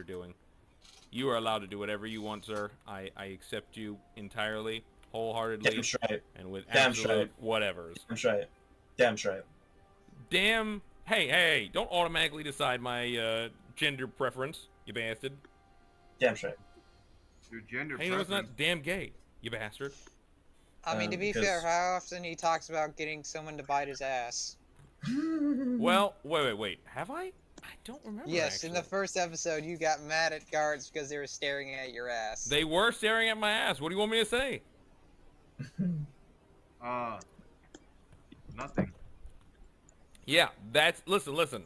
you're doing. You are allowed to do whatever you want, sir. I accept you entirely, wholeheartedly, Damn straight. and with Damn absolute straight. whatevers. Damn straight. Damn straight. Damn. Hey, don't automatically decide my gender preference, you bastard. Damn straight. Your gender Hey, no, it's preference. not damn gay, you bastard. I mean, to be because- fair, how often he talks about getting someone to bite his ass? Well, wait. Have I? I don't remember. Yes, actually. in the first episode, you got mad at guards because they were staring at your ass. They were staring at my ass. What do you want me to say? Nothing. Yeah, that's listen.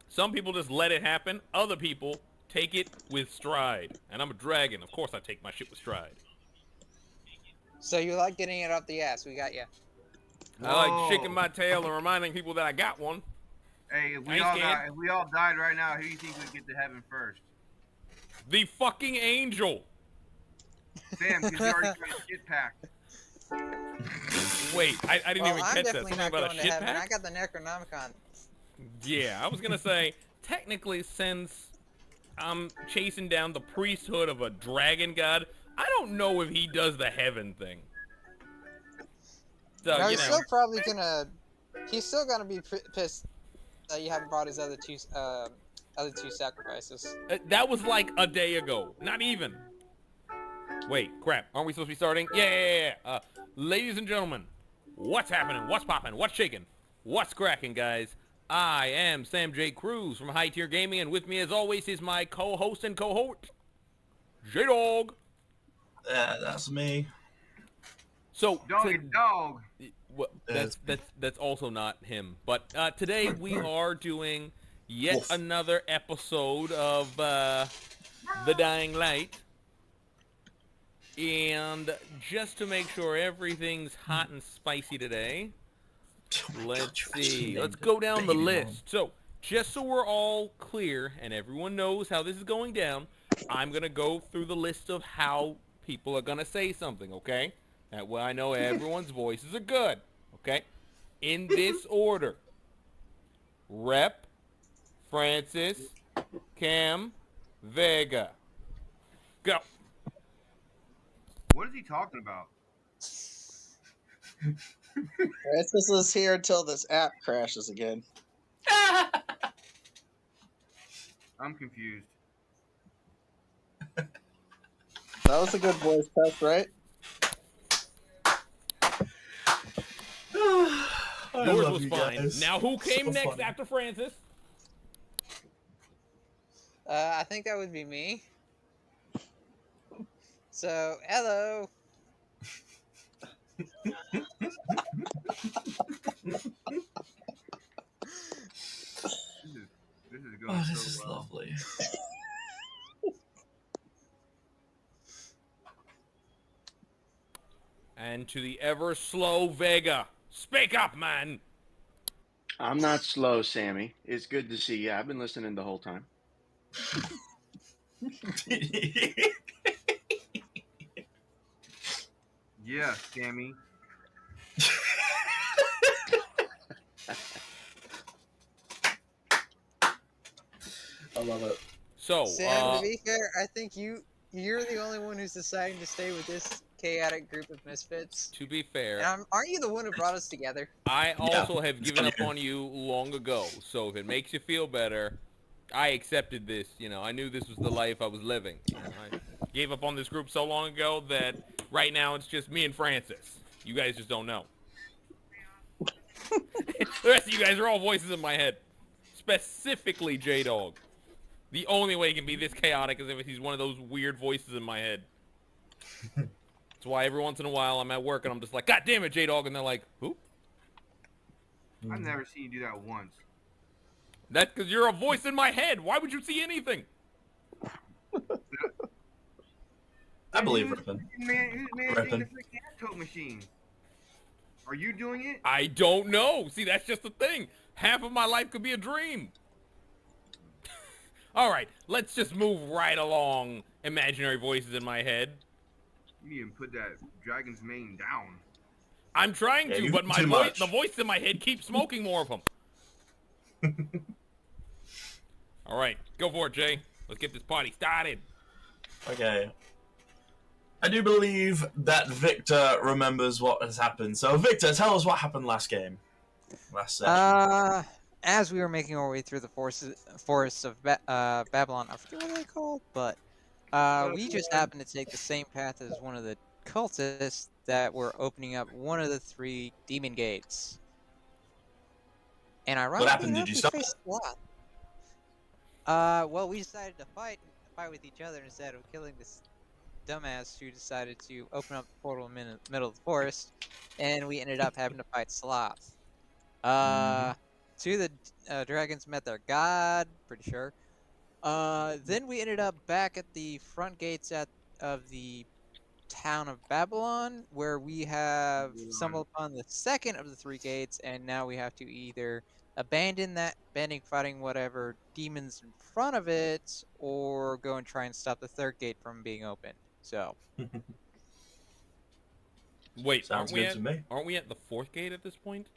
Some people just let it happen. Other people take it with stride. And I'm a dragon. Of course I take my shit with stride. So you like getting it up the ass? We got you. I like shaking my tail and reminding people that I got one. Hey, if I ain't we all died right now, who do you think would get to heaven first? The fucking angel. Sam, because you already got your shit packed. Wait, I didn't even I'm catch that. definitely Something not about a going to shit heaven. pack? I got the Necronomicon. Yeah, I was gonna say, technically, since I'm chasing down the priesthood of a dragon god, I don't know if he does the heaven thing. So, No, you he's know, still probably gonna. He's still gonna be pissed that you haven't brought his other two sacrifices. that was like a day ago. Not even. Wait, crap. Aren't we supposed to be starting? Yeah. Ladies and gentlemen, what's happening? What's popping? What's shaking? What's cracking, guys? I am Sam J. Cruz from High Tier Gaming, and with me, as always, is my co-host and cohort, J-Dog. That's me. So, Dog. Well, that's also not him. But today we are doing yet Wolf. another episode of The Dying Light. And just to make sure everything's hot and spicy today, let's see. Let's go down the list. So, just so we're all clear and everyone knows how this is going down, I'm going to go through the list of how people are going to say something, okay? That way I know everyone's voices are good, okay? In this order. Rep, Francis, Cam, Vega. Go. What is he talking about? Francis is here until this app crashes again. I'm confused. That was a good voice test, right? Yours was fine. Now who came next after Francis? I think that would be me. So, hello. This is going Oh, this so is well. lovely. And to the ever slow Vega. Speak up, man. I'm not slow, Sammy. It's good to see you. I've been listening the whole time. Yeah, Sammy. I love it. So, Sam, to be fair, I think you're the only one who's deciding to stay with this chaotic group of misfits. to be fair, And aren't you the one who brought us together? I also have it's given up clear. on you long ago. So if it makes you feel better, I accepted this. You know, I knew this was the life I was living. You know, I gave up on this group so long ago that right now it's just me and Francis. You guys just don't know. The rest of you guys are all voices in my head. Specifically J-Dog. The only way he can be this chaotic is if he's one of those weird voices in my head. That's why every once in a while I'm at work and I'm just like, God damn it, J-Dog, and they're like, who? I've never seen you do that once. That's because you're a voice in my head. Why would you see anything? I believe Who's Rippin. managing Rippin'. the freaking tote machine? Are you doing it? I don't know. See, that's just the thing. Half of my life could be a dream. All right, let's just move right along, imaginary voices in my head. You need to put that dragon's mane down. I'm trying Yeah, to, you- but my too voice, much. the voice in my head keeps smoking more of them. All right, go for it, Jay. Let's get this party started. Okay. I do believe that Victor remembers what has happened. So, Victor, tell us what happened last game. Last session. As we were making our way through the forests of Babylon, I forget what they're called, but we just happened to take the same path as one of the cultists that were opening up one of the 3 demon gates. And ironically, happened? Did you stop it? Well, we decided to fight with each other instead of killing this dumbass who decided to open up the portal in the middle of the forest, and we ended up having to fight Sloth. 2 of the dragons met their god, pretty sure. Then we ended up back at the front gates of the town of Babylon, where we have stumbled upon the second of the 3 gates, and now we have to either abandon fighting whatever demons in front of it, or go and try and stop the 3rd gate from being opened. So, Wait, Sounds good to me. aren't we at the 4th gate at this point?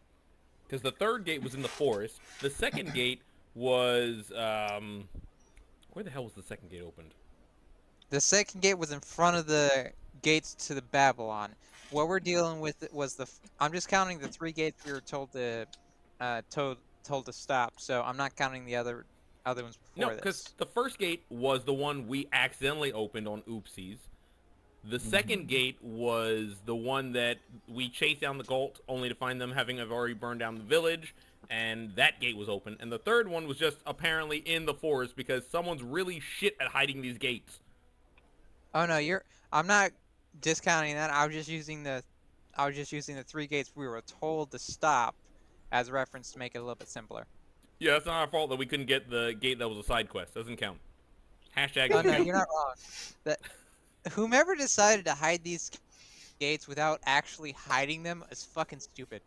Because the 3rd gate was in the forest. The 2nd gate was, where the hell was the 2nd gate opened? the 2nd gate was in front of the gates to the Babylon. What we're dealing with was I'm just counting the 3 gates we were told to stop. So I'm not counting the other ones before No, because this. the 1st gate was the one we accidentally opened on oopsies. The 2nd gate was the one that we chased down the cult, only to find them having already burned down the village, and that gate was open. And the 3rd one was just apparently in the forest because someone's really shit at hiding these gates. Oh no, I'm not discounting that. I was just using the 3 gates we were told to stop as a reference to make it a little bit simpler. Yeah, it's not our fault that we couldn't get the gate that was a side quest. Doesn't count. Hashtag. Oh no, you're not wrong. Whomever decided to hide these gates without actually hiding them is fucking stupid.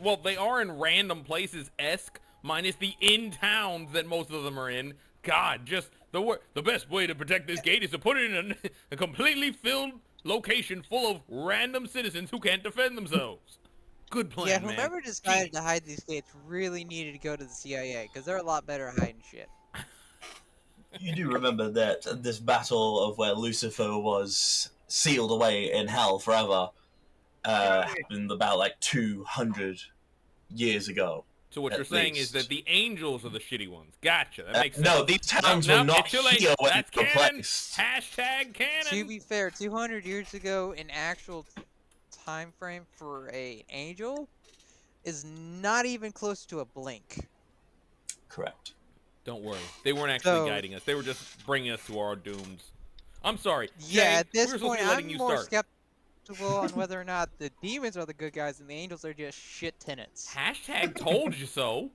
Well, they are in random places-esque, minus the in-towns that most of them are in. God, just the best way to protect this gate is to put it in a completely filled location full of random citizens who can't defend themselves. Good plan, Yeah, man. whomever decided to hide these gates really needed to go to the CIA, because they're a lot better at hiding shit. You do remember that this battle of where Lucifer was sealed away in hell forever happened about like 200 years ago. So what at you're saying least. is that the angels are the shitty ones. Gotcha. That makes sense. No, these towns were not it's too late. here when That's they were canon. placed. Hashtag canon. To be fair, 200 years ago, an actual time frame for an angel is not even close to a blink. Correct. Don't worry. They weren't actually So- guiding us. They were just bringing us to our dooms. I'm sorry. Yeah, Jay, at this we were supposed point, to be letting I'm you more start. skeptical on whether or not the demons are the good guys and the angels are just shit tenants. Hashtag told you so.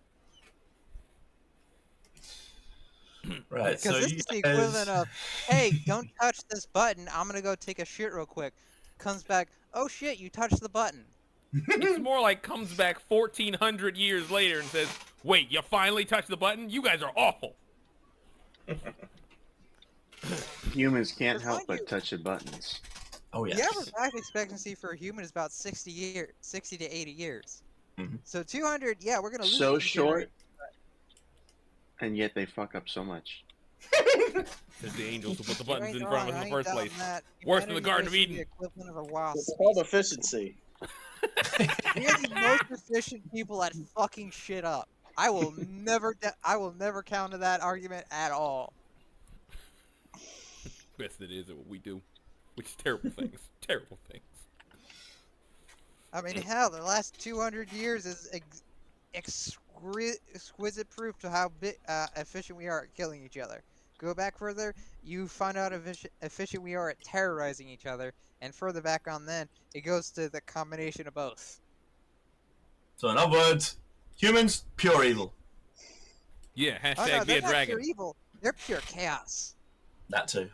Right. Because So this you is the guys- equivalent of, hey, don't touch this button, I'm gonna go take a shit real quick. Comes back, oh shit, you touched the button. It's more like comes back 1,400 years later and says, wait, you finally touched the button? You guys are awful. Humans can't Remind help you- but touch the buttons. Oh yes. The average life expectancy for a human is about 60 to 80 years. Mhm. So 200, yeah, we're gonna lose. So a few short, and yet they fuck up so much. Says the angels who put the generations. buttons in You ain't front of wrong, us I in the ain't first place. doubting that. Worse than the Humanity Garden of is the Eden. equivalent of a wasp. It's called efficiency. We are the most efficient people at fucking shit up. I will never counter that argument at all. Best it is at what we do. Which is terrible things. Terrible things. I mean, hell, the last 200 years is exquisite proof to how efficient we are at killing each other. Go back further, you find out efficient we are at terrorizing each other, and further back on then, it goes to the combination of both. So in other words, humans pure evil. Yeah, Oh hashtag no, be a they're not dragon. pure evil. They're pure chaos. That too.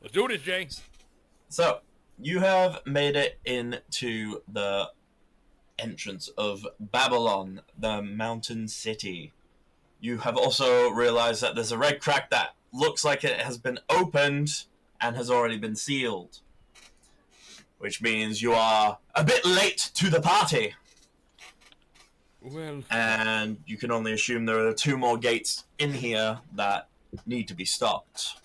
Let's do this, Jay. So you have made it into the entrance of Babylon, the mountain city. You have also realized that there's a red crack that looks like it has been opened and has already been sealed. Which means you are a bit late to the party. Well, and you can only assume there are 2 more gates in here that need to be stopped.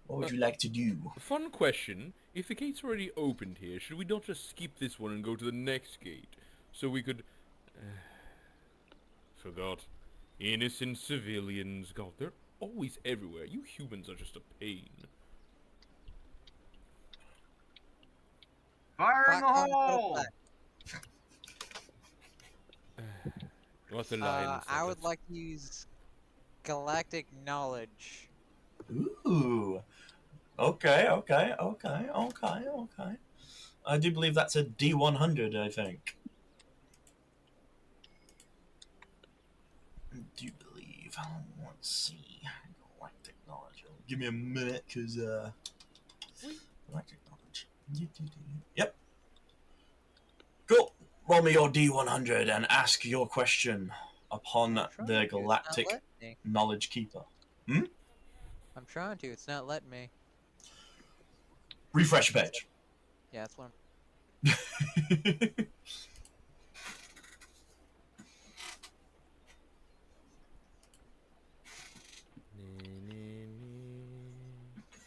What would you like to do? fun question. If the gate's already opened here, should we not just skip this one and go to the next gate? So we could... forgot. Innocent civilians. God, they're always everywhere. You humans are just a pain. Fire in the Fuck, hole! What's the line? I would like to use galactic knowledge. Ooh. Okay. I do believe that's a D100, I think. I do believe. Let's see. Galactic knowledge. Give me a minute, because, galactic knowledge. Yep. Cool. Roll me your D100 and ask your question upon I'm trying the to, it's not galactic letting me. knowledge keeper. I'm trying to, it's not letting me. Refresh your page. Yeah, that's one.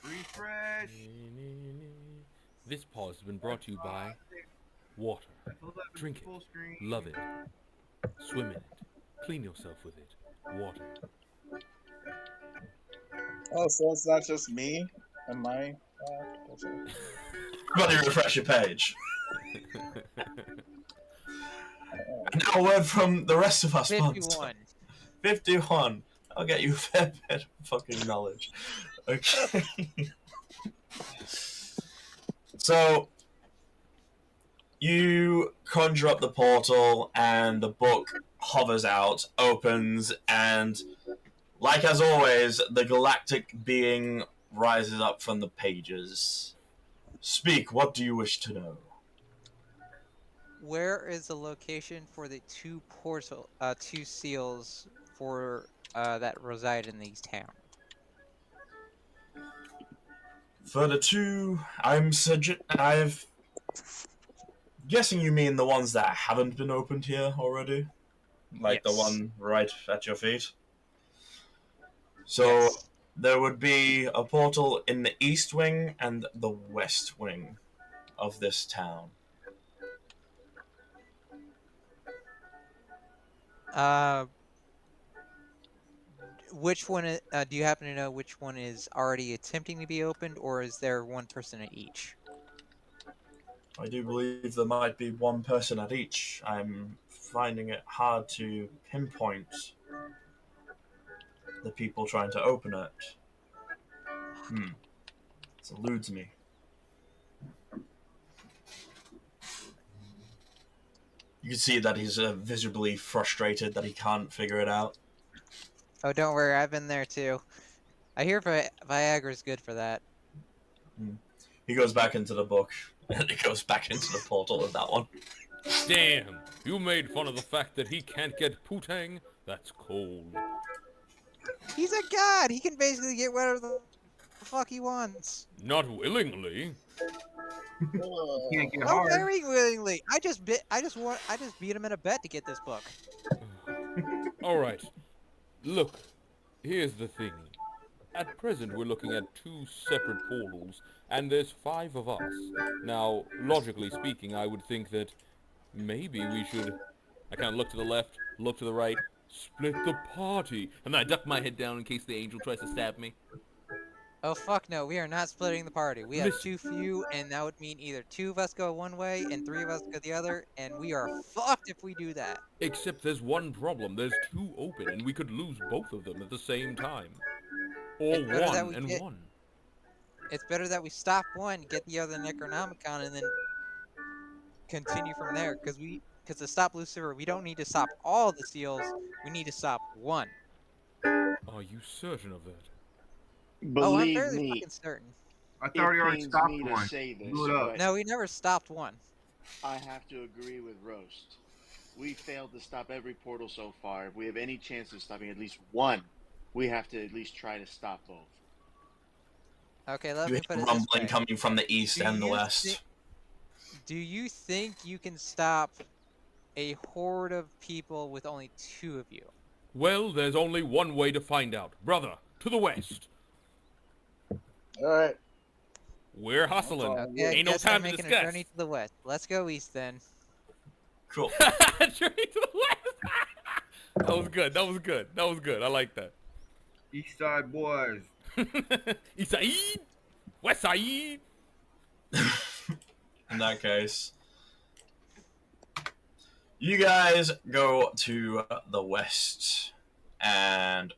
Refresh. This pause has been brought to you by water. Drink it. Full screen. Love it. Swim in it. Clean yourself with it. Water. Oh, so it's not just me and my. Everybody refresh your page. Now a word from the rest of us. 51. 51. I'll get you a fair bit of fucking knowledge. Okay. So, you conjure up the portal, and the book hovers out, opens, and, like as always, the galactic being rises up from the pages. Speak, what do you wish to know? Where is the location for the two seals for that reside in these towns? For the 2, I'm guessing you mean the ones that haven't been opened here already? Like the Yes. one right at your feet? So, Yes. there would be a portal in the east wing and the west wing of this town. Which one? Do you happen to know which one is already attempting to be opened, or is there one person at each? I do believe there might be one person at each. I'm finding it hard to pinpoint the people trying to open it. It eludes me. You can see that he's visibly frustrated that he can't figure it out. Oh, don't worry, I've been there too. I hear Viagra's good for that. He goes back into the book, and he goes back into the portal with that one. Damn! You made fun of the fact that he can't get putang? That's cold. He's a god! He can basically get whatever the fuck he wants. Not willingly. Can't get Oh, hard. very willingly. I just beat him in a bet to get this book. Alright. Look, here's the thing. At present, we're looking at 2 separate portals, and there's 5 of us. Now, logically speaking, I would think that maybe we should... I kind of look to the left, look to the right, split the party, and then I duck my head down in case the angel tries to stab me. Oh fuck no, we are not splitting the party. We have Listen. too few, and that would mean either 2 of us go one way and 3 of us go the other, and we are fucked if we do that. Except there's one problem. There's 2 open, and we could lose both of them at the same time. Or It's better that one we and get- one. It's better that we stop one, get the other Necronomicon, and then continue from there, because to stop Lucifer, we don't need to stop all the seals, we need to stop one. Are you certain of that? Oh, I'm Believe fairly me, fucking certain. I it thought he already pains stopped me to one. say this, Blew it up. but No, we never stopped one. I have to agree with Roast. We failed to stop every portal so far. If we have any chance of stopping at least one, we have to at least try to stop both. Okay, let You me hear put it this rumbling way. coming from the east Do and the you west. Do you think you can stop a horde of people with only 2 of you? Well, there's only one way to find out. Brother, to the west. Alright. We're hustling. Okay, I Ain't no guess time I'm to making a discuss. journey to the west. Let's go east then. Cool. Journey to the west. That was good. That was good. That was good. I like that. East Side boys. East side, west side. In that case, you guys go to the west and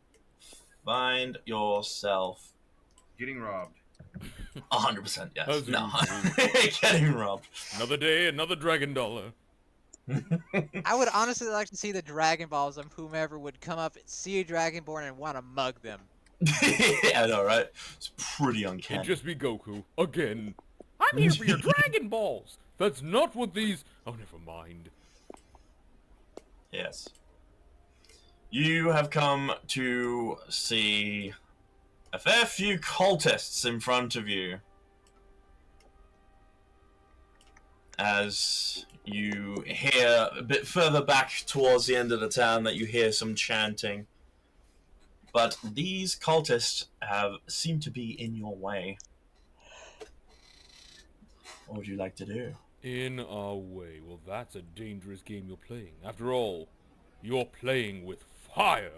find yourself Getting robbed. 100%. Yes. As No. usual. Getting robbed. Another day, another dragon dollar. I would honestly like to see the Dragon Balls of whomever would come up, see a Dragonborn, and want to mug them. Yeah, I know, right? It's pretty It'd uncanny. just be Goku again. I'm here for your Dragon Balls. That's not what these. Oh, never mind. Yes. You have come to see a fair few cultists in front of you. As you hear a bit further back towards the end of the town that you hear some chanting. But these cultists seem to be in your way. What would you like to do? In our way. Well, that's a dangerous game you're playing. After all, you're playing with fire.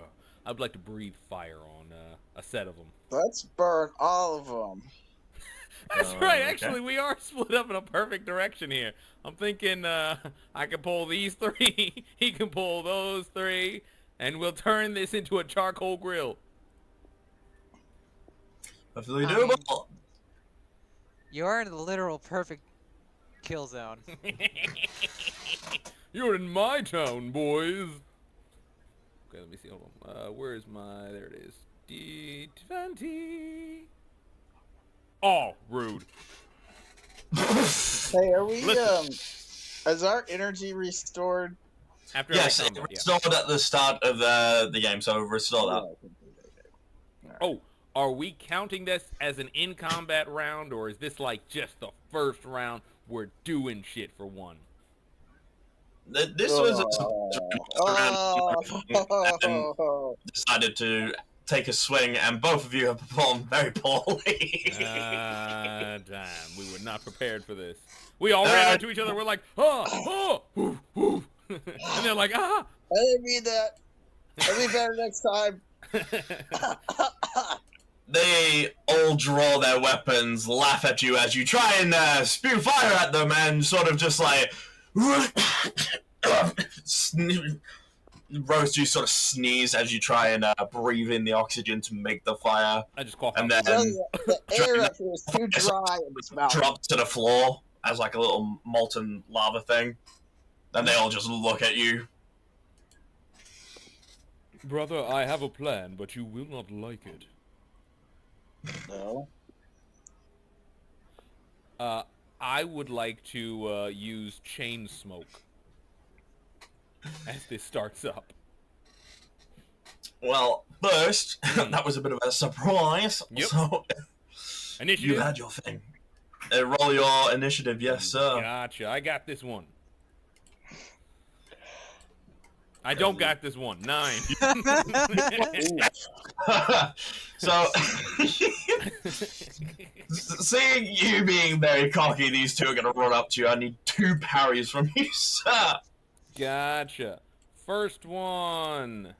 I'd like to breathe fire on a set of them. Let's burn all of them. That's right. okay. Actually, we are split up in a perfect direction here. I'm thinking I can pull these 3. He can pull those 3. And we'll turn this into a charcoal grill. Hopefully I doable. You are in the literal perfect kill zone. You're in my town, boys. Okay, let me see. Hold on. Where is my... There it is. D20. Oh, rude. Hey, are we, Listen. is our energy restored? After Yes, every it combat, yeah. restored at the start of the game, so restore that. Oh, are we counting this as an in-combat round, or is this like just the first round? We're doing shit for one. This was Oh, decided to take a swing, and both of you have performed very poorly. Damn, we were not prepared for this. We all ran into each other. We're like, woof, woof. And they're like, ah. I didn't mean that. I'll be better next time. They all draw their weapons, laugh at you as you try and spew fire at them, and sort of just like Roast, you sort of sneeze as you try and breathe in the oxygen to make the fire, I just cough and out. then The air up here is too dry in this mountain. drops to the floor as like a little molten lava thing. Then they all just look at you. Brother, I have a plan, but you will not like it. No. I would like to use chain smoke as this starts up. Well, first, that was a bit of a surprise. Yep. So Initiative. you had your thing. Roll your initiative, yes, sir. Gotcha. I got this one. I don't got this one. 9. So, seeing you being very cocky, these two are going to run up to you. I need 2 parries from you, sir. Gotcha. First one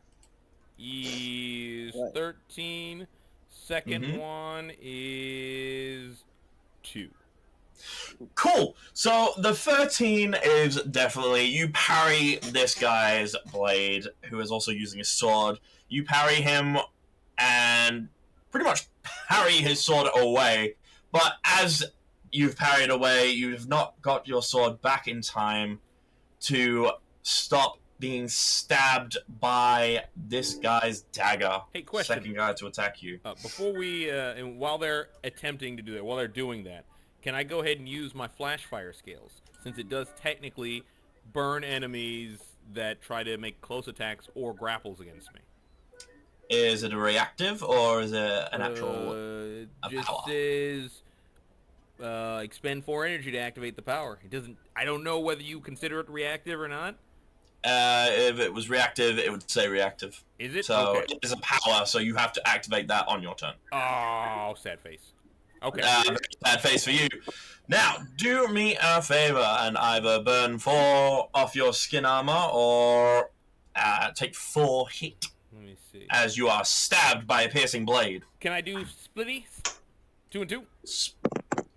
is What? 13. Second Mhm. one is 2. Cool. So the 13 is definitely, you parry this guy's blade, who is also using his sword. You parry him and pretty much parry his sword away. But as you've parried away, you've not got your sword back in time to stop being stabbed by this guy's dagger. Hey, question. Second guy to attack you. Before we, and while they're attempting to do that, while they're doing that, can I go ahead and use my flash fire skills? Since it does technically burn enemies that try to make close attacks or grapples against me. Is it a reactive or is it an actual? It a just power? says expend 4 energy to activate the power. It doesn't. I don't know whether you consider it reactive or not. If it was reactive, it would say reactive. Is it? So Okay. it is a power, so you have to activate that on your turn. Oh, sad face. Okay. Bad face for you. Now, do me a favor and either burn 4 off your skin armor or take 4 hit Let me see. as you are stabbed by a piercing blade. Can I do splitty? 2 and 2.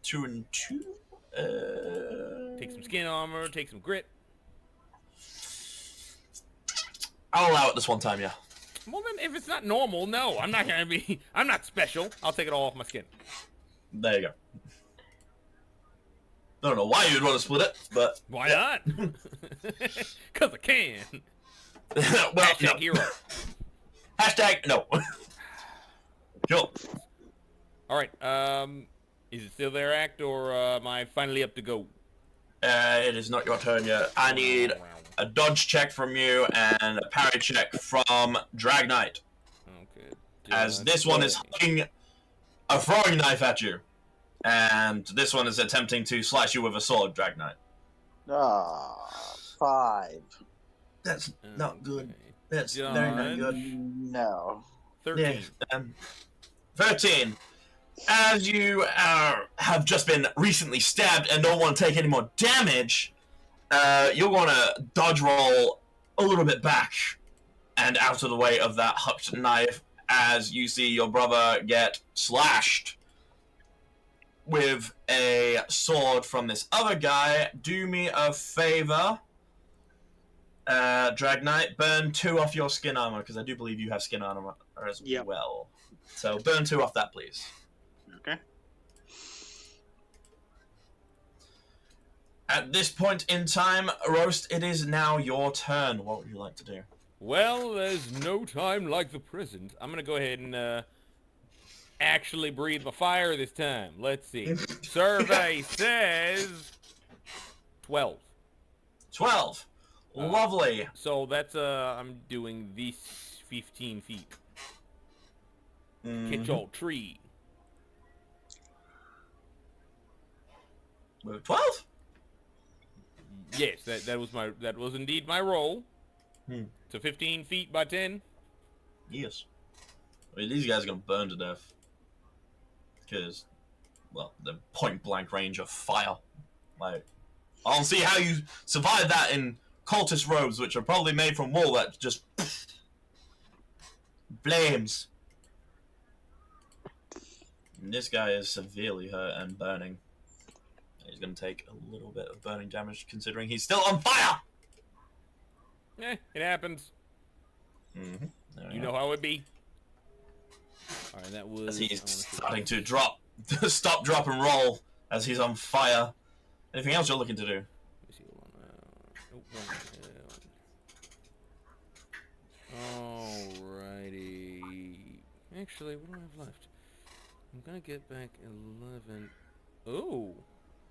2 and 2. Take some skin armor. Take some grit. I'll allow it this one time, yeah. Well, then, if it's not normal, no, I'm not gonna be. I'm not special. I'll take it all off my skin. There you go. I don't know why you'd want to split it, but Why not? Cause I can. well, Hashtag no. hero. Hashtag no. Sure. All right. Is it still their act, or am I finally up to go? It is not your turn yet. I need a dodge check from you and a parry check from Drag Knight, Okay. as this one is hugging a throwing knife at you, and this one is attempting to slice you with a sword, Drag Knight. Ah, 5. That's not good. Okay. That's very not good. No. 13. Yeah, 13. As you have just been recently stabbed and don't want to take any more damage, you're going to dodge roll a little bit back and out of the way of that hooked knife as you see your brother get slashed with a sword from this other guy. Do me a favor, Drag Knight, burn 2 off your skin armor, because I do believe you have skin armor as Yep. well. So burn 2 off that, please. Okay. At this point in time, Roast, it is now your turn. What would you like to do? Well, there's no time like the present. I'm gonna go ahead and actually breathe my fire this time. Let's see. Survey says 12. 12. Lovely. So that's I'm doing these 15 feet. Catch all tree. With 12? Yes, that was indeed my roll. Hmm. So 15 feet by 10. Yes. I mean, these guys are going to burn to death. Because, well, the point-blank range of fire. Like, I don't see how you survive that in cultist robes, which are probably made from wool that just flames. And this guy is severely hurt and burning. He's going to take a little bit of burning damage, considering he's still on fire! It happens. Mm-hmm. You know how it be. Alright, that was... As he's starting to drop, stop, drop, and roll as he's on fire. Anything else you're looking to do? Let me see, hold on. Alrighty. Actually, what do I have left? I'm gonna get back 11. Oh.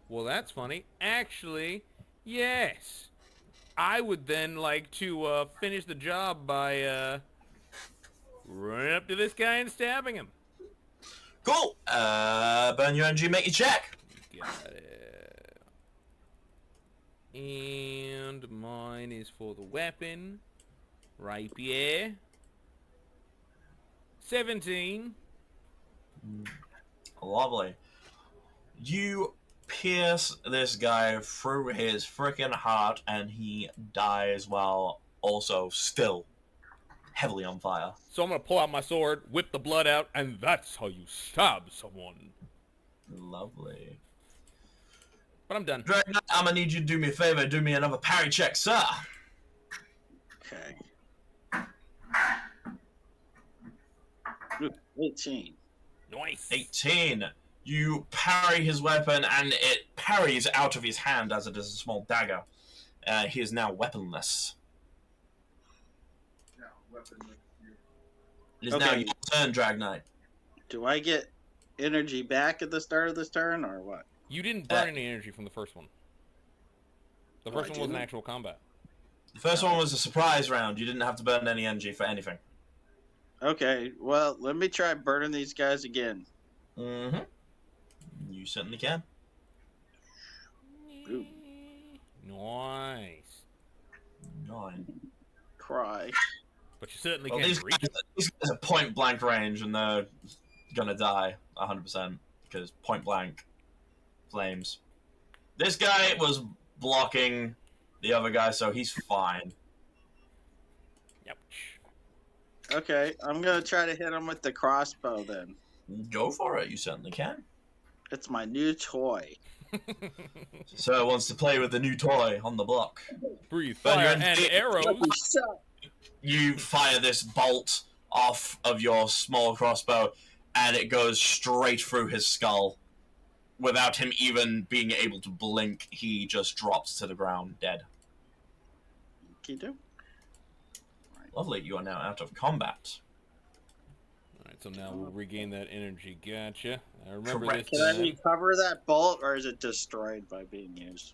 Well, that's funny. Actually, yes. I would then like to finish the job by running up to this guy and stabbing him. Cool. Burn your energy, make your check. Got it. And mine is for the weapon. Rapier. 17. Lovely. You pierce this guy through his freaking heart, and he dies while also still heavily on fire. So I'm gonna pull out my sword, whip the blood out, and that's how you stab someone. Lovely. But I'm done. Dragon Knight, I'm gonna need you to do me a favor. Do me another parry check, sir. Okay. Ooh, 18. Nice. 18. You parry his weapon, and it parries out of his hand as it is a small dagger. He is now weaponless. It is now Okay. your turn, Drag Knight. Do I get energy back at the start of this turn, or what? You didn't burn any energy from the first one. The Oh, first I one was an didn't? actual combat. The first one was a surprise round. You didn't have to burn any energy for anything. Okay, well, let me try burning these guys again. Mm-hmm. You certainly can. Ooh. Nice. 9. Cry. But you certainly Well, can't these reach. guys are point blank range, and they're gonna die 100% because point blank flames. This guy was blocking the other guy, so he's fine. Ouch. Okay, I'm gonna try to hit him with the crossbow then. Go for it. You certainly can. It's my new toy. Sir wants to play with the new toy on the block. Breathe But fire you're and indeed- arrows. You fire this bolt off of your small crossbow, and it goes straight through his skull. Without him even being able to blink, he just drops to the ground dead. Kido? Lovely, you are now out of combat. Alright, so now we'll regain that energy. Gotcha. I remember Correct. this Can I time. recover that bolt, or is it destroyed by being used?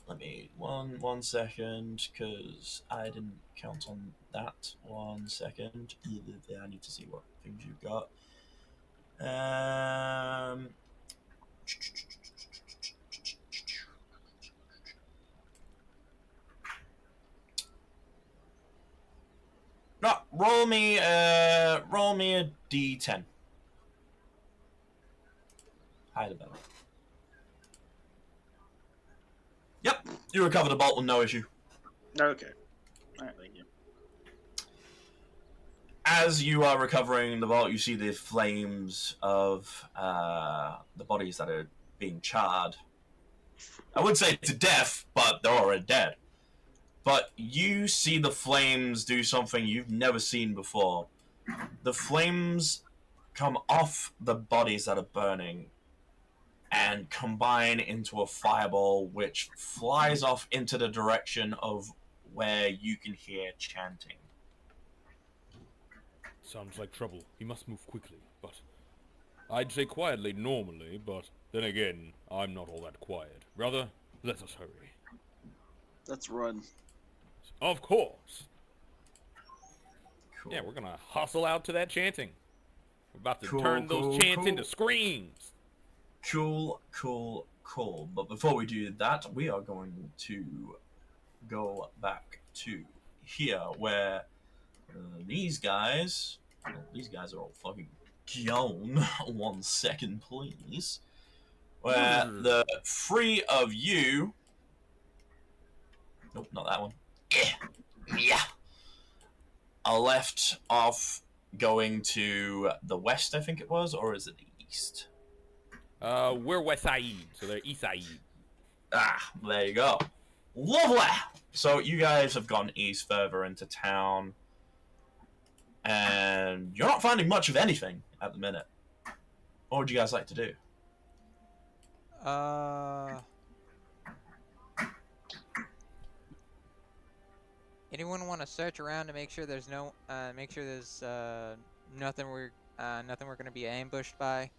Let me one second, because I didn't count on that. 1 second. I need to see what things you've got. No, roll me a d10. Higher the better. Yep, you recover the bolt with no issue. Okay. Alright, thank you. As you are recovering the vault, you see the flames of the bodies that are being charred. I would say to death, but they're already dead. But you see the flames do something you've never seen before. The flames come off the bodies that are burning and combine into a fireball which flies off into the direction of where you can hear chanting. Sounds like trouble. He must move quickly, but... I'd say quietly normally, but then again, I'm not all that quiet. Brother, let us hurry. Let's run. Of course. Cool. Yeah, we're gonna hustle out to that chanting. We're about to Cool, turn those cool, chants cool. into screams. Cool. But before we do that, we are going to go back to here where these guys are all fucking gone. 1 second, please. Where the 3 of you... Nope, not that one. Yeah. Are left off going to the west, I think it was, or is it the east? We're West Side, so they're East Side. Ah, there you go. Lovely! So you guys have gone east further into town, and you're not finding much of anything at the minute. What would you guys like to do? Anyone want to search around to make sure there's nothing we're gonna be ambushed by?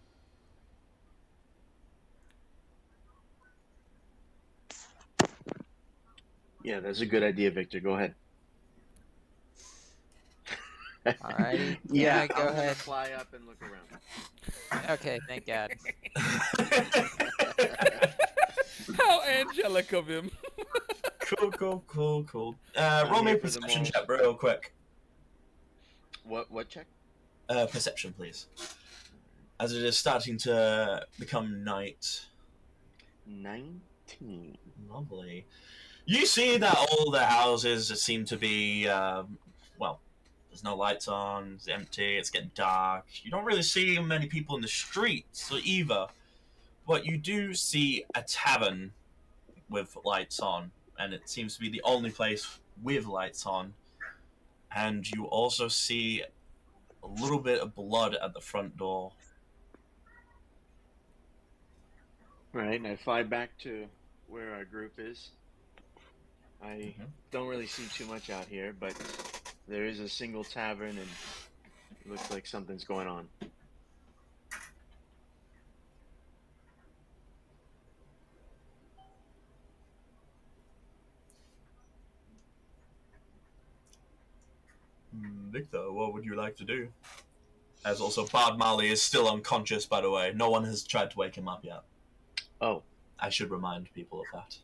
Yeah, that's a good idea, Victor. Go ahead. Alrighty. Yeah, Yeah, go I'm gonna ahead. fly up and look around. Okay, thank God. How angelic of him. Cool. I'm Roll me here a for the perception most. check real quick. What check? Perception, please. As it is starting to become night. 19. Lovely. You see that all the houses seem to be, well, there's no lights on, it's empty, it's getting dark. You don't really see many people in the streets either. But you do see a tavern with lights on, and it seems to be the only place with lights on. And you also see a little bit of blood at the front door. Alright, and I fly back to where our group is. I don't really see too much out here, but there is a single tavern and it looks like something's going on. Victor, what would you like to do? As also, Bard Marley is still unconscious, by the way. No one has tried to wake him up yet. Oh, I should remind people of that.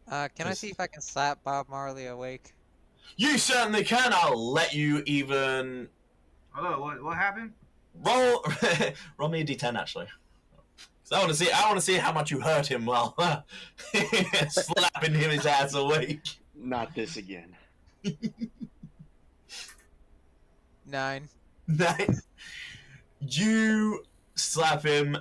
Can I see if I can slap Bob Marley awake? You certainly can. I'll let you even Hello, what happened? roll. Roll me a d10 actually. 'Cause I want to see how much you hurt him while slapping his ass awake. Not this again. 9. Nice. You slap him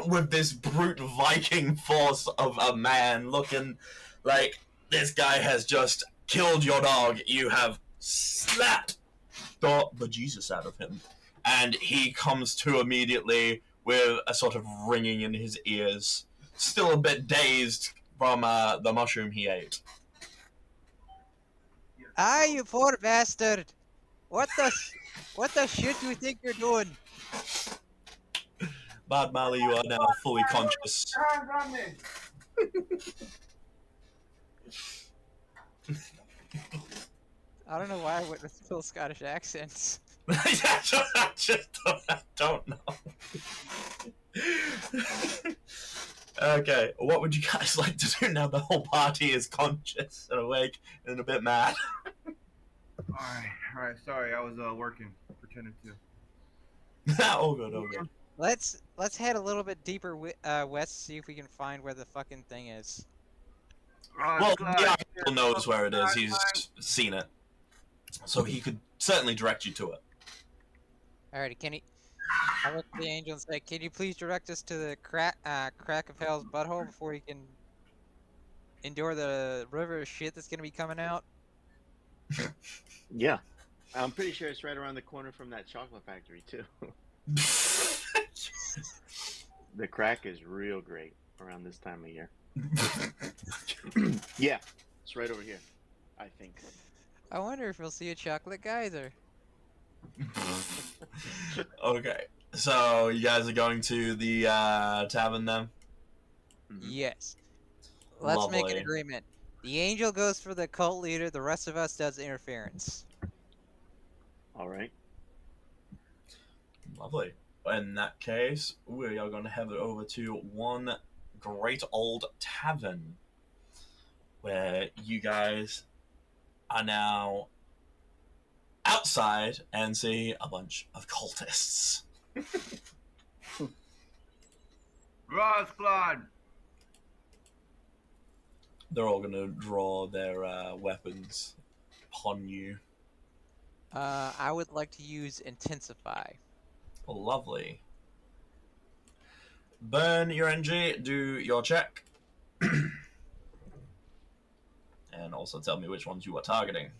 with this brute Viking force of a man, looking like this guy has just killed your dog. You have slapped the bejesus out of him, and he comes to immediately with a sort of ringing in his ears, still a bit dazed from the mushroom he ate. Ah, you poor bastard! What the shit do you think you're doing? Bad Mally, you are now fully conscious. I don't know why I went with full Scottish accents. I don't know. Okay, what would you guys like to do now the whole party is conscious and awake and a bit mad? Alright, sorry, I was working, pretending to. All good, all good. Let's head a little bit deeper west, see if we can find where the fucking thing is. Well, the Archangel knows where it is, he's seen it. So he could certainly direct you to it. Alrighty, can he? I look at the angel and say, "Can you please direct us to the crack of hell's butthole before he can endure the river of shit that's gonna be coming out?" Yeah. I'm pretty sure it's right around the corner from that chocolate factory, too. The crack is real great around this time of year. Yeah, it's right over here, I think. I wonder if we'll see a chocolate geyser. Okay, so you guys are going to the tavern then? Yes. Let's make an Lovely. agreement. The angel goes for the cult leader. The rest of us does interference. All right. Lovely. In that case, we are going to head over to one great old tavern where you guys are now outside and see a bunch of cultists. Raw Squad! They're all going to draw their weapons upon you. I would like to use intensify. Lovely. Burn your NG, do your check. And also tell me which ones you are targeting.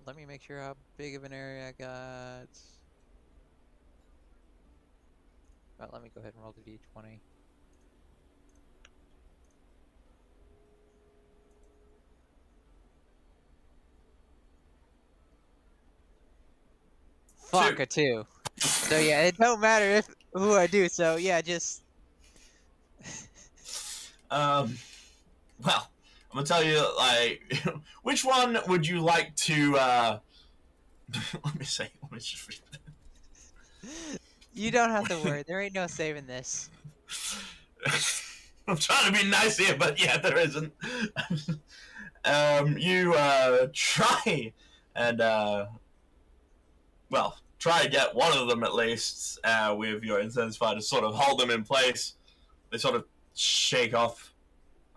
Let me make sure how big of an area I got. Well, let me go ahead and roll the d20. Fuck, a 2. So yeah, it don't matter who I do, so yeah, just... Well, I'm gonna tell you, like, which one would you like to, let me just read that. You don't have to worry, there ain't no saving this. I'm trying to be nice here, but yeah, there isn't. You, try and, well, try to get one of them at least, with your intensify to sort of hold them in place. They sort of shake off.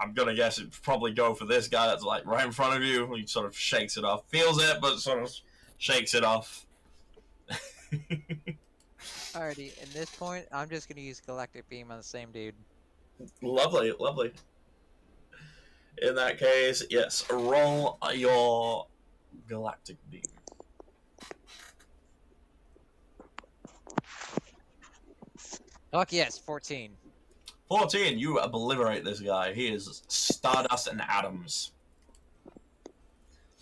I'm gonna guess it'd probably go for this guy that's like right in front of you. He sort of shakes it off, feels it, but sort of shakes it off. Alrighty, at this point, I'm just gonna use Galactic Beam on the same dude. Lovely, lovely. In that case, yes, roll your Galactic Beam. Fuck yes, 14. 14, you obliterate this guy. He is stardust and atoms.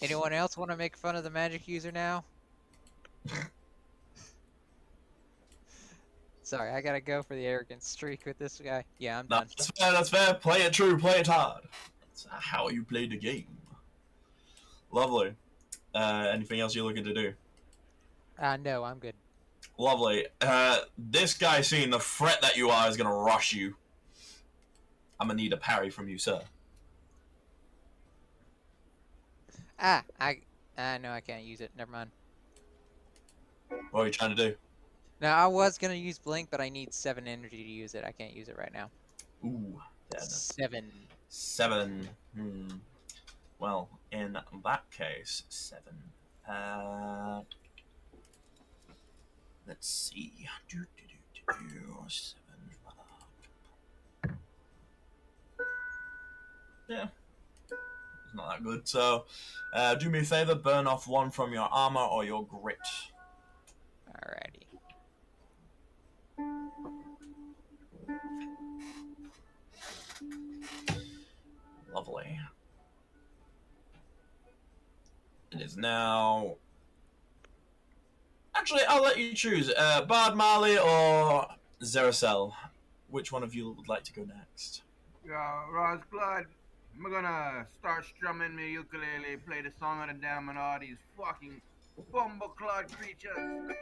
Anyone else want to make fun of the magic user now? Sorry, I gotta go for the arrogant streak with this guy. Yeah, I'm No, done. that's fair, that's fair. Play it true, play it hard. That's how you play the game. Lovely. Anything else you're looking to do? No, I'm good. Lovely. This guy, seeing the threat that you are, is gonna rush you. I'm gonna need a parry from you, sir. No, I can't use it. Never mind. What are you trying to do? Now, I was gonna use Blink, but I need 7 energy to use it. I can't use it right now. Ooh, dead. 7. 7. Well, in that case, 7. Let's see. 7. Yeah. It's not that good. So, do me a favor, burn off 1 from your armor or your grit. Alrighty. Lovely. It is now... Actually, I'll let you choose. Bard Marley or Zeracel. Which one of you would like to go next? Yeah, Rosblood, I'm gonna start strumming my ukulele, play the song of the damn and all these fucking bumbleclad creatures.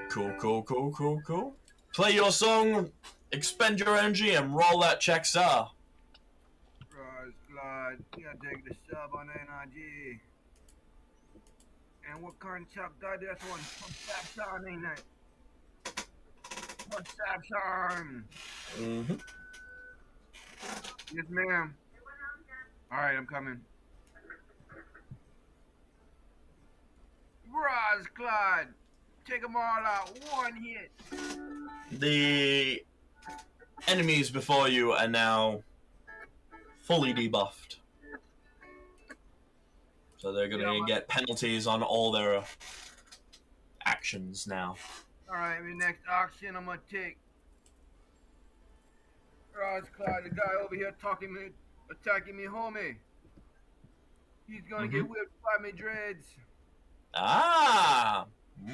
Cool. Play your song, expend your energy, and roll that check, sir. Rosblood, you gotta take the sub on NRG. And what kind of chuck got this one? From Sapson, ain't it? From Sapson. Mm-hmm. Yes, ma'am. Alright, I'm coming. Rosclad! Take them all out, 1 hit! The enemies before you are now fully debuffed. So they're going to get penalties on all their actions now. Alright, my next action I'm gonna take. Rosclad, the guy over here attacking me, homie. He's gonna get whipped by me dreads. Ah!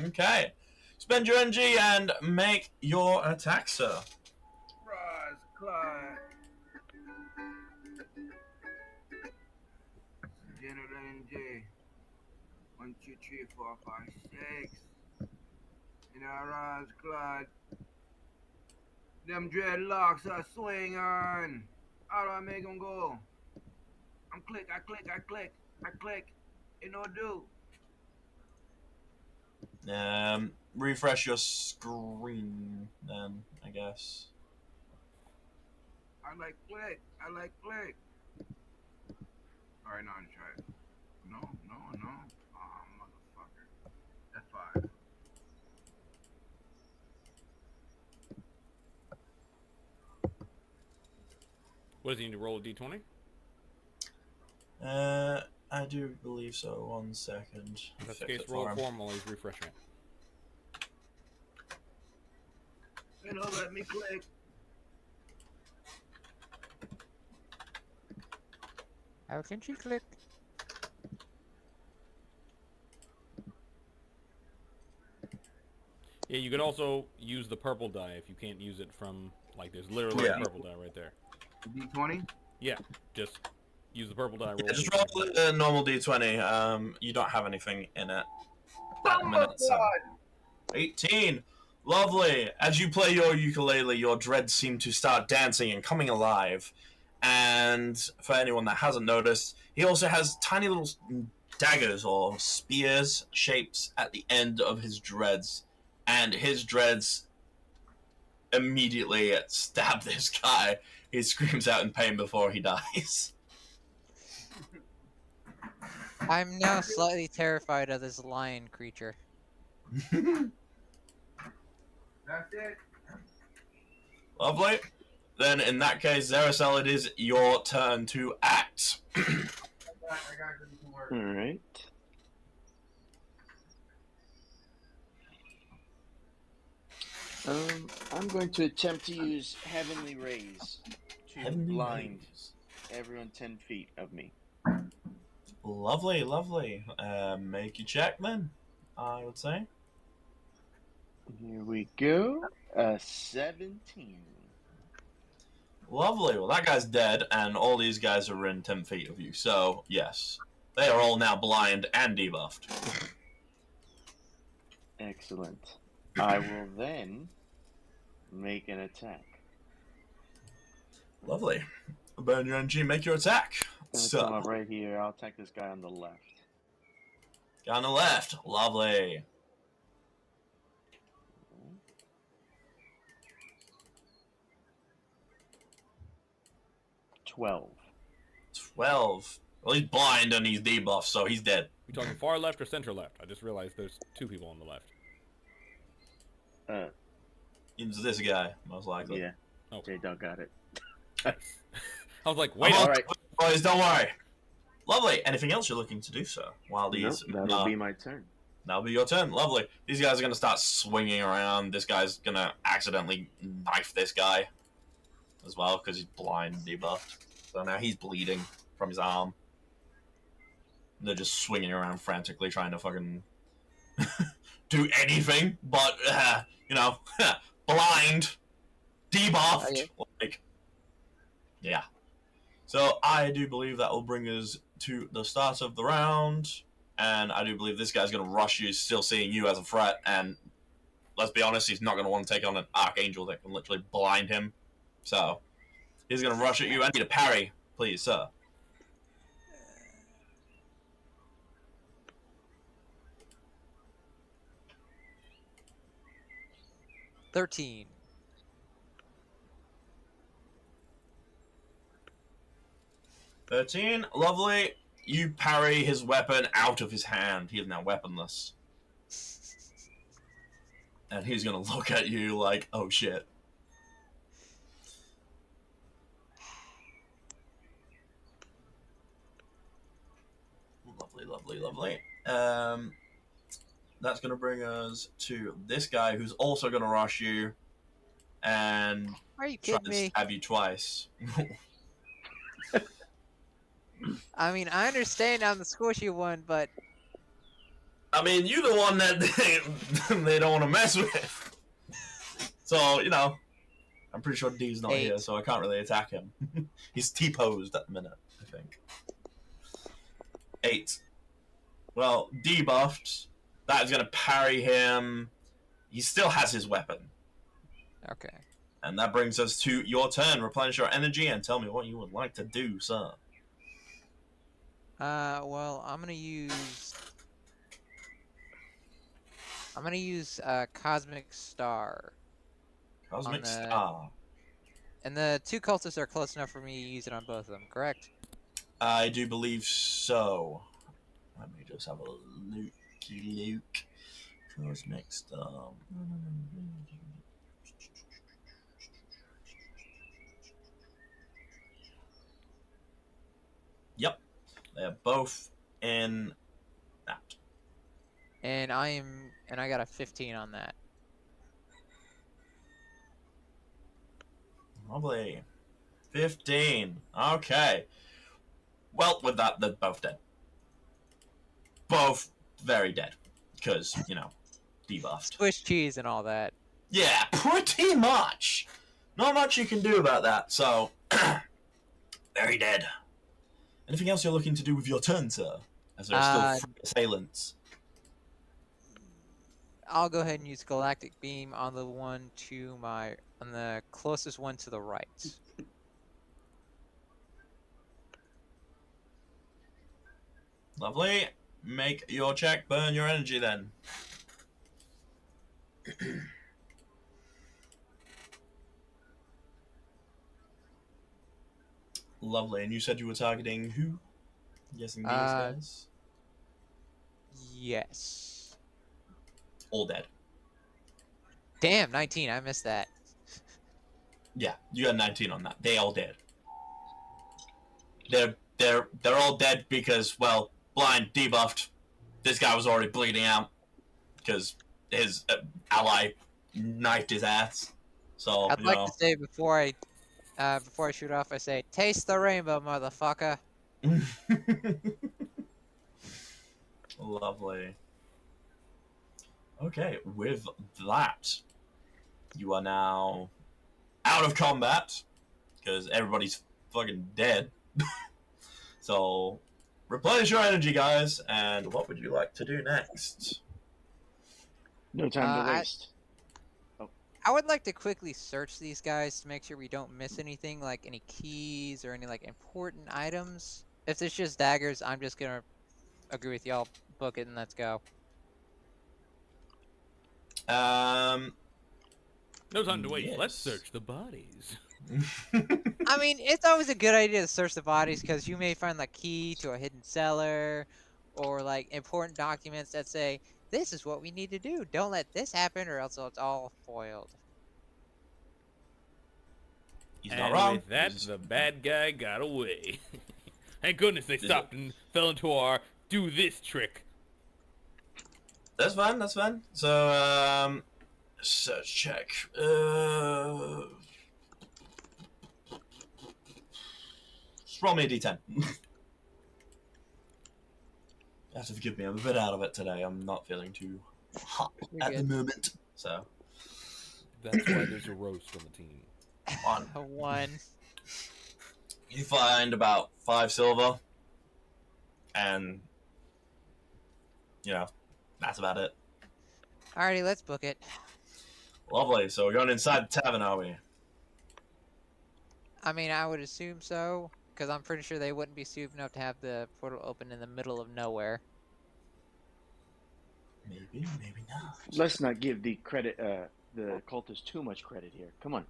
Okay. Spend your energy and make your attack, sir. Rosclad. General NJ. 1, 2, 3, 4, 5, 6. And now Rosclad. Them dreadlocks are swinging. How do I make them go? I click. It no do. Refresh your screen, then, I guess. I like click. Alright, now I'm try it. No. Oh, motherfucker. F5. What does he need to roll a d20? I do believe so. 1 second. In that Fix case, it roll for him. 4 while he's refreshing it. You know, let me click. How can she click? Yeah, you could also use the purple die if you can't use it from, like, there's literally a purple die right there. D20? Yeah, just use the purple die. Roll Yeah, just D20. roll the normal d20. You don't have anything in it at the minute, so. 18. Lovely. As you play your ukulele, your dreads seem to start dancing and coming alive. And for anyone that hasn't noticed, he also has tiny little daggers or spears shapes at the end of his dreads. And his dreads immediately stab this guy. He screams out in pain before he dies. I'm now slightly terrified of this lion creature. That's it. Lovely. Then, in that case, Zeracel, it is your turn to act. I got to do some work. Alright. I'm going to attempt to use Heavenly Rays to blind everyone 10 feet of me. Lovely. Make you check then, I would say. Here we go. 17. Lovely. Well, that guy's dead, and all these guys are in 10 feet of you. So, yes. They are all now blind and debuffed. Excellent. I will then make an attack. Lovely. Burn your energy, make your attack. Gonna So, come up right here. I'll attack this guy on the left. guy on the left. Lovely. 12. 12. Well, he's blind and he's debuffed, so he's dead. You talking far left or center left? I just realized there's two people on the left. It's this guy, most likely. Yeah. Oh. J-Dog got it. I was like, wait. All right. boys, don't worry. Lovely. Anything else you're looking to do, sir? While these, Nope, that'll be my turn. that'll be your turn. Lovely. These guys are gonna start swinging around. This guy's gonna accidentally knife this guy as well because he's blind, debuffed. So now he's bleeding from his arm. They're just swinging around frantically, trying to fucking do anything, but you know, blind, debuffed. Like, yeah. So I do believe that will bring us to the start of the round, and I do believe this guy's going to rush you, still seeing you as a threat, and let's be honest, he's not going to want to take on an Archangel that can literally blind him. So he's going to rush at you. I need a parry, please, sir. $13. 13, lovely. You parry his weapon out of his hand. He is now weaponless. And he's gonna look at you like, oh shit. Lovely, lovely, lovely. That's gonna bring us to this guy who's also gonna rush you and Are you try kidding to me? stab you twice. I mean, I understand I'm the squishy one, but I mean, you're the one that they don't want to mess with. So, you know, I'm pretty sure D's not 8. here, so I can't really attack him. He's T-posed at the minute, I think. 8. Well, debuffed. That is going to parry him. He still has his weapon. okay. And that brings us to your turn. Replenish your energy and tell me what you would like to do, sir. Well, I'm gonna use Cosmic Star. Cosmic the- Star. And the two cultists are close enough for me to use it on both of them, correct? I do believe so. Let me just have a look. Cosmic Star. Yep. They're both in that. And I got a 15 on that. Lovely. 15. Okay. Well, with that, they're both dead. Both very dead. Because, you know, debuffed. Swiss cheese and all that. Yeah, pretty much. Not much you can do about that, so... very dead. Anything else you're looking to do with your turn, sir? As there are still 3 assailants. I'll go ahead and use Galactic Beam on the closest one to the right. Lovely. Make your check, burn your energy then. Lovely. And you said you were targeting who? I'm guessing these guys? Yes. All dead. Damn, 19. I missed that. Yeah, you got 19 on that. They all dead. They're all dead because, well, blind, debuffed. This guy was already bleeding out because his ally knifed his ass. So I'd like to say before I shoot off, I say, "Taste the rainbow, motherfucker." Lovely. Okay, with that, you are now out of combat because everybody's fucking dead. So, replenish your energy, guys. And what would you like to do next? No time to I- waste. I would like to quickly search these guys to make sure we don't miss anything, like any keys or any like important items. If it's just daggers, I'm just gonna agree with y'all. Book it and let's go. Um. No time to waste. Let's Yes. search the bodies. I mean, it's always a good idea to search the bodies because you may find like key to a hidden cellar, or like important documents that say this is what we need to do. Don't let this happen, or else it's all foiled. He's And not wrong. with that, He's- the bad guy got away. Thank goodness they stopped and fell into our do this trick. That's fine. That's fine. So, search check. Just roll me a d10. You have to forgive me. I'm a bit out of it today. I'm not feeling too hot You're at the good. moment. So, That's why there's a roast on the team. on. A 1. You find about 5 silver, and you know that's about it. Alrighty, let's book it. Lovely. So we're going inside the tavern, are we? I mean, I would assume so, because I'm pretty sure they wouldn't be stupid enough to have the portal open in the middle of nowhere. Maybe, maybe not. Let's not give the cultists too much credit here. Come on.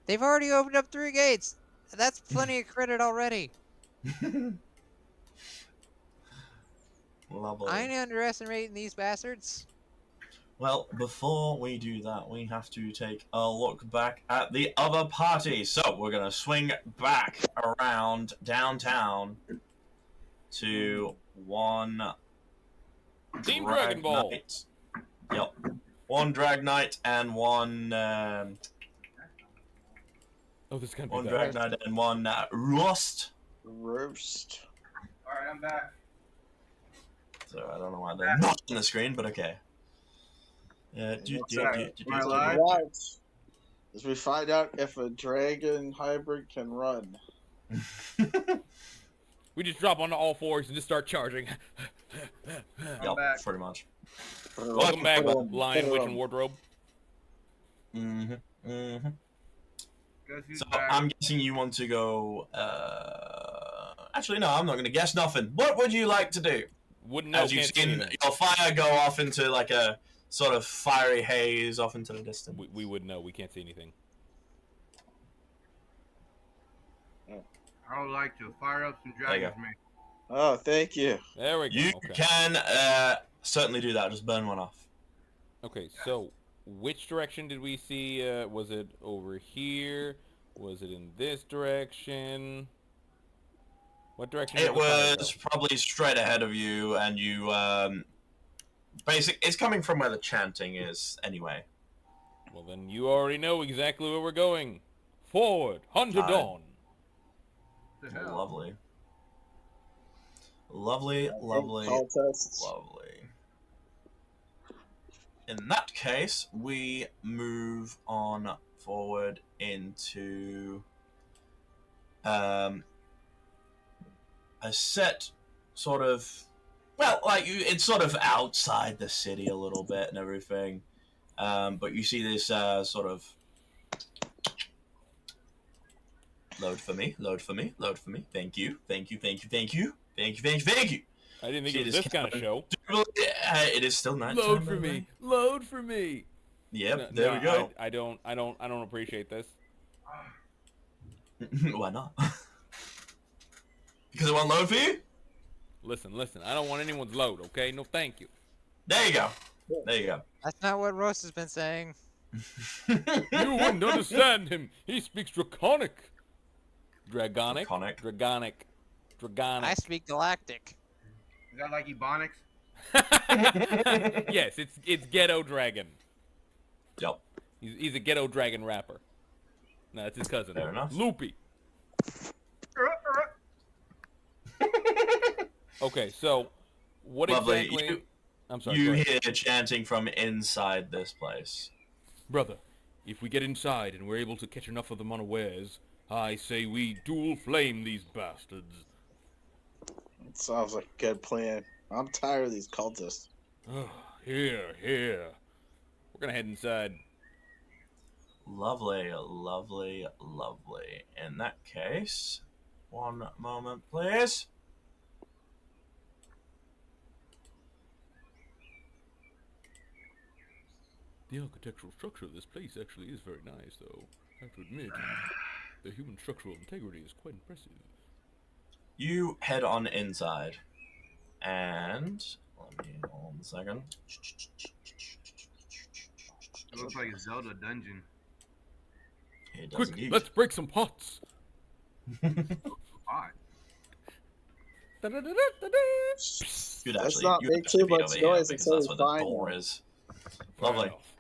They've already opened up 3 gates. That's plenty of credit already. Lovely. I ain't underestimating these bastards. Well, before we do that, we have to take a look back at the other party. So we're gonna swing back around downtown to one Team Dragon Ball. Knight. Yep, one Drag Knight and one Oh, this can't be one bad. Drag Knight and one Rust. Roast. Alright, I'm back. So I don't know why they're not on the screen, but okay. My life? Right. As we find out if a dragon hybrid can run. We just drop onto all fours and just start charging. I'm back. Pretty much. Welcome back, Boom. Lion, Witch, and Wardrobe. Mm-hmm. Mm-hmm. Guess who's So back? I'm guessing you want to go. Actually, no, I'm not going to guess nothing. What would you like to do? Wouldn't know. As you've Can't see seen anything. your fire go off into like a sort of fiery haze off into the distance. We would know. We can't see anything. I would like to fire up some you dragons, go. man. Oh, thank you. There we go. You Okay. can certainly do that. Just burn one off. Okay, so which direction did we see? Was it over here? Was it in this direction? What direction? It did the fire was go? probably straight ahead of you, and you it's coming from where the chanting is anyway. Well, then you already know exactly where we're going. Forward, Hunter Fine. Dawn. What the hell? Lovely. Lovely, lovely, Call tests. lovely. In that case, we move on forward into a set sort of, well, like it's sort of outside the city a little bit and everything, but you see this sort of load for me, load for me, load for me. Thank you, thank you, thank you, thank you, thank you, thank you, thank you. I didn't think See it was this this kind of cabin? show. It is still night. Load for me. Load for me. Yep, No, there we go. I don't appreciate this. Why not? Because it won't load for you? Listen. I don't want anyone's load. Okay? No, thank you. There you go. There you go. That's not what Roast has been saying. You wouldn't understand him. He speaks Draconic. Dragonic. Draconic. Dragonic. I speak Galactic. Is that like Ebonics? Yes, it's Ghetto Dragon. Yep. He's a Ghetto Dragon rapper. No, that's his cousin. Fair enough. Loopy. Okay, so what Lovely. exactly? I'm sorry. You go ahead. hear chanting from inside this place. Brother, if we get inside and we're able to catch enough of them unawares, I say we dual flame these bastards. It sounds like a good plan. I'm tired of these cultists. Here. We're gonna head inside. Lovely, lovely, lovely. In that case, one moment, please. The architectural structure of this place actually is very nice, though. I have to admit, the human structural integrity is quite impressive. You head on inside, and let me hold on a second. It looks like a Zelda dungeon. It does Quick, indeed. let's break some pots. Hot. Da-da-da-da-da-da. You'd Let's actually, not you'd make have to too be much over here noise because until that's we where the find door one. is. Fair Lovely. enough.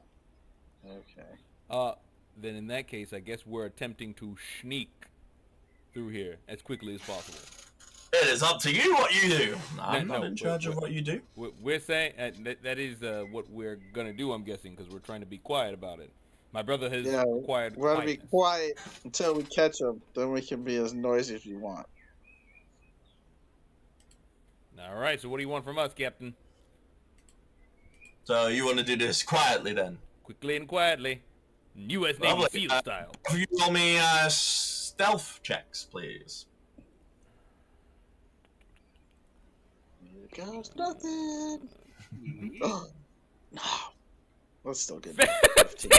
Okay. Then in that case, I guess we're attempting to sneak through here as quickly as possible. It is up to you what you do. I'm not no, in charge of what you do. We're saying that is what we're gonna do. I'm guessing because we're trying to be quiet about it. My brother has Yeah, required we're gonna be quietness. quiet until we catch them. Then we can be as noisy as we want. All right. So what do you want from us, Captain? So you want to do this quietly then? Quickly and quietly, U.S. Navy Lovely. SEAL style. Could you roll me stealth checks, please? Here goes nothing. No. Let's still get 15.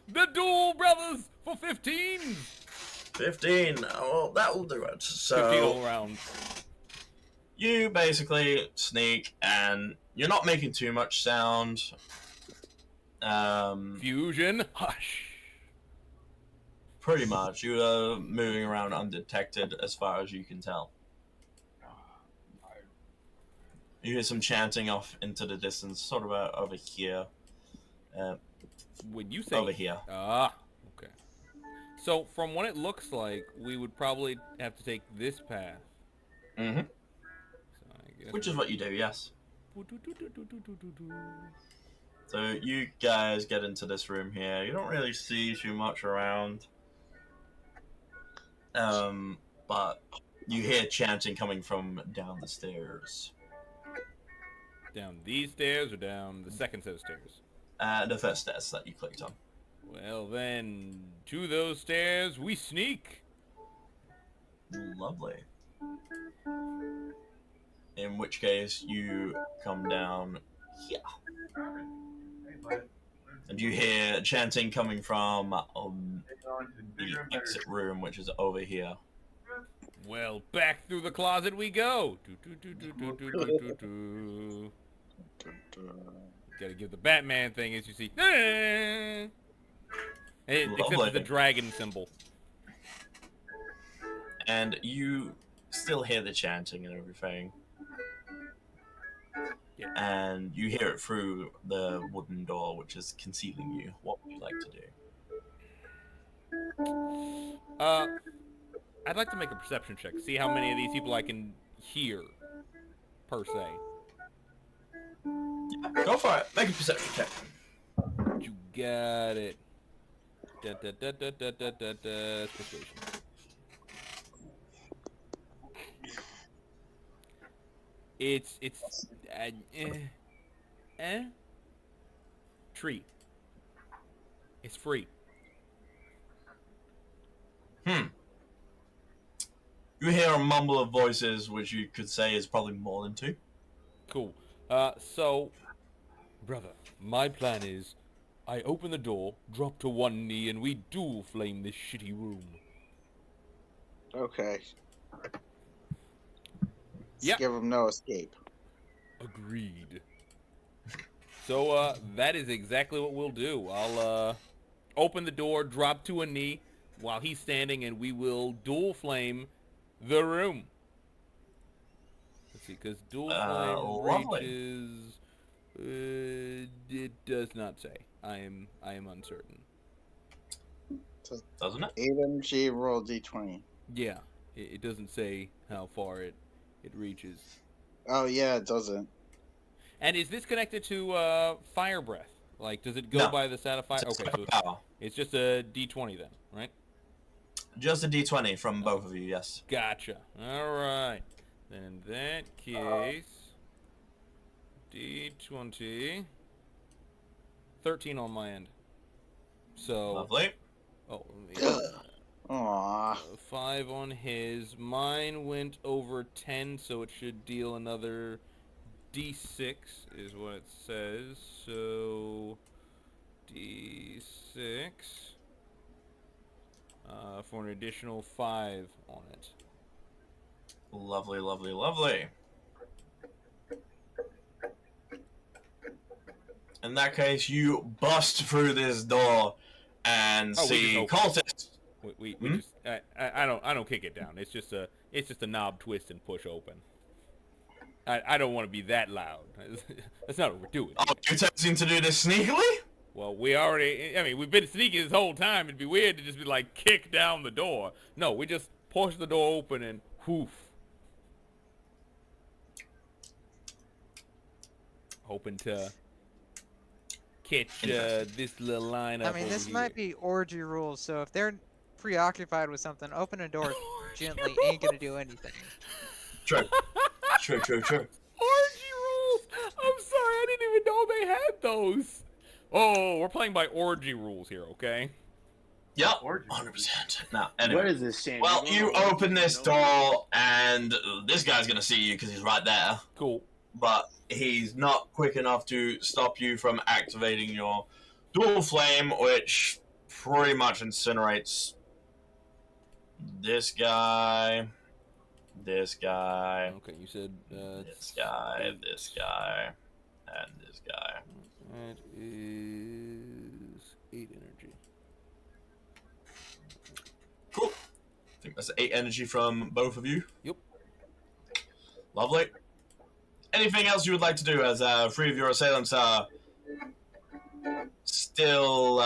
The duel brothers for 15. 15. Oh, that will do it. 15 So all round. you basically sneak, and you're not making too much sound. Fusion. Hush. Pretty much, you are moving around undetected as far as you can tell. You hear some chanting off into the distance, sort of over here. When you say Over here. Ah, okay. So from what it looks like, we would probably have to take this path. Mm-hmm. So I guess Which is what you do, yes. we- So you guys get into this room here. You don't really see too much around. But you hear chanting coming from down the stairs. Down these stairs or down the second set of stairs? The first stairs that you clicked on. Well then, to those stairs we sneak. Lovely. In which case, you come down here. And you hear chanting coming from the exit room, which is over here. Well, back through the closet we go. Gotta give the Batman thing, as you see. Except Lovely. for the dragon symbol. And you still hear the chanting and everything. Yeah. And you hear it through the wooden door, which is concealing you. What would you like to do? I'd like to make a perception check. See how many of these people I can hear, per se. Go for it. Make a perception check. You got it. Persuasion. It's treat. It's free. You hear a mumble of voices, which you could say is probably more than two. Cool. So, brother, my plan is, I open the door, drop to one knee, and we dual flame this shitty room. Okay. Yeah. Give them no escape. Agreed. So, that is exactly what we'll do. I'll, open the door, drop to a knee while he's standing, and we will dual flame the room. Let's see, because dual flame lovely. reaches... it does not say. I am uncertain. Doesn't it? AMG roll D20. Yeah, it doesn't say how far it reaches. Oh yeah, it doesn't. And is this connected to fire breath? Like, does it go No. by the stat of fire? It's Okay, a so power. it's just a D20 then, right? Just a d20 from both of you, yes. Gotcha. All right. Then in that case, D20. 13 on my end. So, Lovely. oh, let me, Aww. 5 on his. Mine went over 10, so it should deal another D6, is what it says. So, D6 for an additional 5 on it. Lovely, lovely, lovely. In that case, you bust through this door and Oh, we see just open cultists. We Hmm? just I don't kick it down. It's just a knob twist and push open. I don't want to be that loud. That's not what we're doing. Oh, you're attempting to do this sneakily? Well, we've been sneaky this whole time. It'd be weird to just be like kick down the door. No, we just push the door open and whoof. Hoping to catch this little line up. I mean, over this here. might be orgy rules, so if they're preoccupied with something, open a door gently ain't gonna do anything. True. True. Orgy rules! I'm sorry, I didn't even know they had those. Oh, we're playing by orgy rules here, okay? Yep, Orgy. 100%. Now, anyway. What is this, Sam? Well, You're you going on open this no- door, and this guy's gonna see you because he's right there. Cool. But he's not quick enough to stop you from activating your dual flame, which pretty much incinerates this guy, this guy, Okay, you said this guy, and this guy. That is 8 energy. Cool. I think that's 8 energy from both of you. Yep. Lovely. Anything else you would like to do as 3 of your assailants are still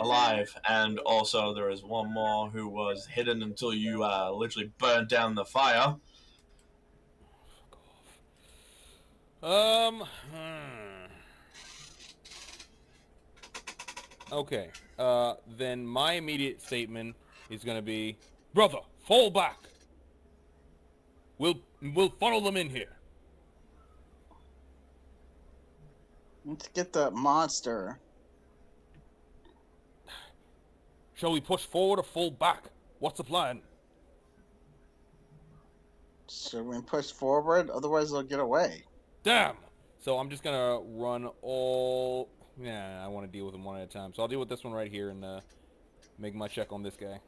alive, and also there is one more who was hidden until you literally burned down the fire. Okay. Then my immediate statement is gonna be, brother, fall back. We'll funnel them in here. Let's get that monster. Shall we push forward or fall back? What's the plan? Should we push forward? Otherwise, they'll get away. Damn! So I'm just gonna run all... Yeah, I want to deal with them one at a time. So I'll deal with this one right here and make my check on this guy.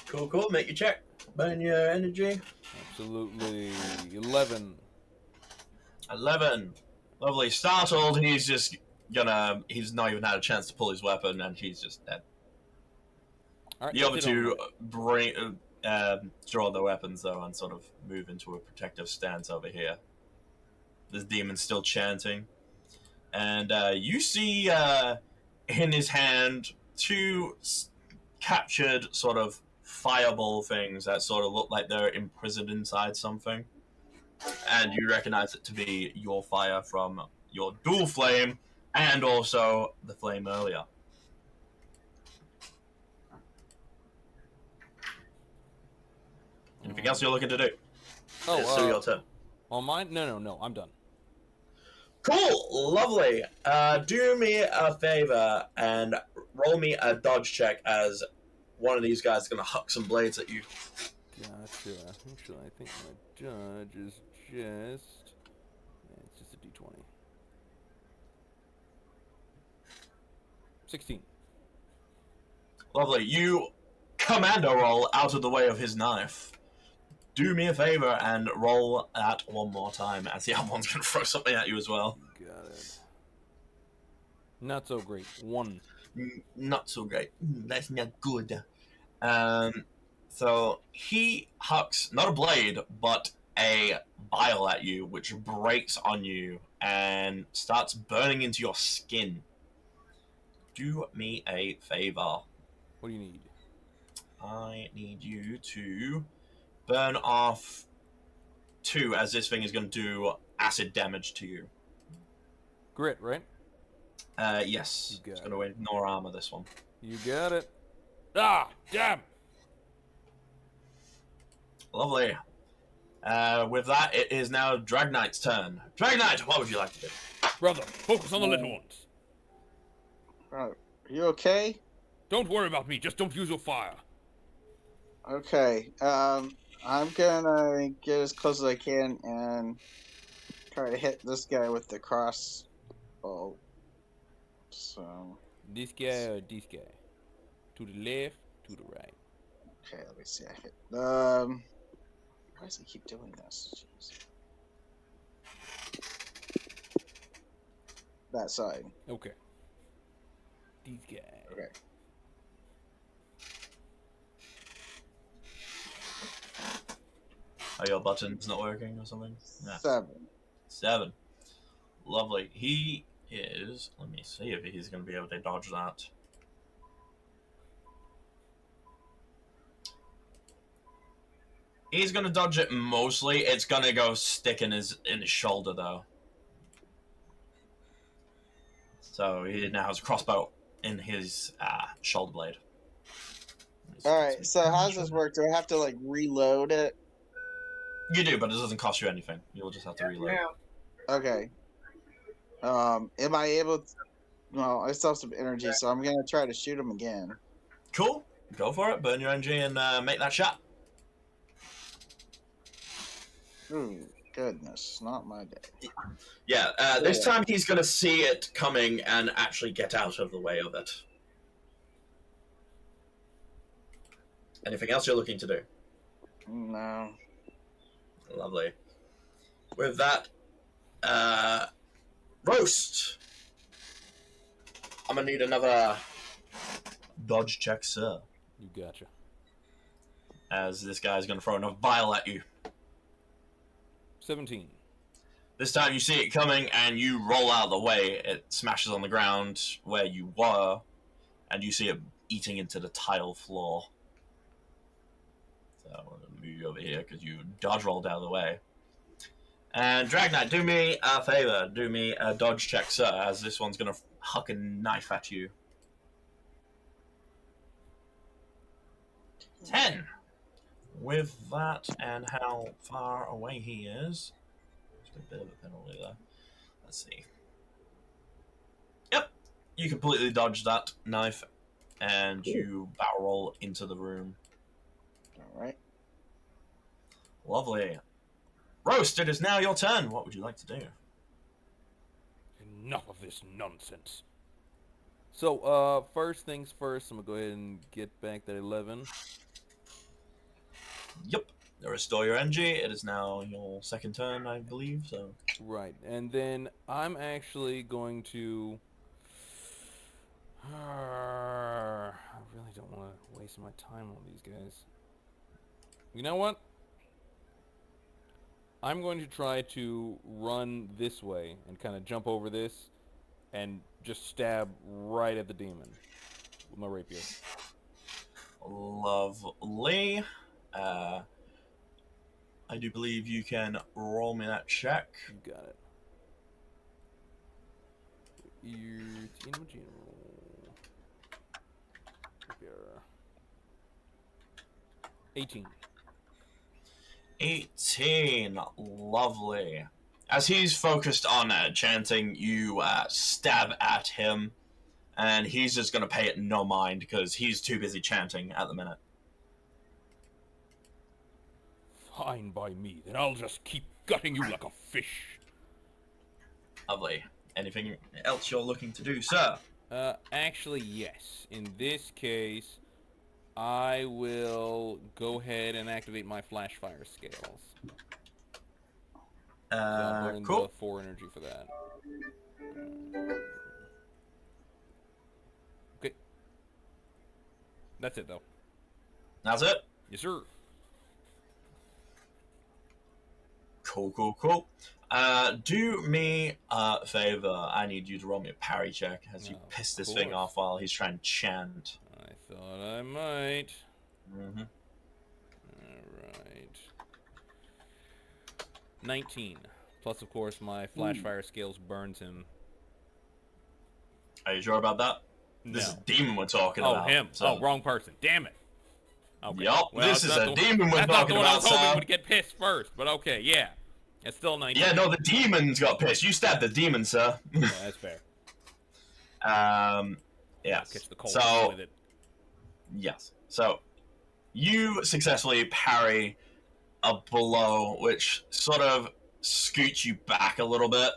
Cool. Make your check. Burn your energy. Absolutely. 11. 11. Lovely. Startled, he's not even had a chance to pull his weapon, and he's just dead. All right, The other that's it on two draw their weapons, though, and sort of move into a protective stance over here. This demon's still chanting. And you see in his hand 2 captured sort of fireball things that sort of look like they're imprisoned inside something. And you recognize it to be your fire from your dual flame and also the flame earlier. Anything else you're looking to do? Oh, It's still your turn. on mine? No, I'm done. Cool, lovely. Do me a favor and roll me a dodge check as one of these guys is going to huck some blades at you. Gotcha. Actually, I think my judge is just... Yeah, it's just a d20. 16. Lovely. You commando roll out of the way of his knife. Do me a favor and roll that one more time, as the other one's going to throw something at you as well. Got it. Not so great. 1. Not so great. That's not good. So he hucks not a blade, but a bile at you, which breaks on you and starts burning into your skin. Do me a favor. What do you need? I need you to burn off 2, as this thing is going to do acid damage to you. Grit, right? Yes. You got It's going to ignore armor, this one. You got it. Ah, damn! Lovely. With that, it is now Dragnight's turn. Dragnite, what would you like to do? Brother, focus on the little ones. Are you okay? Don't worry about me. Just don't use your fire. Okay. I'm gonna get as close as I can and try to hit this guy with the crossbow. So, This guy or this guy? To the left, to the right. okay, let me see. I hit. Why does he keep doing this? Jeez. That side. Okay. These guys. Okay. Are your buttons not working or something? Yeah. 7. 7. Lovely. He is... Let me see if he's going to be able to dodge that. He's going to dodge it mostly. It's going to go stick in his shoulder, though. So he now has a crossbow in his shoulder blade. Alright, so how does this work? Do I have to, like, reload it? You do, but it doesn't cost you anything. You'll just have to reload. Yeah. Okay. Am I able to... Well, I still have some energy, so I'm gonna try to shoot him again. Cool. Go for it. Burn your energy and make that shot. Ooh, goodness, not my day. Yeah, this time he's going to see it coming and actually get out of the way of it. Anything else you're looking to do? No. Lovely. With that, Roast. I'm going to need another dodge check, sir. You gotcha. As this guy's going to throw another vial at you. 17. This time you see it coming and you roll out of the way. It smashes on the ground where you were, and you see it eating into the tile floor. So I'm going to move you over here because you dodge rolled out of the way. And Dragnite, do me a favor. Do me a dodge check, sir, as this one's going to huck a knife at you. 10. With that and how far away he is, just a bit of a penalty there. Let's see. Yep, you completely dodge that knife, and you barrel roll into the room. Alright. Lovely. Roast, it is now your turn. What would you like to do? Enough of this nonsense. So, first things first, I'm gonna go ahead and get back that 11. Yep. Restore your energy. It is now your second turn, I believe. So. Right, and then I'm actually going to... I really don't want to waste my time on these guys. You know what? I'm going to try to run this way and kind of jump over this and just stab right at the demon with my rapier. Lovely. I do believe you can roll me that check. You got it. Rapier. 18. 18. Lovely. As he's focused on chanting, you stab at him, and he's just going to pay it no mind because he's too busy chanting at the minute. Fine by me, then I'll just keep gutting you like a fish. Lovely. Anything else you're looking to do, sir? Actually, yes. In this case, I will go ahead and activate my flash fire scales. So I'll burn Cool. the 4 energy for that. Okay. That's it, though. That's it? Yes, sir. Cool. Do me a favor. I need you to roll me a parry check as you Oh, piss of this thing course. off while he's trying to chant. I thought I might. Mm-hmm. Alright. 19. Plus, of course, my flash fire scales burns him. Are you sure about that? No. This is demon we're talking Oh, about. him. So. Oh, wrong person. Damn it. Okay. Yup, this that's is not a the- demon we're That's not the talking one I about, was hoping sir. would get pissed first, but okay, yeah. It's still 19. Yeah, no, the demon's got pissed. You stabbed the demon, sir. Yeah, that's fair. Yes. Catch the cold So with it. yes. So you successfully parry a blow, which sort of scoots you back a little bit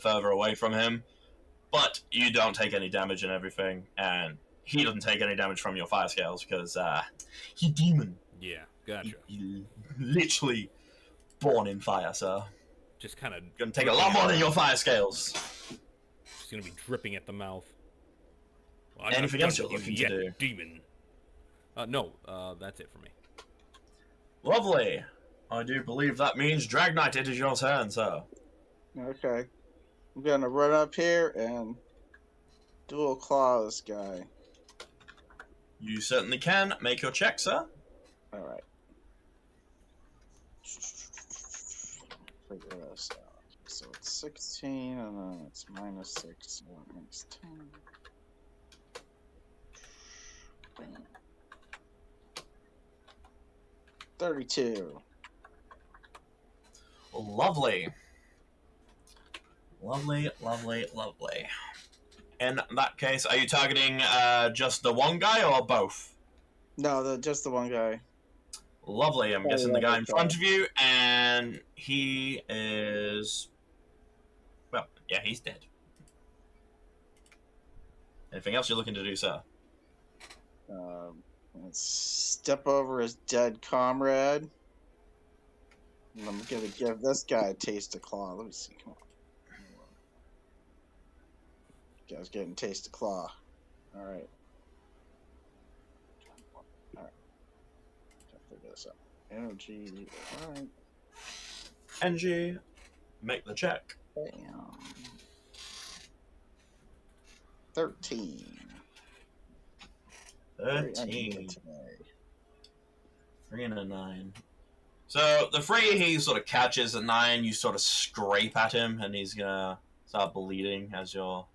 further away from him, but you don't take any damage and everything, and he doesn't take any damage from your fire scales because he's demon. Yeah, gotcha. He literally born in fire, so Just kind of gonna take a lot more than your fire scales. Just gonna be dripping at the mouth. Well, Anything else you're looking to do? Demon. No, that's it for me. Lovely. I do believe that means Drag Knight, it is your turn, sir. Okay. I'm gonna run up here and dual claw this guy. You certainly can. Make your check, sir. Alright. Figure this out. So it's 16, and then it's minus 6, so that makes 10. Bam. 32. Lovely. Lovely, lovely, lovely. In that case, are you targeting just the one guy or both? No, just the one guy. Lovely. I'm guessing the guy in front of you, and he is... Well, yeah, he's dead. Anything else you're looking to do, sir? Let's step over his dead comrade. And I'm gonna give this guy a taste of claw. Let me see. Come on. Guy's getting taste of claw. Alright. Alright. Figure this out. Energy. Alright. NG, make the check. Bam. 13. 13. 3 and a 9. So the 3 he sort of catches, at 9 you sort of scrape at him, and he's gonna start bleeding as your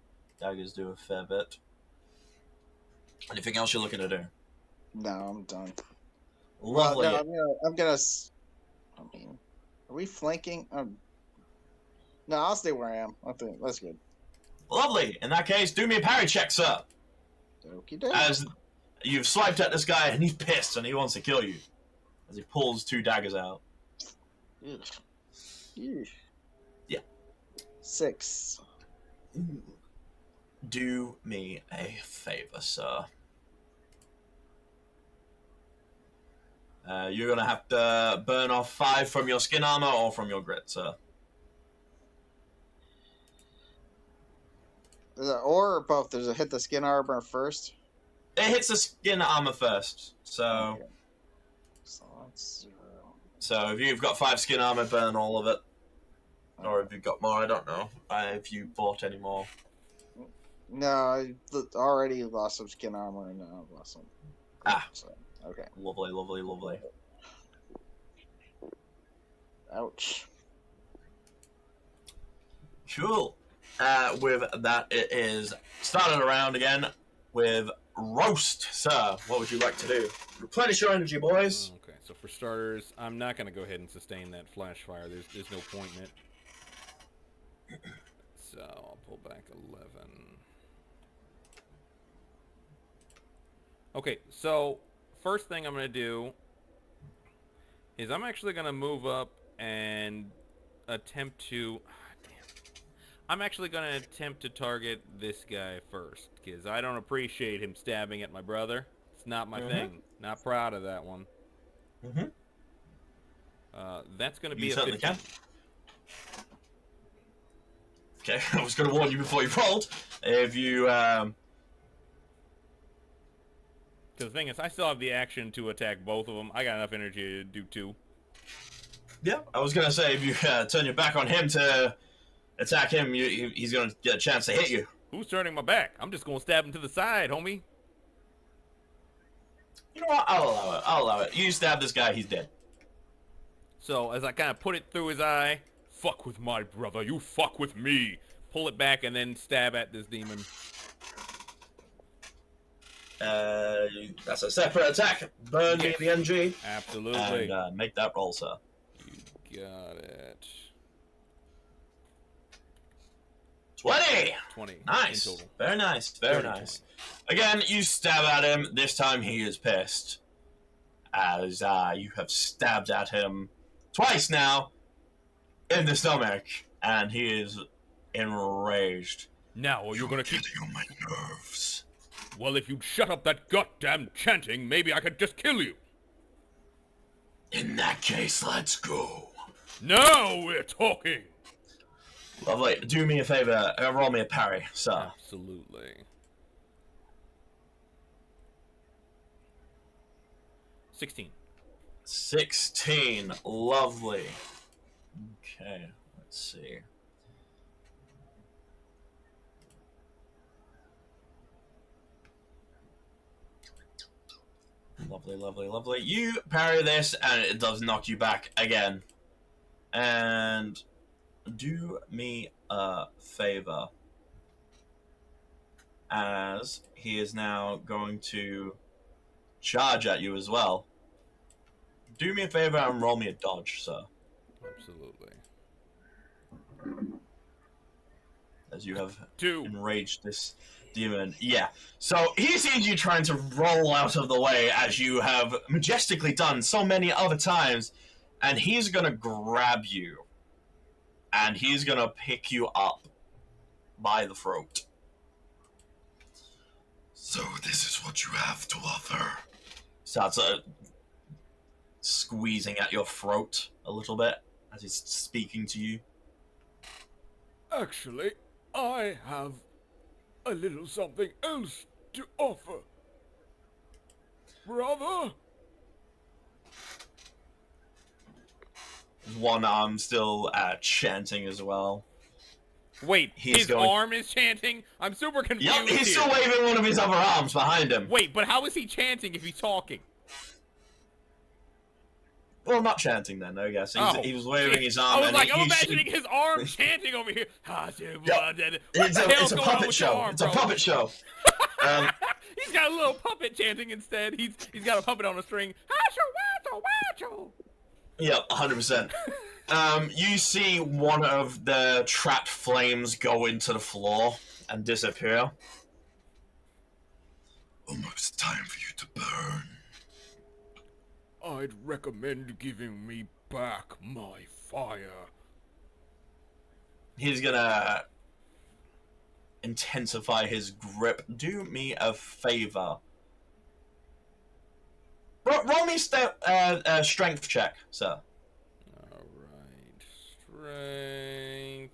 daggers do a fair bit. Anything else you're looking to do? No, I'm done. Lovely. Well, no, I'm gonna. I mean, are we flanking? No, I'll stay where I am. I think that's good. Lovely. In that case, do me a parry check, sir. Okie doke. As you've swiped at this guy, and he's pissed, and he wants to kill you. As he pulls 2 daggers out. Ugh. Eesh. Yeah. 6. Do me a favor, sir. You're gonna have to burn off 5 from your skin armor or from your grit, sir. Is it or both? Does it hit the skin armor first? It hits the skin armor first, so... Okay. So that's 0. So if you've got 5 skin armor, burn all of it. Or if you've got more, I don't know. If you bought any more. No, I already lost some skin armor and now I've lost some. Ah. So, okay. Lovely, lovely, lovely. Ouch. Cool. With that, it is started around again with Roast. Sir, what would you like to do? Replenish your energy, boys. Okay, so for starters, I'm not going to go ahead and sustain that flash fire. There's no point in it. So I'll pull back 11. Okay, so first thing I'm going to do is I'm actually going to move up and attempt to... I'm actually going to attempt to target this guy first, because I don't appreciate him stabbing at my brother. It's not my thing. Not proud of that one. That's going to be You a certainly 15. can. Okay, I was going to warn you before you rolled. If you... Because the thing is, I still have the action to attack both of them. I got enough energy to do 2. Yeah, I was going to say, if you turn your back on him to attack him, he's going to get a chance to hit you. Who's turning my back? I'm just going to stab him to the side, homie. You know what? I'll allow it. I'll allow it. You stab this guy, he's dead. So as I kind of put it through his eye, fuck with my brother, you fuck with me. Pull it back and then stab at this demon. That's a separate attack. Burn me the NG. Absolutely. And make that roll, sir. You got it. 20! 20 Nice. in total. Very nice. Very Dirty nice. Again, you stab at him. This time he is pissed. As you have stabbed at him twice now in the stomach. And he is enraged. Now, are you gonna keep... Getting on my nerves. Well, if you'd shut up that goddamn chanting, maybe I could just kill you. In that case, let's go. Now we're talking. Lovely. Do me a favor. Roll me a parry, sir. Absolutely. 16. 16. Lovely. Okay, let's see. Lovely, lovely, lovely. You parry this, and it does knock you back again. And do me a favor. As he is now going to charge at you as well. Do me a favor and roll me a dodge, sir. Absolutely. As you have 2. enraged this demon. Yeah. So he sees you trying to roll out of the way as you have majestically done so many other times, and he's gonna grab you. And he's gonna pick you up by the throat. So this is what you have to offer. Starts squeezing at your throat a little bit as he's speaking to you. Actually, I have a little something else to offer. Brother? One arm still chanting as well. Wait, He's his going- arm is chanting? I'm super confused Yep, he's here. still waving one of his other arms behind him. Wait, but how is he chanting if he's talking? Well, not chanting then, I guess. He was waving shit. his arm. I was and like, he- I'm he- imagining his arm chanting over here. What It's the a hell's going on puppet with your show. arm, It's a bro? puppet show. He's got a little puppet chanting instead. He's got a puppet on a string. Yep, 100%. You see one of the trapped flames go into the floor and disappear. Almost time for you to burn. I'd recommend giving me back my fire. He's gonna intensify his grip. Do me a favor. Roll me a strength check, sir. Alright. Strength.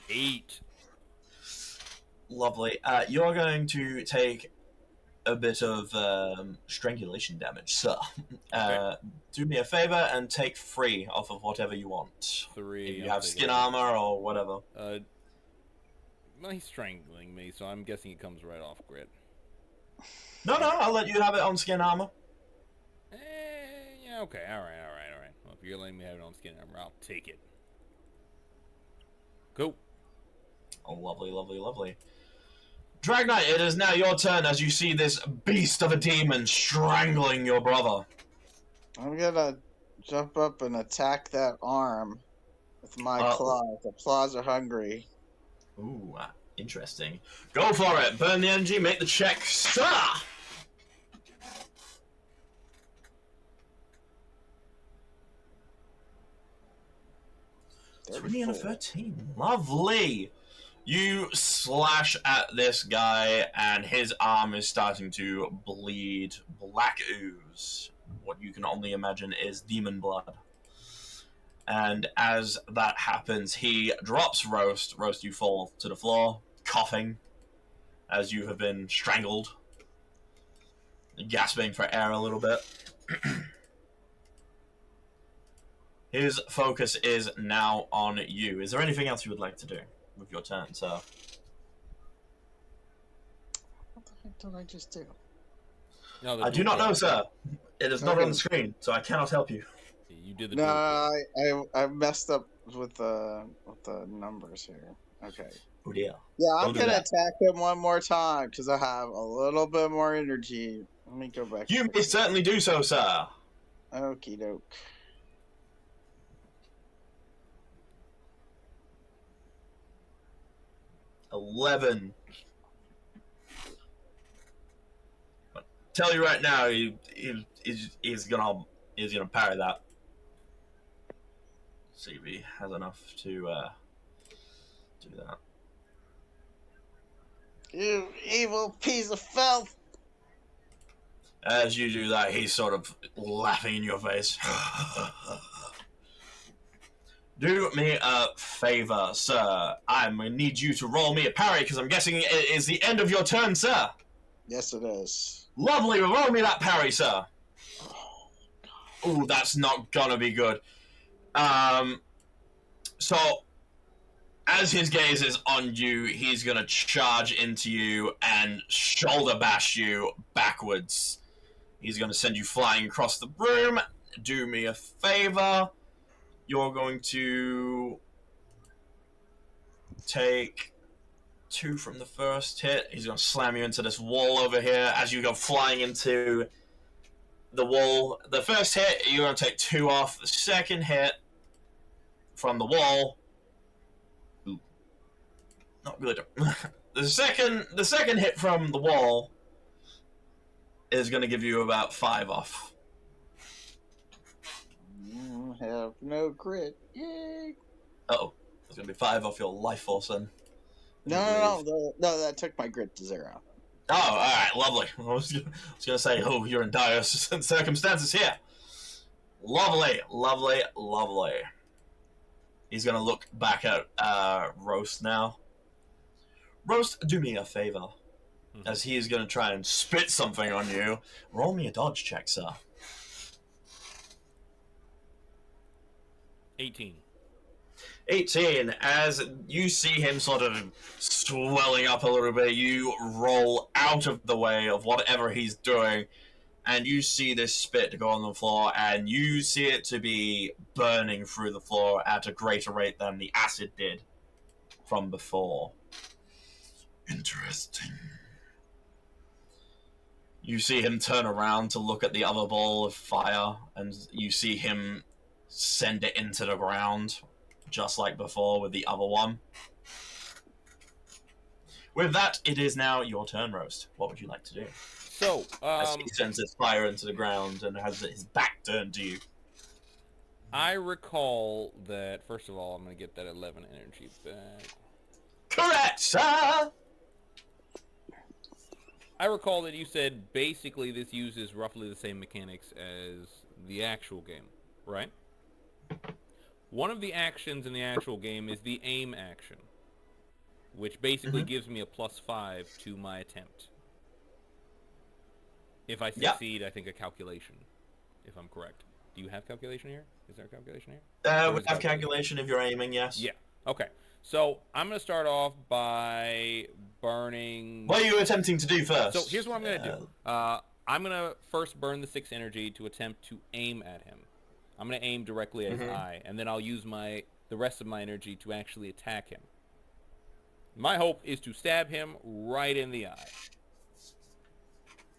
8. Lovely. You're going to take a bit of strangulation damage, sir. Do me a favor and take 3 off of whatever you want. 3. If you I'll have take skin it. armor or whatever. Well, he's strangling me, so I'm guessing it comes right off grit. No, I'll let you have it on skin armor. Yeah, okay, alright. Well, if you're letting me have it on skin armor, I'll take it. Go. Oh, lovely, lovely, lovely. Drag Knight, it is now your turn as you see this beast of a demon strangling your brother. I'm gonna jump up and attack that arm with my claws. The claws are hungry. Ooh, interesting. Go for it. Burn the energy, make the check, sir! 20 and a 13. Lovely. You slash at this guy, and his arm is starting to bleed black ooze. What you can only imagine is demon blood. And as that happens, he drops Roast. Roast, you fall to the floor, coughing, as you have been strangled. Gasping for air a little bit. His focus is now on you. Is there anything else you would like to do with your turn, sir? What the heck did I just do? No, I do not know, sir. It is not on the screen, so I cannot help you. You did the No, I messed up with the numbers here. Okay. Oh dear. Yeah, I'm Don't do gonna that. attack him one more time because I have a little bit more energy. Let me go back. You may certainly do so, sir. Okie doke. 11. But tell you right now, he's gonna parry that. See if he has enough to do that. You evil piece of filth! As you do that, he's sort of laughing in your face. Do me a favor, sir. I'm gonna need you to roll me a parry because I'm guessing it is the end of your turn, sir. Yes, it is. Lovely, roll me that parry, sir. Ooh, that's not gonna be good. So, as his gaze is on you, he's gonna charge into you and shoulder bash you backwards. He's gonna send you flying across the room. Do me a favor. You're going to take 2 from the first hit. He's going to slam you into this wall over here as you go flying into the wall. The first hit, you're going to take 2 off. The second hit from the wall. Ooh. Not good. The second hit from the wall is going to give you about 5 off. Have no grit. Yay! Uh-oh. There's going to be 5 off your life force then. No, that took my grit to 0. Oh, alright, lovely. I was going to say, oh, you're in dire circumstances here. Lovely, lovely, lovely. He's going to look back at Roast now. Roast, do me a favor. As he is going to try and spit something on you. Roll me a dodge check, sir. 18. 18. As you see him sort of swelling up a little bit, you roll out of the way of whatever he's doing, and you see this spit go on the floor, and you see it to be burning through the floor at a greater rate than the acid did from before. Interesting. You see him turn around to look at the other ball of fire, and you see him send it into the ground, just like before with the other one. With that, it is now your turn, Roast. What would you like to do? So, As he sends his fire into the ground and has his back turned to you. I recall that, first of all, I'm going to get that 11 energy back. Correct, sir! I recall that you said basically this uses roughly the same mechanics as the actual game, right? One of the actions in the actual game is the aim action, which basically gives me a +5 to my attempt. If I succeed, I think a calculation, if I'm correct. Do you have calculation here? Is there a calculation here? We have calculation if you're aiming, yes. Yeah. Okay. So I'm going to start off by burning... What are you attempting to do first? So here's what I'm going to do. I'm going to first burn the 6 energy to attempt to aim at him. I'm going to aim directly at his eye, and then I'll use the rest of my energy to actually attack him. My hope is to stab him right in the eye.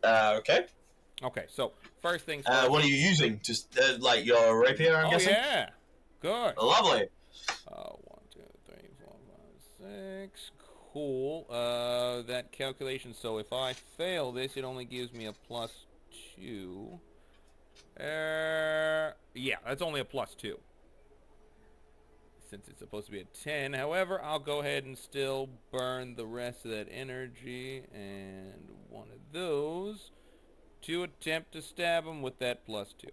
Okay. Okay, so first things first. What are you using? Just like your rapier, I'm guessing? Yeah. Good. Lovely. 1, 2, 3, 4, 5, 6. Cool. That calculation. So if I fail this, it only gives me a +2. Yeah, that's only a +2. Since it's supposed to be a 10. However, I'll go ahead and still burn the rest of that energy and one of those to attempt to stab him with that +2.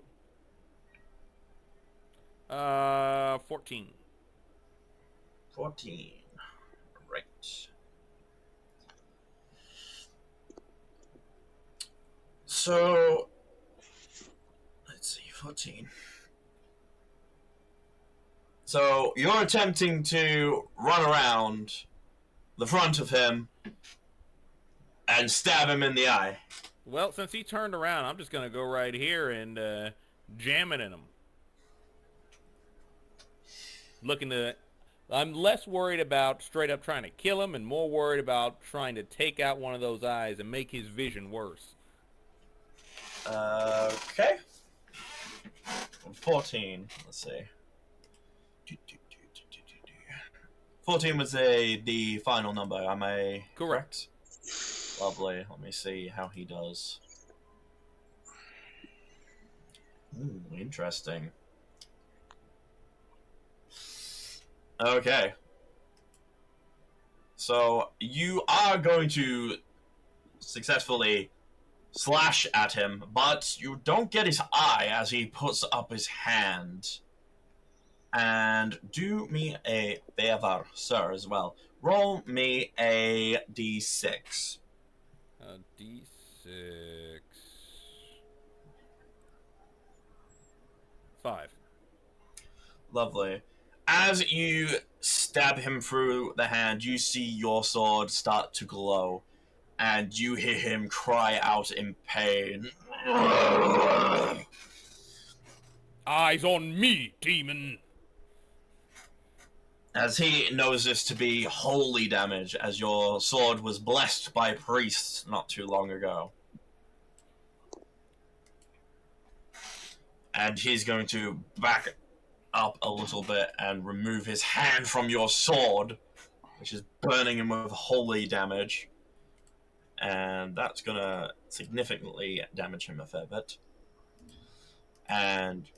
14. 14. Right. So, let's see, 14. So, you're attempting to run around the front of him and stab him in the eye. Well, since he turned around, I'm just going to go right here and jam it in him. I'm less worried about straight up trying to kill him and more worried about trying to take out one of those eyes and make his vision worse. Okay. 14. Let's see. 14 was the final number, am I correct? Lovely. Let me see how he does. Ooh, interesting. Okay. So, you are going to successfully slash at him, but you don't get his eye as he puts up his hand. And do me a favor, sir, as well. Roll me a d6. A D6. 5. Lovely. As you stab him through the hand, you see your sword start to glow, and you hear him cry out in pain. Eyes on me, demon! As he knows this to be holy damage, as your sword was blessed by priests not too long ago. And he's going to back up a little bit and remove his hand from your sword, which is burning him with holy damage. And that's going to significantly damage him a fair bit. And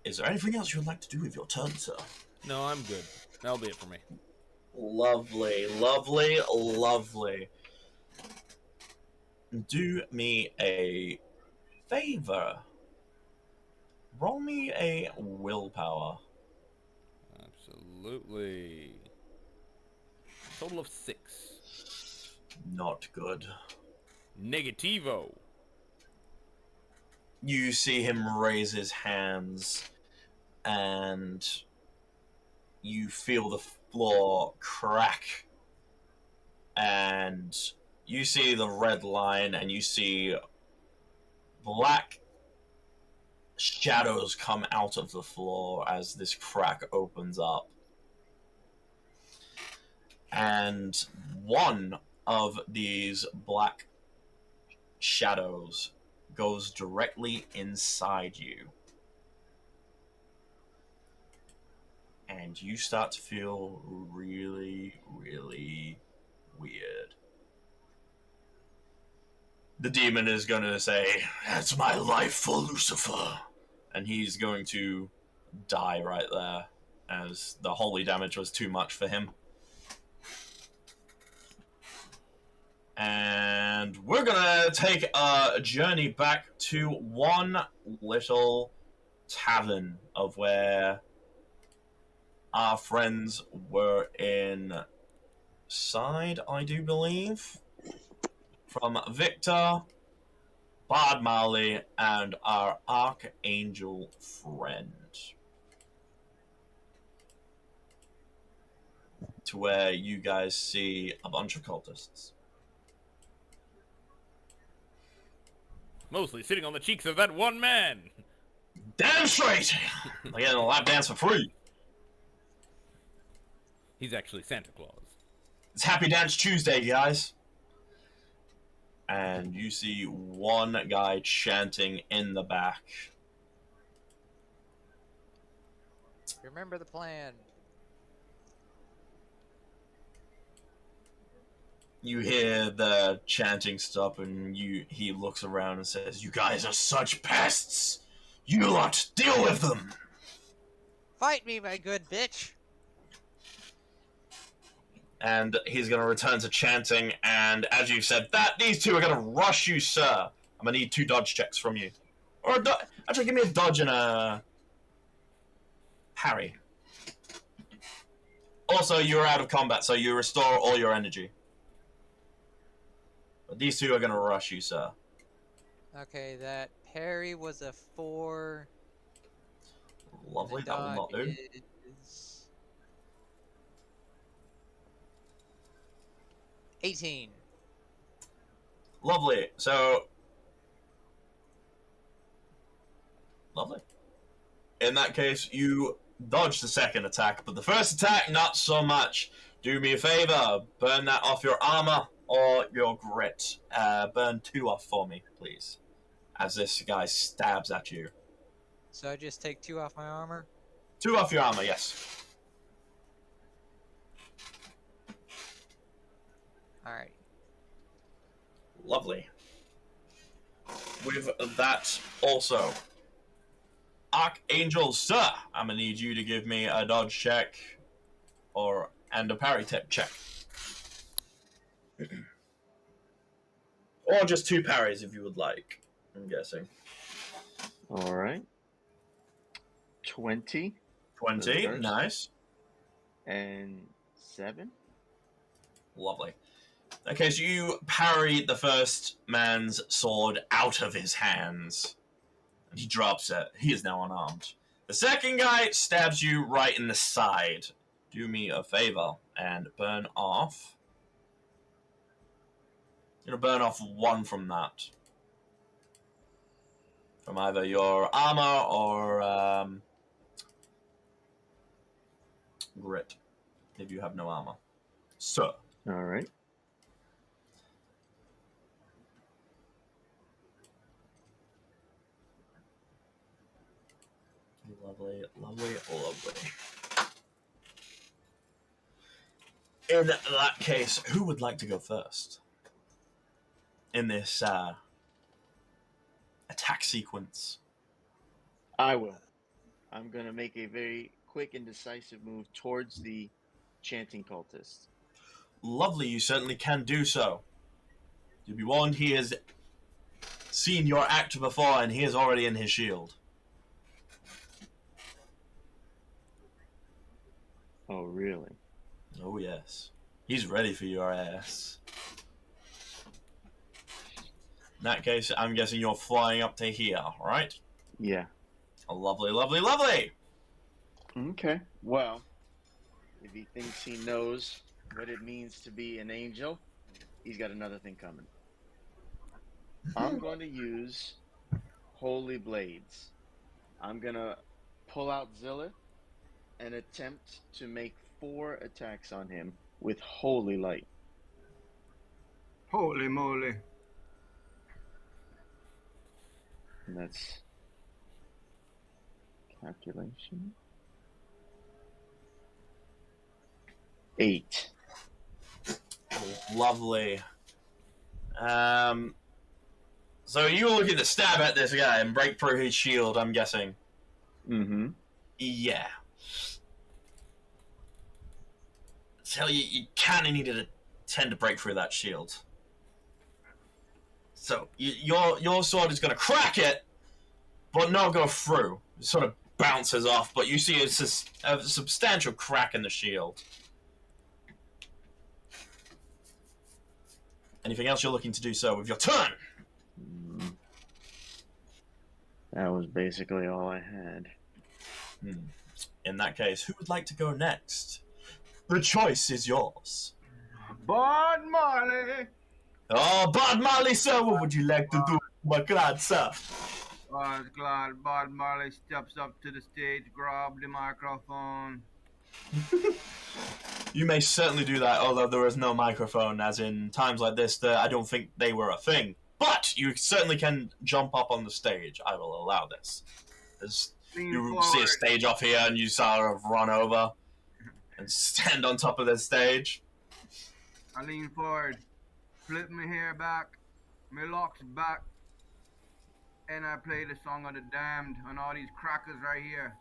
is there anything else you would like to do with your turn, sir? No, I'm good. That'll be it for me. Lovely, lovely, lovely. Do me a favor. Roll me a willpower. Absolutely. Total of 6. Not good. Negativo. You see him raise his hands, and you feel the floor crack, and you see the red line, and you see black shadows come out of the floor as this crack opens up. And one of these black shadows goes directly inside you. And you start to feel really, really weird. The demon is going to say, "That's my life for Lucifer." And he's going to die right there, as the holy damage was too much for him. And we're gonna take a journey back to one little tavern of where our friends were inside, I do believe, from Victor, Bard Marley, and our Archangel friend. To where you guys see a bunch of cultists. Mostly sitting on the cheeks of that one man. Damn straight! I'm getting a lap dance for free. He's actually Santa Claus. It's Happy Dance Tuesday, guys. And you see one guy chanting in the back. Remember the plan. You hear the chanting stop, and he looks around and says, "You guys are such pests! You lot, deal with them!" Fight me, my good bitch! And he's going to return to chanting, and as you said that, these two are going to rush you, sir. I'm going to need 2 dodge checks from you. Or actually, give me a dodge and a parry. Also, you're out of combat, so you restore all your energy. But these two are going to rush you, sir. Okay, that parry was a 4. Lovely, that will not do. Is 18. Lovely. So, lovely. In that case, you dodge the second attack, but the first attack, not so much. Do me a favor, burn that off your armor or your grit. Burn 2 off for me, please. As this guy stabs at you. So I just take 2 off my armor? 2 off your armor, yes. Alright. Lovely. With that, also, Archangel Sir, I'm gonna need you to give me a dodge check, and a parry check, or just 2 parries if you would like. I'm guessing. All right. 20 20, first. nice, and 7. lovely. Okay, so you parry the first man's sword out of his hands. And he drops it. He is now unarmed. The second guy stabs you right in the side. Do me a favor and burn off. You're gonna burn off 1 from that. From either your armor or grit, if you have no armor. So. All right. Lovely, lovely, lovely. In that case, who would like to go first? In this attack sequence. I will. I'm going to make a very quick and decisive move towards the chanting cultist. Lovely, you certainly can do so. You'll be warned, he has seen your act before, and he is already in his shield. Oh, really? Oh, yes. He's ready for your ass. In that case, I'm guessing you're flying up to here, right? Yeah. Oh, lovely, lovely, lovely! Okay. Well, if he thinks he knows what it means to be an angel, he's got another thing coming. I'm going to use Holy Blades. I'm going to pull out Zilla and attempt to make 4 attacks on him with Holy Light. Holy moly. And that's calculation. 8. Lovely. So you were looking to stab at this guy and break through his shield, I'm guessing. Mm-hmm. Yeah. Tell you, you kind of needed to tend to break through that shield. So your sword is going to crack it, but not go through. It sort of bounces off, but you see it's a substantial crack in the shield. Anything else you're looking to do so with your turn? That was basically all I had. In that case, who would like to go next? The choice is yours. Bud Marley! Oh, Bud Marley, sir, what would you like to do, my glad sir? I was glad Bud Marley steps up to the stage, grab the microphone. You may certainly do that, although there is no microphone, as in times like this, I don't think they were a thing. But you certainly can jump up on the stage. I will allow this. You see a stage off here, and you sort of run over and stand on top of the stage. I lean forward, flip my hair back, my locks back, and I play the song of the damned on all these crackers right here.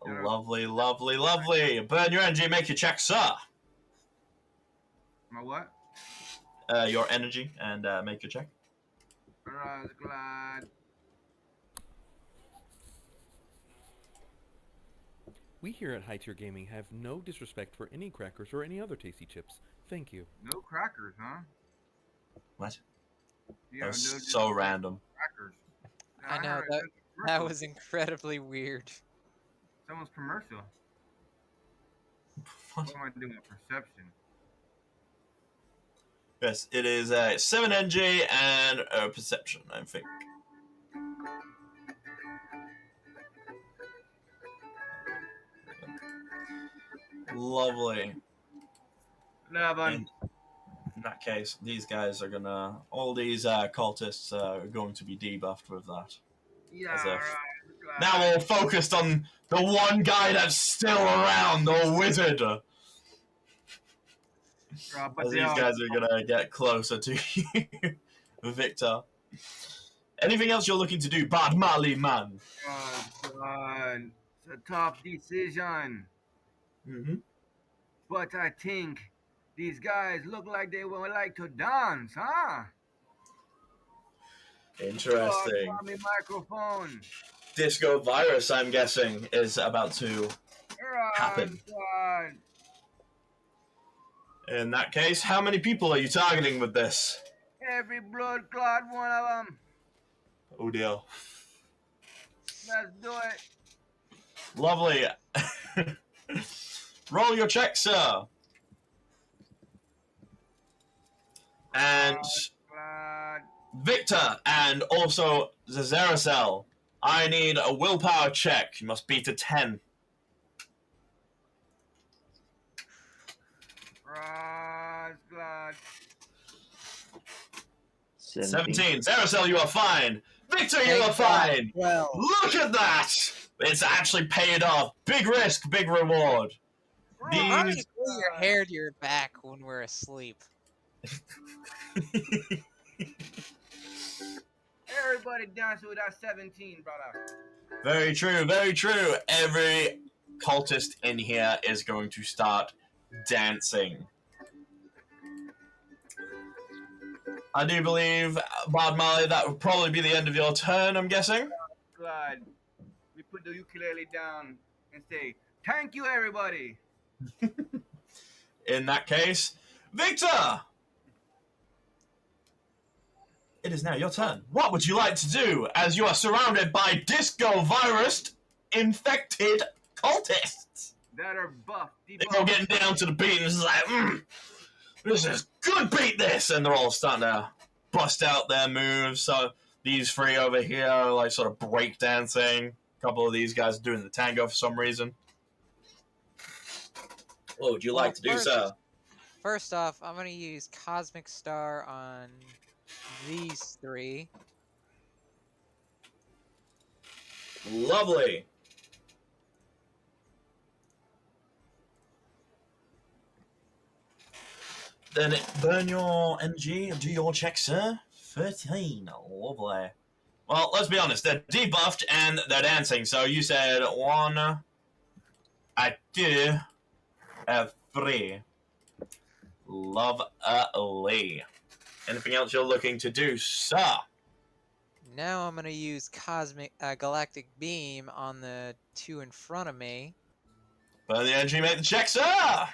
Lovely, lovely, lovely. Burn your energy, make your check, sir. My what? Your energy, and make your check. I was glad. We here at High Tier Gaming have no disrespect for any crackers or any other tasty chips. Thank you. No crackers, huh? What? Yeah, That was no so random. crackers. I know, heard that that's a commercial. was incredibly weird. Someone's commercial. What? What am I doing? Perception. Yes, it is a 7 NG and a perception, I think. Lovely. 11. In that case, these guys are gonna... All these cultists are going to be debuffed with that. Yeah, as if- right. Now we're focused on the one guy that's still around, the wizard. But As these guys are gonna get closer to you, Victor. Anything else you're looking to do, Bad Mali man? God, it's a tough decision. Mm-hmm. But I think these guys look like they would like to dance, huh? Interesting. Oh, me microphone. Disco virus, I'm guessing, is about to happen. God. In that case, how many people are you targeting with this? Every blood clot one of them. Oh dear. Let's do it. Lovely. Roll your check, sir. And God. Victor and also Zazaracel, I need a willpower check. You must beat a 10. God. 17. Zaracel, you are fine. Victor, you are fine. Well, Look at that. It's actually paid off. Big risk, big reward. why don't you These... glue your hair to your back when we're asleep? Everybody dancing with that 17, brother. Very true, very true. Every cultist in here is going to start dancing. I do believe, Bard Mali, that would probably be the end of your turn, I'm guessing? God. We put the ukulele down and say, thank you, everybody. In that case, Victor! It is now your turn. What would you like to do as you are surrounded by disco virus infected cultists? That are buff. They're all getting down to the beat and it's like, this is good, beat this! And they're all starting to bust out their moves. So these three over here are like sort of break dancing. A couple of these guys are doing the tango for some reason. What would you like to do, sir? First off, I'm going to use Cosmic Star on these three. Lovely. Then burn your energy and do your check, sir. 13. Lovely. Well, let's be honest. They're debuffed and they're dancing. So you said 1, 2, 3. Lovely. Anything else you're looking to do, sir? Now I'm going to use Galactic Beam on the two in front of me. Burn the energy, make the check, sir!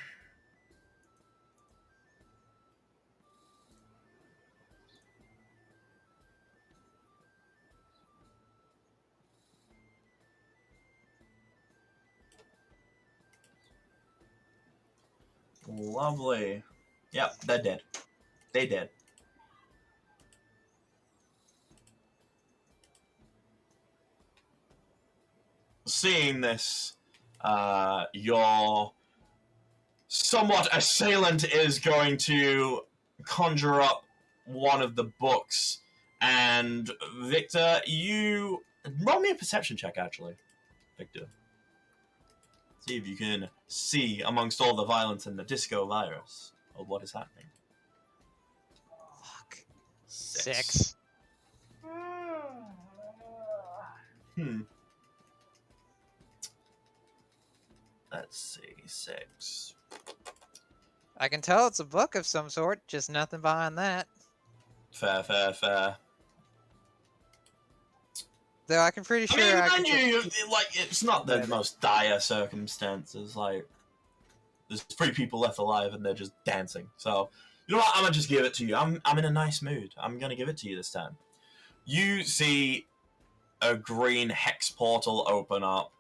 Lovely. Yep, they're dead. They dead. Seeing this, your somewhat assailant is going to conjure up one of the books, and Victor, you roll me a perception check, actually. Victor. See if you can see amongst all the violence and the disco virus of what is happening. Fuck. 6. 6. Let's see, 6. I can tell it's a book of some sort, just nothing behind that. Fair. Though I can pretty sure I mind can... you, like, it's not the most dire circumstances. Like, there's 3 people left alive and they're just dancing. So, you know what? I'm gonna just give it to you. I'm in a nice mood. I'm gonna give it to you this time. You see a green hex portal open up,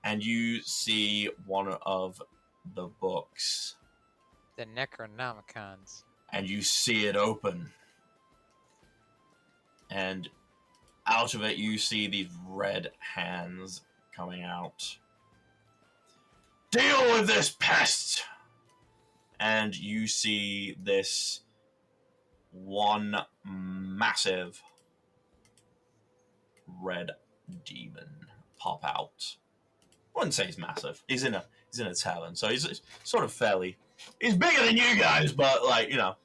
and you see one of the books. The Necronomicons. And you see it open. And out of it, you see these red hands coming out. Deal with this pest! And you see this one massive red demon pop out. I wouldn't say he's massive. He's in a tavern, so he's sort of fairly He's bigger than you guys, but like, you know.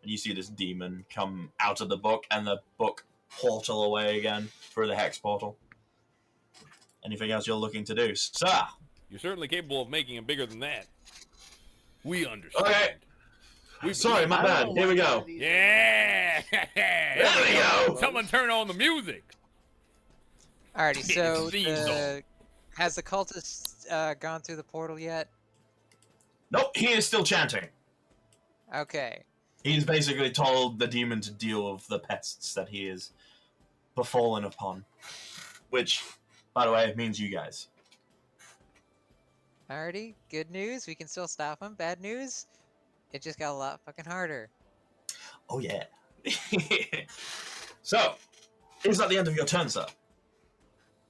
And you see this demon come out of the book, and the book portal away again through the hex portal. Anything else you're looking to do, sir? You're certainly capable of making him bigger than that. We understand. Okay. We Sorry, my bad. Here we go. Yeah! There we go. Someone turn on the music. Alrighty, so Diesel. has the cultist gone through the portal yet? Nope, he is still chanting. Okay. He's basically told the demon to deal with the pests that he is befallen upon. Which, by the way, means you guys. Alrighty, good news. We can still stop him. Bad news, it just got a lot fucking harder. Oh, yeah. So, is that the end of your turn, sir?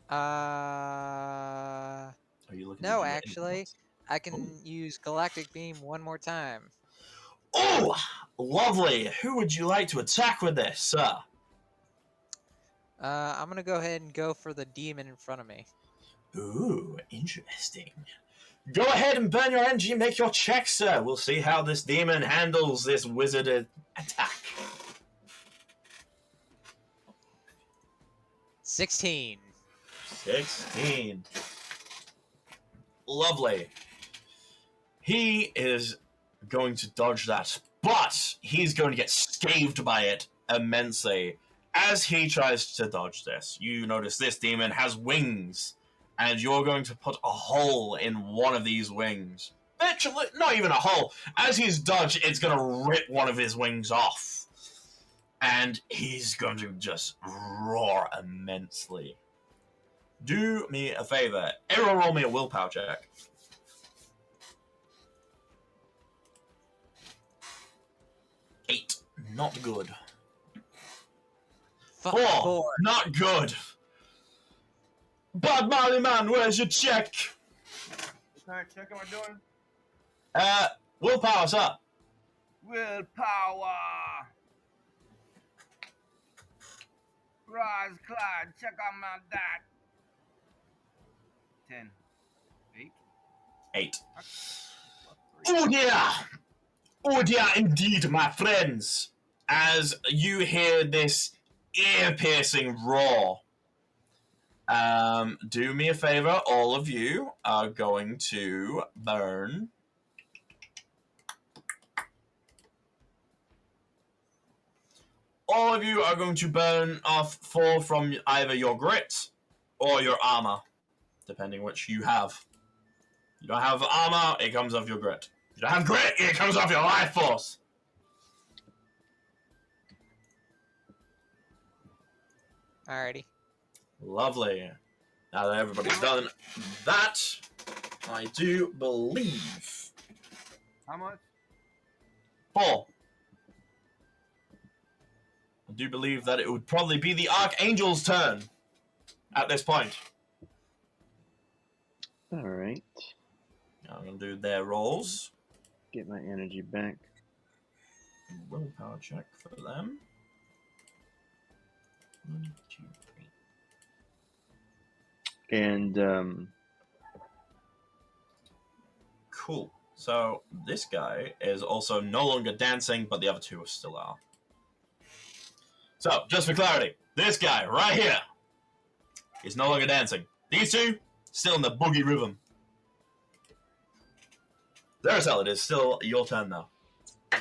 Are you looking? No, to do anything actually, else? I can use Galactic Beam one more time. Oh, lovely. Who would you like to attack with this, sir? I'm gonna go ahead and go for the demon in front of me. Ooh, interesting. Go ahead and burn your energy, make your check, sir. We'll see how this demon handles this wizard attack. 16. 16. Lovely. He is going to dodge that, but he's going to get scathed by it immensely. As he tries to dodge this, you notice this demon has wings, and you're going to put a hole in one of these wings. Literally, not even a hole. As he's dodged, it's going to rip one of his wings off. And he's going to just roar immensely. Do me a favor. Everyone roll me a willpower check. 8. Not good. Fuck 4. Not good. Bad Molly man, where's your check? What kind of check am I doing? Willpower's up. Willpower. Rise, Clyde, check out my dot. 10. 8. 8. Oh dear! Oh dear indeed, my friends. As you hear this ear-piercing roar, do me a favor, all of you are going to burn. All of you are going to burn off 4 from either your grit or your armor, depending which you have. You don't have armor, it comes off your grit. You don't have grit, it comes off your life force. Alrighty. Lovely. Now that everybody's done that, I do believe How much? 4. I do believe that it would probably be the Archangel's turn at this point. Alright. I'm going to do their rolls. Get my energy back. Willpower check for them. 1, 2, 3. And, Cool. So, this guy is also no longer dancing, but the other 2 still are. So, just for clarity, this guy right here is no longer dancing. These 2, still in the boogie rhythm. Duracell, it is still your turn now.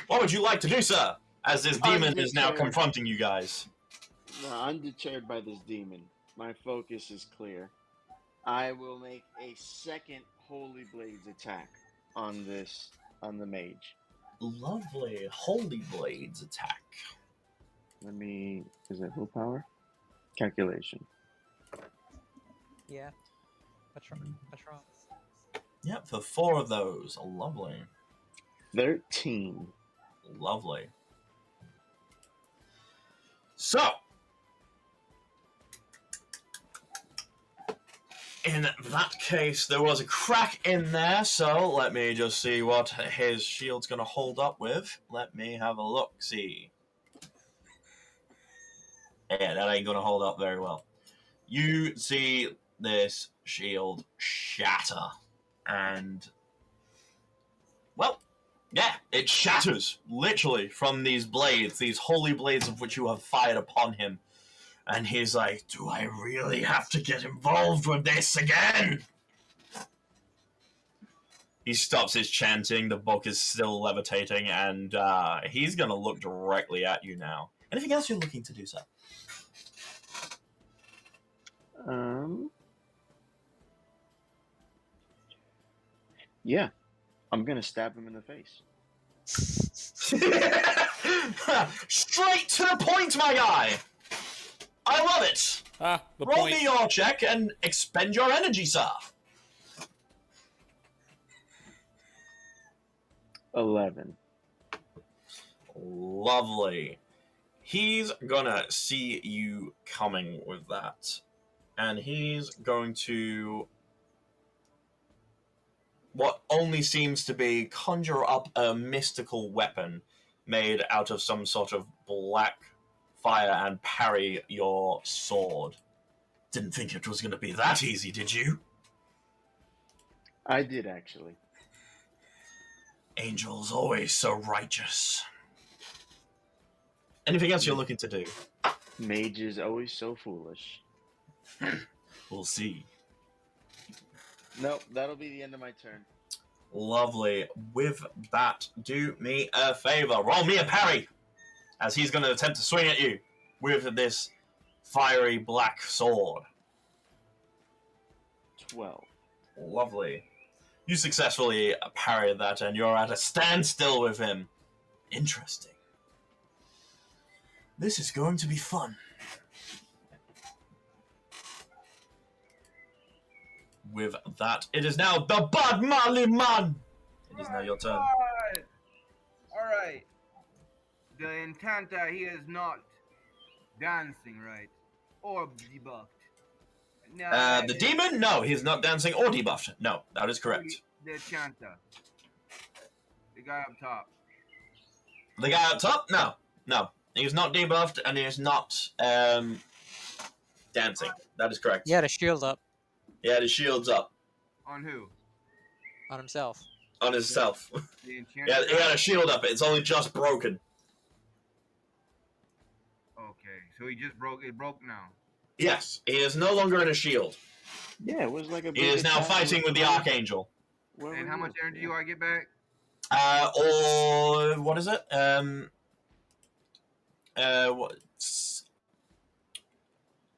What would you like to do, sir? As this demon is now confronting you guys. no, undeterred by this demon. My focus is clear. I will make a second Holy Blades attack on the mage. Lovely. Holy Blades attack. Is that willpower? Calculation. Yeah. What's wrong? Yep, for 4 of those. Lovely. 13. Lovely. So, in that case, there was a crack in there, so let me just see what his shield's going to hold up with. Let me have a look-see. Yeah, that ain't going to hold up very well. You see this shield shatter, and Well, yeah, it shatters, literally, from these blades, these holy blades of which you have fired upon him. And he's like, do I really have to get involved with this again? He stops his chanting, the book is still levitating, and he's going to look directly at you now. Anything else you're looking to do, sir? Yeah, I'm gonna stab him in the face. Straight to the point, my guy! I love it! Ah, the Roll point. me your check and expend your energy, sir. 11. Lovely. He's gonna see you coming with that. And he's going to... what only seems to be conjure up a mystical weapon made out of some sort of black fire and parry your sword. Didn't think it was going to be that easy, did you? I did, actually. Angels always so righteous. Anything else you're looking to do? Mage is always so foolish. We'll see. Nope, that'll be the end of my turn. Lovely. With that, do me a favor. Roll me a parry, as he's going to attempt to swing at you with this fiery black sword. 12. Lovely. You successfully parry that, and you're at a standstill with him. Interesting. This is going to be fun. With that, it is now the Bad Mali Man! It is now your turn. Alright. The Enchanter, he is not dancing, right? Or debuffed. No, The demon? No, he's not dancing or debuffed. No, that is correct. The Enchanter. The guy up top. The guy up top? No. No. He's not debuffed, and he is not dancing. That is correct. He had a shield up He had his shields up On who? on himself. on himself. The Enchanter? He had a shield up. It's only just broken. Okay, so he just broke, it broke now. Yes, he is no longer in a shield. Yeah, it was like a. He is now fighting with the Archangel. And how much energy do I get back? Or what is it? What?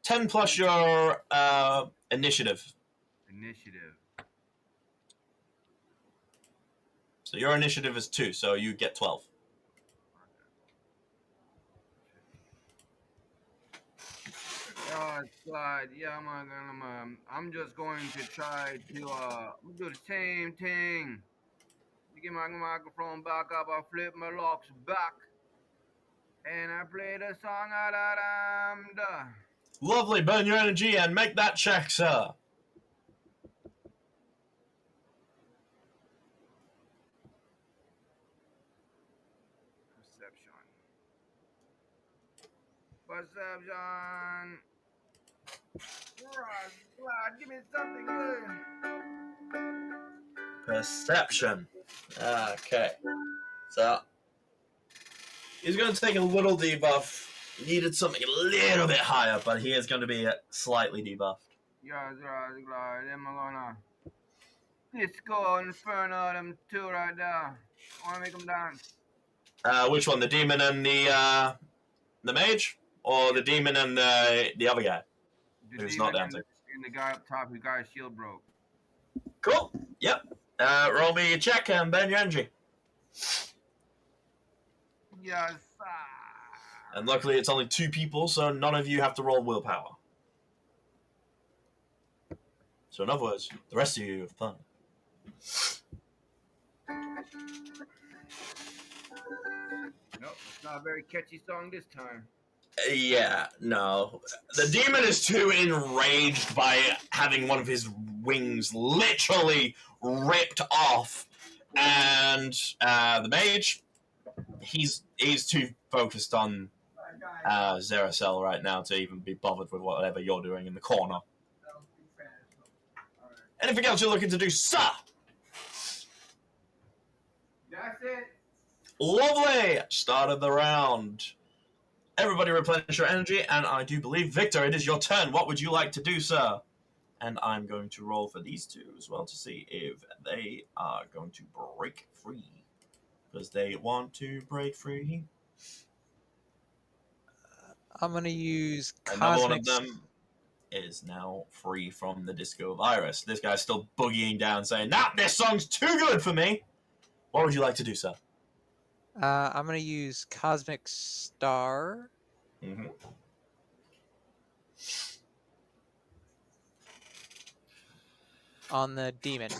10 plus your initiative. Initiative. So your initiative is 2, so you get 12. Oh, God, yeah, I'm just going to try to do the same thing. Get my microphone back up, I flip my locks back, and I play the song Lovely, burn your energy and make that check, sir. Perception. God, give me something good. Perception. Okay. So, he's going to take a little debuff. Needed something a little bit higher, but he is going to be slightly debuffed. Yeah, God, then I'm gonna Disco Inferno, them two right there. I wanna make them dance. Which one? The demon and the mage? Or the demon and the other guy? The Who's not demon dancing. And the guy up top who got his shield broke. Cool. Yep. Roll me a check and burn your energy. Yes, And luckily it's only 2 people, so none of you have to roll willpower. So in other words, the rest of you have fun. Nope, it's not a very catchy song this time. Yeah, no. The demon is too enraged by having one of his wings literally ripped off. And the mage, he's too focused on Zeracel right now to even be bothered with whatever you're doing in the corner. Anything else you're looking to do, sir? That's it. Lovely! Start of the round. Everybody replenish your energy, and I do believe, Victor, it is your turn. What would you like to do, sir? And I'm going to roll for these two as well to see if they are going to break free. Because they want to break free. I'm gonna use Another one of cosmic. them is now free from the disco virus. This guy's still boogieing down saying, nah, this song's too good for me. What would you like to do, sir? I'm gonna use cosmic star Mm-hmm. on the demon.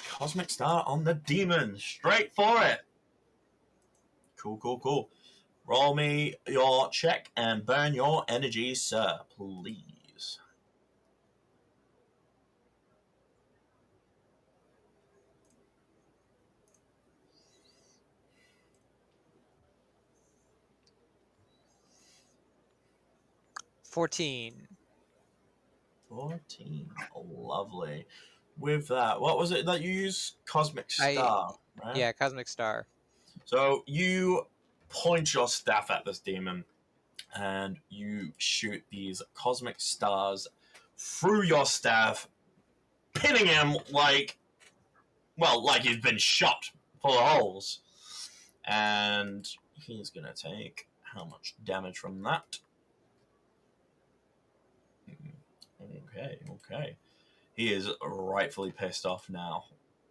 Cosmic Star on the demon. Straight for it. Cool, cool, cool. Roll me your check and burn your energy, sir, please. $14. 14. Lovely. With that, what was it that you used? Cosmic Star, right? Yeah, cosmic star. So you point your staff at this demon and you shoot these cosmic stars through your staff, pinning him like he's been shot full of holes. And he's going to take how much damage from that? Okay. He is rightfully pissed off now.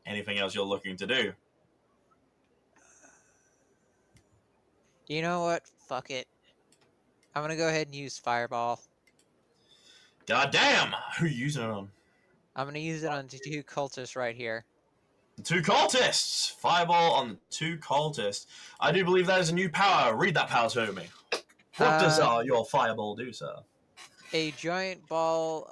Anything else you're looking to do? You know what? Fuck it. I'm gonna go ahead and use fireball. God damn! Who are you using it on? I'm gonna use it on the two cultists right here. The two cultists! Fireball on the two cultists. I do believe that is a new power. Read that power to me. What does your fireball do, sir? A giant ball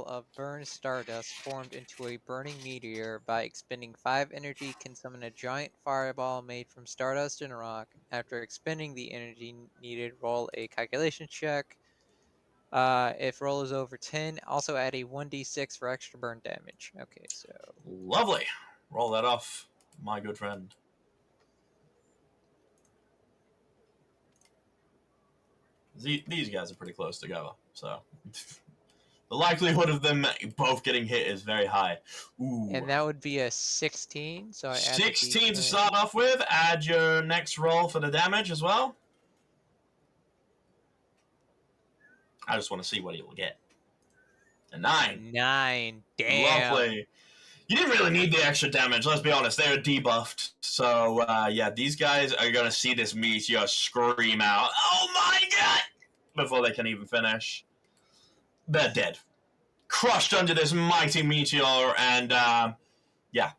of burned stardust formed into a burning meteor. By expending 5 energy, can summon a giant fireball made from stardust and rock. After expending the energy needed, roll a calculation check. If roll is over 10, also add a 1d6 for extra burn damage. Okay, so... Lovely. Roll that off, my good friend. These guys are pretty close together, so... The likelihood of them both getting hit is very high. Ooh. And that would be a 16, so I add 16 to start off with. Add your next roll for the damage as well. I just want to see what he'll get. A 9. 9. Damn. Lovely. You didn't really need the extra damage, let's be honest. They were debuffed. So, yeah, these guys are going to see this meteor scream out, "Oh my god!" before they can even finish. They're dead. Crushed under this mighty meteor, and, yeah.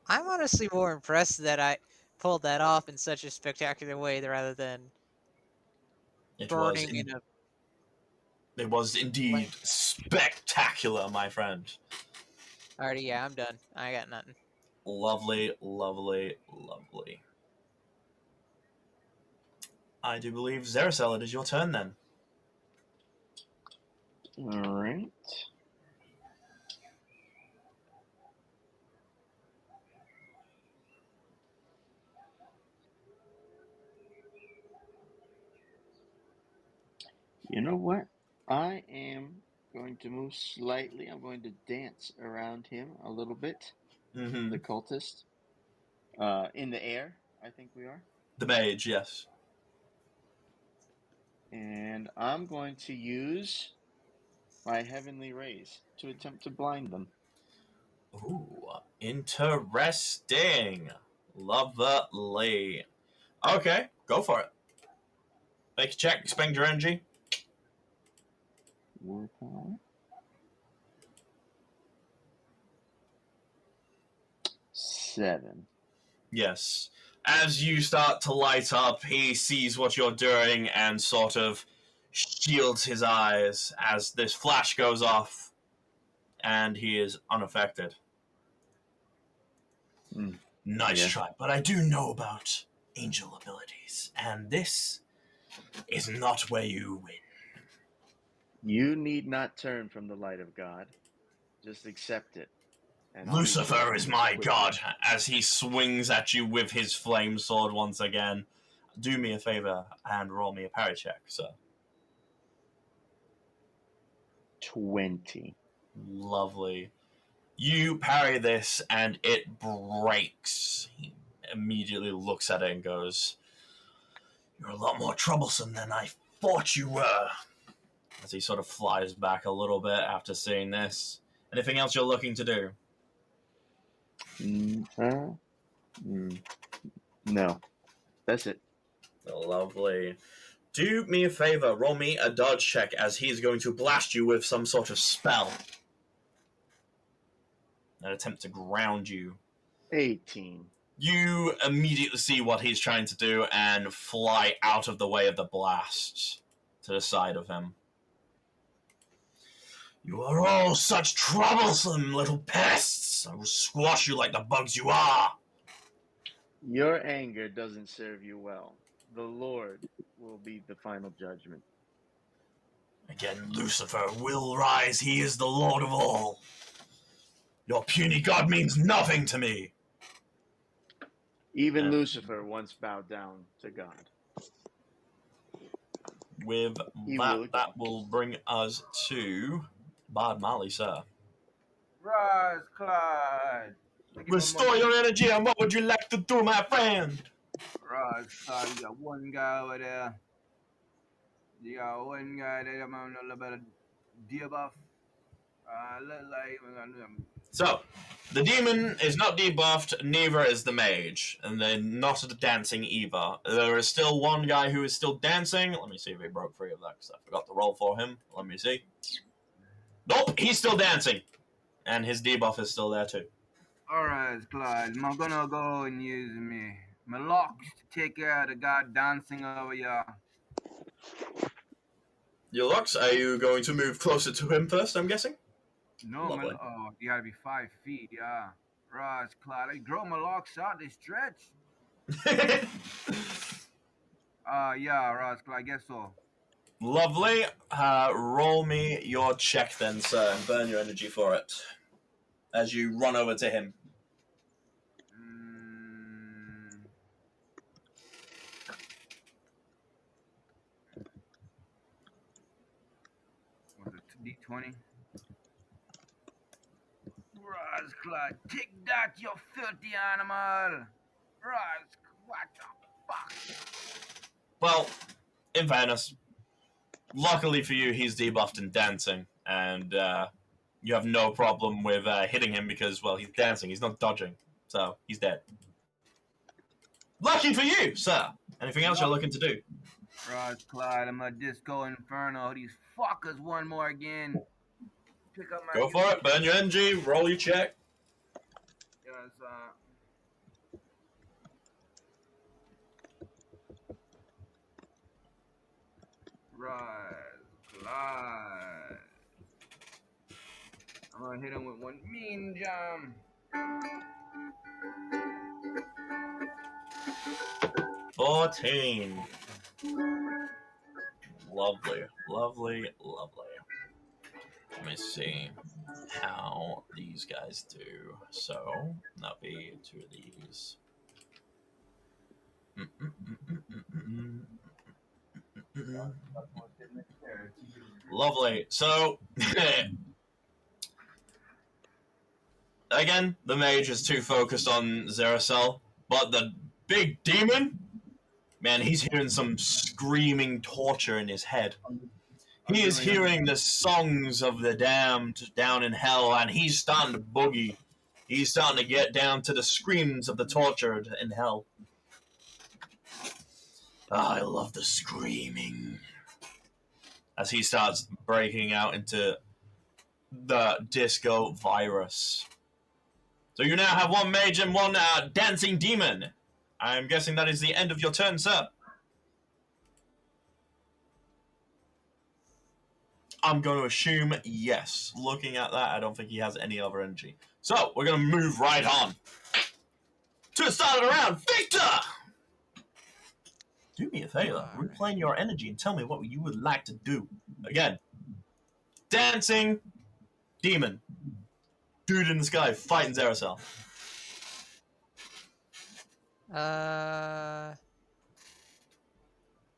I'm honestly more impressed that I pulled that off in such a spectacular way rather than burning in a... It was indeed spectacular, my friend. Alrighty, yeah, I'm done. I got nothing. Lovely, lovely, lovely. I do believe Zeracel, it is your turn then. Alright. You know what? I am going to move slightly. I'm going to dance around him a little bit. Mm-hmm. The cultist. In the air, I think we are. The mage, yes. And I'm going to use my heavenly rays to attempt to blind them. Ooh, interesting. Lovely. Okay, go for it. Make a check, expend your energy. Willpower. 7. Yes. As you start to light up, he sees what you're doing and sort of shields his eyes as this flash goes off, and he is unaffected. Nice try, but I do know about angel abilities, and this is not where you win. You need not turn from the light of God. Just accept it. And I'll be sure Lucifer to is meet my quickly. god. As he swings at you with his flame sword once again, do me a favor and roll me a parry check, sir. 20. Lovely. You parry this and it breaks. He immediately looks at it and goes, "You're a lot more troublesome than I thought you were." As he sort of flies back a little bit after seeing this. Anything else you're looking to do? No. That's it. Lovely. Do me a favor, roll me a dodge check as he's going to blast you with some sort of spell. An attempt to ground you. 18. You immediately see what he's trying to do and fly out of the way of the blast to the side of him. "You are all such troublesome little pests. I will squash you like the bugs you are." Your anger doesn't serve you well. The Lord will be the final judgment. Again, Lucifer will rise. He is the Lord of all. Your puny god means nothing to me. Even Lucifer once bowed down to God. With He that will bring us to Bard Marley, sir. Rise, Clyde. Restore your energy, and what would you like to do, my friend? Rise, Clyde. You got one guy over there. You got one guy there. I'm on a little bit of debuff. Look like So, the demon is not debuffed, neither is the mage, and they're not dancing either. There is still one guy who is still dancing. Let me see if he broke free of that, because I forgot to roll for him. Let me see. Nope, he's still dancing. And his debuff is still there too. Alright, Clyde. I'm gonna go and use my locks to take care of the guy dancing over here. Your locks, are you going to move closer to him first, I'm guessing? No, Lovely. you gotta be 5 feet, yeah. Right, Clyde. I grow my locks out, they stretch. Yeah, right, Clyde, I guess so. Lovely. Roll me your check then, sir, and burn your energy for it. As you run over to him. Was it D20? Raz, Clyde, take that, you filthy animal! Raz, what the fuck? Well, in fairness, luckily for you, he's debuffed and dancing, and you have no problem with hitting him because, well, he's dancing, he's not dodging, so he's dead. Lucky for you, sir! Anything else you're looking to do? Raz, Clyde, I'm a Disco Inferno. These fuckers one more again. Pick up my Go for it, burn your energy, roll your check. Yes, Rise, Clyde. I'm gonna hit him with one mean jam. 14. Lovely, lovely, lovely. Let me see how these guys do. So, that'll be 2 of these. Lovely. So, again, the mage is too focused on Zeracel, but the big demon, man, he's hearing some screaming torture in his head. He is hearing the songs of the damned down in hell, and he's starting to boogie. He's starting to get down to the screams of the tortured in hell. I love the screaming. As he starts breaking out into the disco virus. So you now have one mage and one dancing demon. I'm guessing that is the end of your turn, sir. I'm going to assume yes. Looking at that, I don't think he has any other energy. So, we're going to move right on to the start of the round. Victor! Do me a favor. Reclaim your energy and tell me what you would like to do. Again, dancing demon. Dude in the sky fighting Zaracel.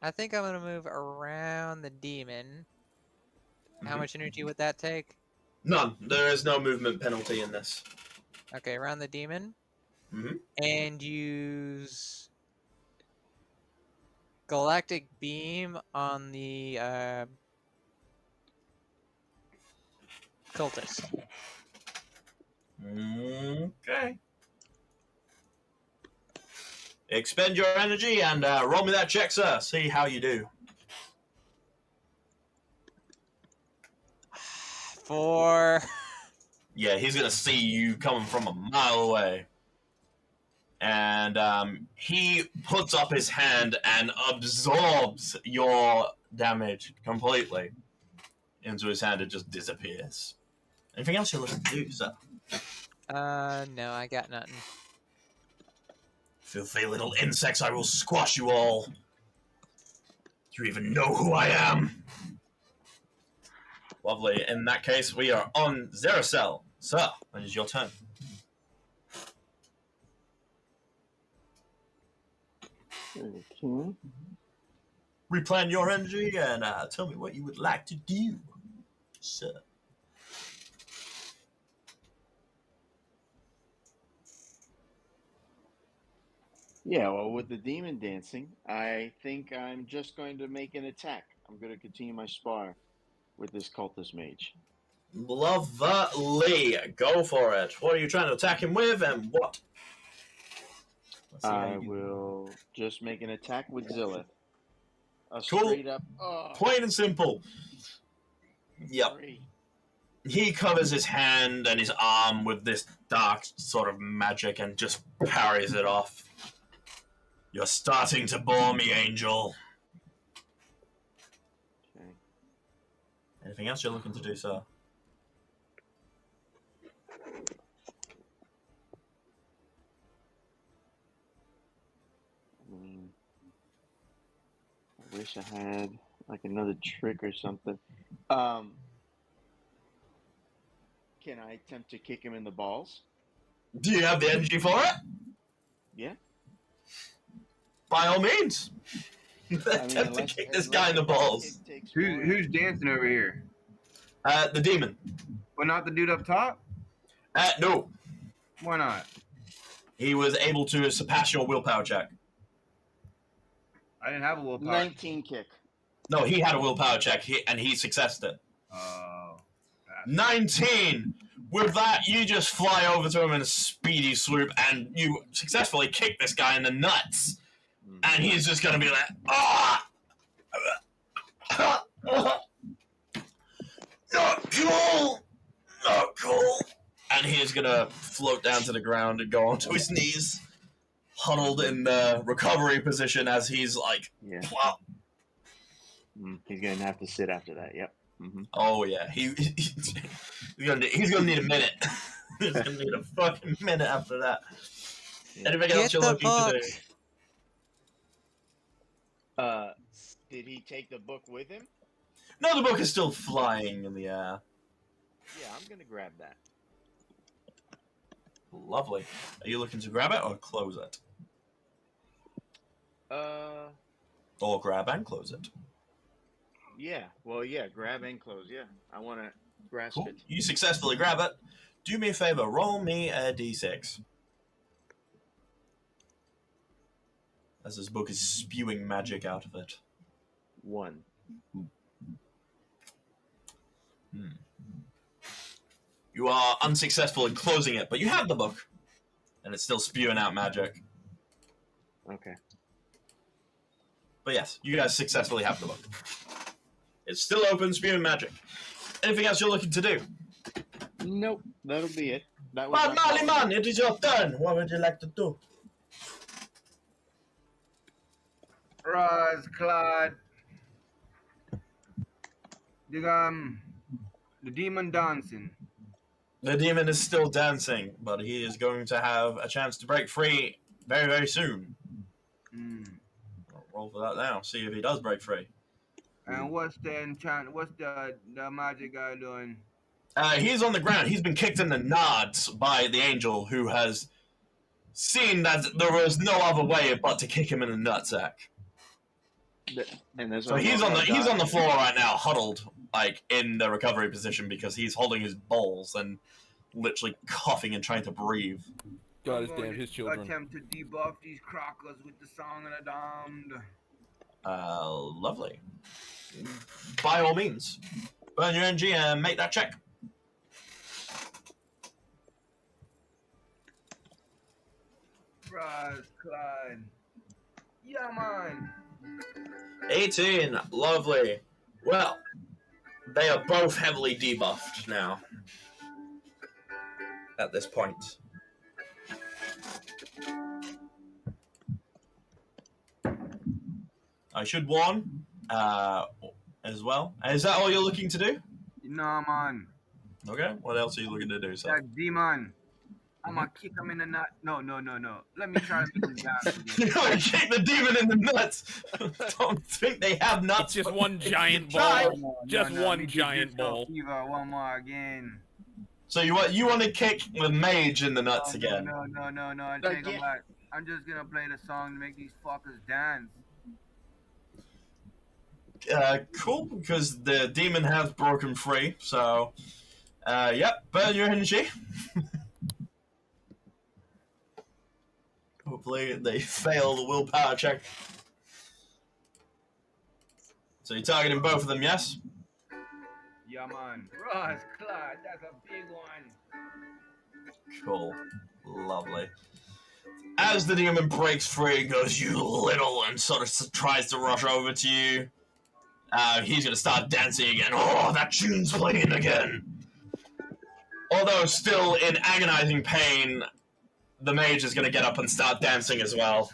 I think I'm gonna move around the demon. How Mhm. much energy would that take? None. There is no movement penalty in this. Okay, around the demon. Mhm. And use galactic beam on the cultist. Okay. Expend your energy and roll me that check, sir. See how you do. For Yeah, he's gonna see you coming from a mile away. And he puts up his hand and absorbs your damage completely into his hand. It just disappears. Anything else you're looking to do, sir? no, I got nothing. Filthy little insects, I will squash you all. Do you even know who I am? Lovely. In that case, we are on Zaracel. Sir, it is your turn. Okay. Replan your energy and tell me what you would like to do, sir. Yeah, well, with the demon dancing, I think I'm just going to make an attack. I'm going to continue my spar with this cultist mage. Lovely. Go for it. What are you trying to attack him with and what? Let's see how I you do. will just make an attack with Zillith. A Cool. straight up. Oh, Plain and simple. Yep. three. He covers his hand and his arm with this dark sort of magic and just parries it off. You're starting to bore me, Angel. Okay. Anything else you're looking to do, sir? I wish I had like another trick or something. Can I attempt to kick him in the balls? Do you have the energy for it? Yeah. By all means. I mean, Attempt to kick this guy in the balls. Who's dancing over here? The demon. But not the dude up top? No. Why not? He was able to surpass your willpower check. I didn't have a willpower. 19 kick. No, he had a willpower check, and he successed it. Oh. 19! With that, you just fly over to him in a speedy swoop, and you successfully kick this guy in the nuts. And he's just gonna be like, ah! Not cool! Not cool! And he's gonna float down to the ground and go onto his knees, huddled in the recovery position as he's like, Yeah. plop. He's going to have to sit after that. Yep. Oh yeah, he's gonna need a minute. He's gonna need a fucking minute after that. Yeah. Anything Get else you're the looking book. to do? Did he take the book with him? No, the book is still flying in the air. Yeah, I'm going to grab that. Lovely. Are you looking to grab it or close it? Or grab and close it? Yeah. Well, yeah, grab and close. Yeah. I want to grasp Cool. it. You successfully grab it. Do me a favor, roll me a d6. As this book is spewing magic out of it. 1. You are unsuccessful in closing it, but you have the book. And it's still spewing out magic. Okay. But yes, you guys successfully have the book. It's still open, spewing magic. Anything else you're looking to do? Nope. That'll be it. That was But my Marley call. Man, it is your turn. What would you like to do? Rise, Clyde. The demon dancing. The demon is still dancing, but he is going to have a chance to break free very, very soon. Mm. I'll roll for that now, see if he does break free. And what's the enchant? What's the magic guy doing? He's on the ground. He's been kicked in the nuts by the angel, who has seen that there was no other way but to kick him in the nutsack. And there's So he's on the floor right now, huddled, like in the recovery position, because he's holding his balls and literally coughing and trying to breathe. God I'm damn going his to children. attempt to debuff these crackers with the Song of the Damned. Lovely. By all means, burn your energy and make that check. Rise, Clyde. Yeah, man. 18. Lovely. Well, they are both heavily debuffed now. At this point. I should warn, as well. Is that all you're looking to do? Nah, man. Okay. What else are you looking to do, sir? That demon. I'm gonna kick him in the nut. No. Let me try to make him dance again. You're gonna kick the demon in the nuts. Don't think they have nuts. It's just one giant try. ball. Just one me do giant Disco ball. Fever one more again. So you want to kick the mage in the nuts Oh, again? No. I take him back. I'm just gonna play the song to make these fuckers dance. Cool, because the demon has broken free. So, yep, burn your energy. Hopefully they fail the willpower check. So you're targeting both of them, yes? Yeah, man. Ross, Clyde, that's a big one. Cool. Lovely. As the demon breaks free, it goes, you little, and sort of tries to rush over to you. He's going to start dancing again. Oh, that tune's playing again. Although still in agonizing pain, the mage is going to get up and start dancing as well.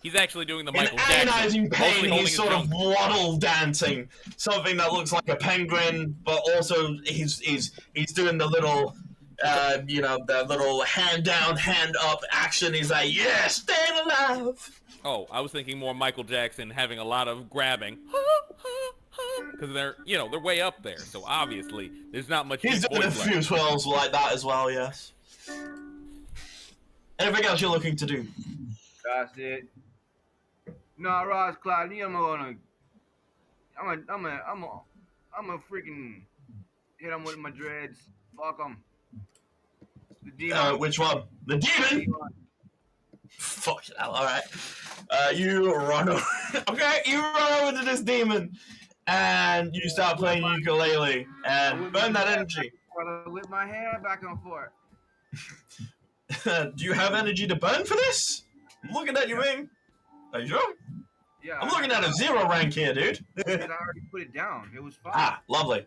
He's actually doing the In Michael Jackson. agonizing mostly pain, holding he's his sort of tongue. waddle dancing. Something that looks like a penguin, but also he's doing the little, the little hand down, hand up action. He's like, yeah, staying alive. Oh, I was thinking more Michael Jackson having a lot of grabbing. Because they're way up there, so obviously there's not much. He's deep doing a voice few left. swirls like that as well, yes. Anything else you're looking to do? That's it. Nah, Ross, Clyde, I'm a freaking hit him with my dreads. Fuck him. The demon. Which one? The demon? Fuck it out, alright. You run over. Okay, you run over to this demon. And you start playing ukulele. And burn that energy. Whip my hair back and forth. Do you have energy to burn for this? I'm looking at you, Wing. Are you sure? Yeah. I'm looking at a 0 rank here, dude. I already put it down. It was fine. Ah, lovely.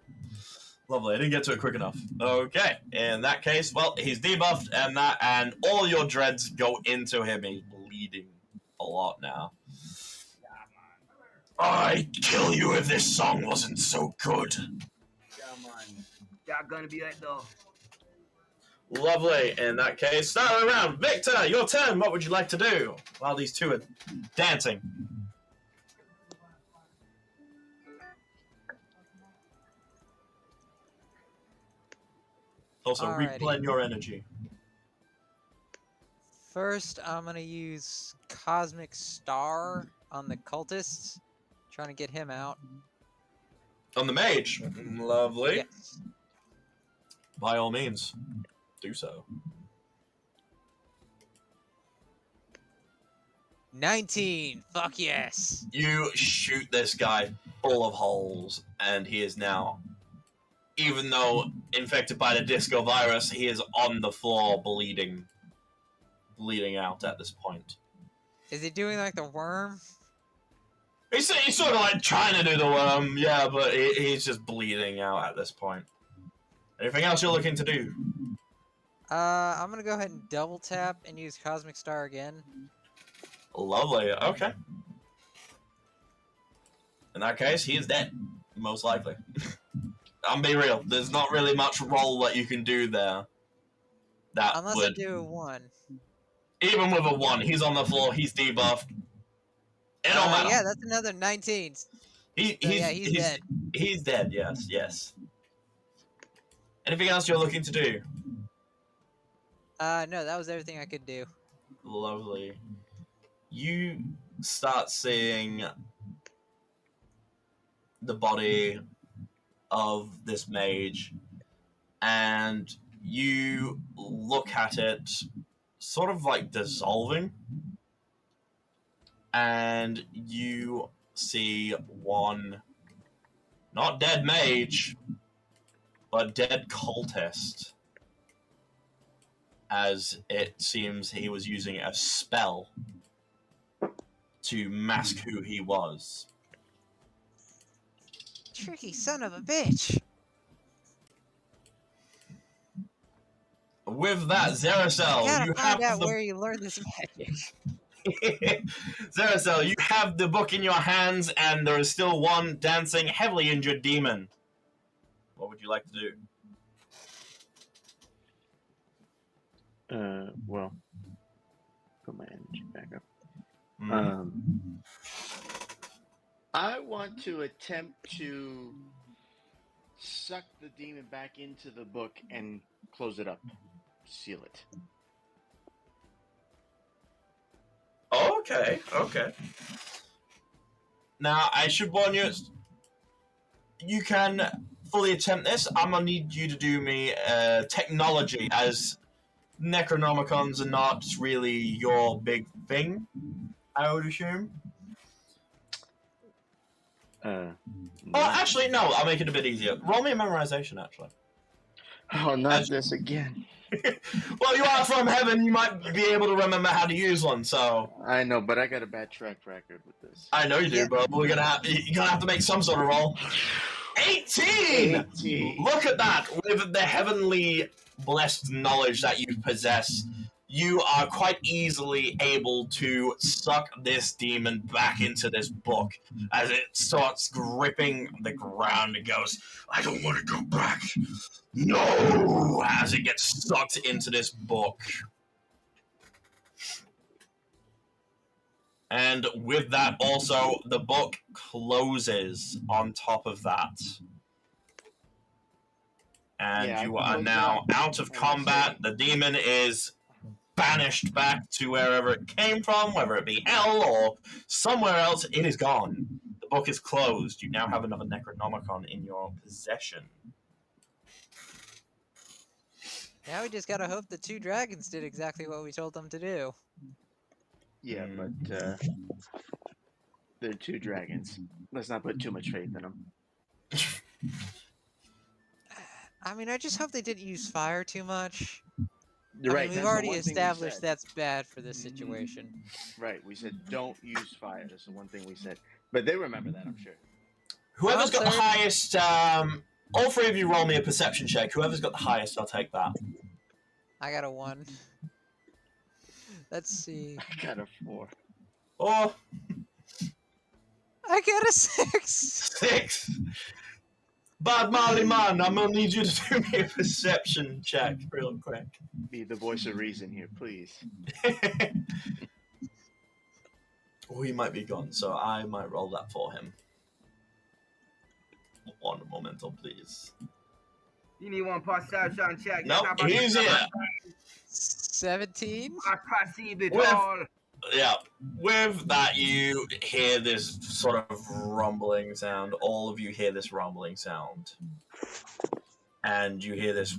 Lovely, I didn't get to it quick enough. Okay, in that case, well, he's debuffed, and all your dreads go into him. He's bleeding a lot now. I'd kill you if this song wasn't so good. Yeah, man. That gonna be it though. Lovely, in that case, start around. Victor, your turn. What would you like to do while these two are dancing? Also, Alrighty. replenish your energy. First, I'm gonna use Cosmic Star on the cultists, trying to get him out. On the mage. Lovely. Yes. By all means, do so. 19. Fuck yes. You shoot this guy full of holes, and he is now, even though infected by the disco virus, he is on the floor bleeding out at this point. Is he doing like the worm? He's sort of like trying to do the worm, yeah, but he's just bleeding out at this point. Anything else you're looking to do? I'm gonna go ahead and double tap and use Cosmic Star again. Lovely, okay. In that case, he is dead, most likely. I'm being real, there's not really much roll that you can do there. That Unless would... I do a 1. Even with a 1, he's on the floor, he's debuffed. It don't matter. Yeah, that's another 19. He's dead. He's dead. Yes, yes. Anything else you're looking to do? No, that was everything I could do. Lovely. You start seeing the body of this mage, and you look at it sort of like dissolving, and you see one not dead mage, but dead cultist, as it seems he was using a spell to mask who he was. Tricky son of a bitch. With that, Zaracel, Gotta you find have out the where you learned this magic. Zaracel, you have the book in your hands, and there is still one dancing, heavily injured demon. What would you like to do? Well, put my energy back up. Mm. I want to attempt to suck the demon back into the book and close it up, seal it. Okay, okay. Now, I should warn you, you can fully attempt this. I'm gonna need you to do me technology, as Necronomicons are not really your big thing, I would assume. No. Oh, actually, no, I'll make it a bit easier. Roll me a memorization, actually. Oh, not this again. Well, you are from heaven, you might be able to remember how to use one, so... I know, but I got a bad track record with this. I know you do, Yeah. but you're gonna have to make some sort of roll. 18! 18. Look at that! With the heavenly blessed knowledge that you possess, you are quite easily able to suck this demon back into this book as it starts gripping the ground and goes, I don't want to go back. No! As it gets sucked into this book. And with that, also, the book closes on top of that. And Yeah, you I are closed now it up. out of combat. The demon is banished back to wherever it came from, whether it be hell or somewhere else. It is gone. The book is closed. You now have another Necronomicon in your possession. Now we just gotta hope the two dragons did exactly what we told them to do. Yeah, but they're two dragons. Let's not put too much faith in them. I mean, I just hope they didn't use fire too much. You're right. We've that's the already one thing we established said. that's bad for this situation. Right, we said don't use fire. That's the one thing we said. But they remember that, I'm sure. Whoever's got the Third. highest, all three of you roll me a perception check. Whoever's got the highest, I'll take that. I got a 1. Let's see. I got a 4. Or I got a 6. 6. Bad Marley man, I'm gonna need you to do me a perception check real quick. Be the voice of reason here, please. Oh, he might be gone, so I might roll that for him. One momento, please. You need one perception check. Nope, he's here. 17? I perceive it With- all. Yeah, with that, you hear this sort of rumbling sound. All of you hear this rumbling sound. And you hear this.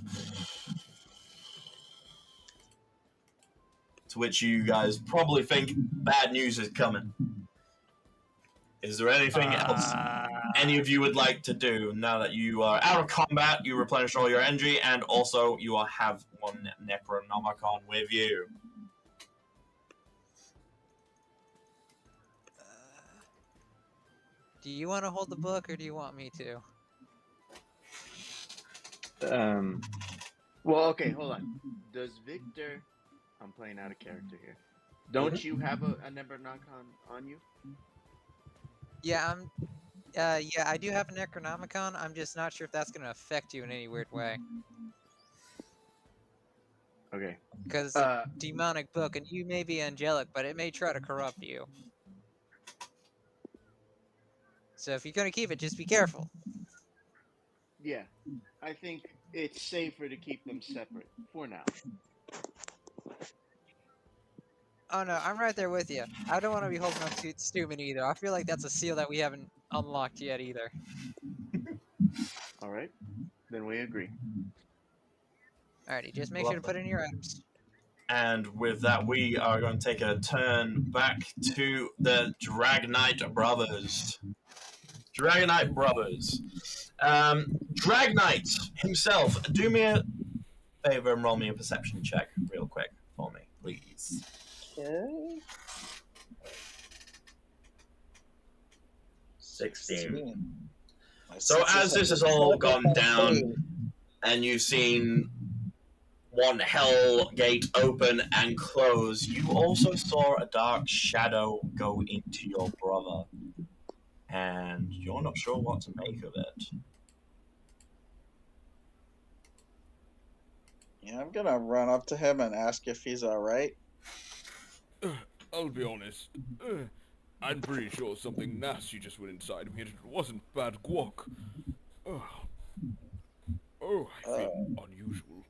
To which you guys probably think bad news is coming. Is there anything else any of you would like to do now that you are out of combat? You replenish all your energy, and also you have one Necronomicon with you. Do you want to hold the book or do you want me to? Well, okay, hold on. Does Victor... I'm playing out of character here. Don't you have a Necronomicon on you? Yeah, yeah, I do have a Necronomicon. I'm just not sure if that's going to affect you in any weird way. Okay. Because it's a demonic book, and you may be angelic, but it may try to corrupt you. So if you're gonna keep it, just be careful. Yeah, I think it's safer to keep them separate for now. Oh no, I'm right there with you. I don't want to be holding on to Stuman either. I feel like that's a seal that we haven't unlocked yet either. All right, then we agree. Alrighty, just make sure to put in your items. And with that, we are going to take a turn back to the Dragnite Brothers. Dragonite Brothers. Dragnite himself, do me a favor and roll me a perception check real quick for me, please. Okay. 16. My So senses as this has all gone down, and you've seen one hell gate open and close, you also saw a dark shadow go into your brother. And you're not sure what to make of it. Yeah, I'm gonna run up to him and ask if he's alright. I'll be honest. I'm pretty sure something nasty just went inside me and it wasn't bad guac. I feel unusual.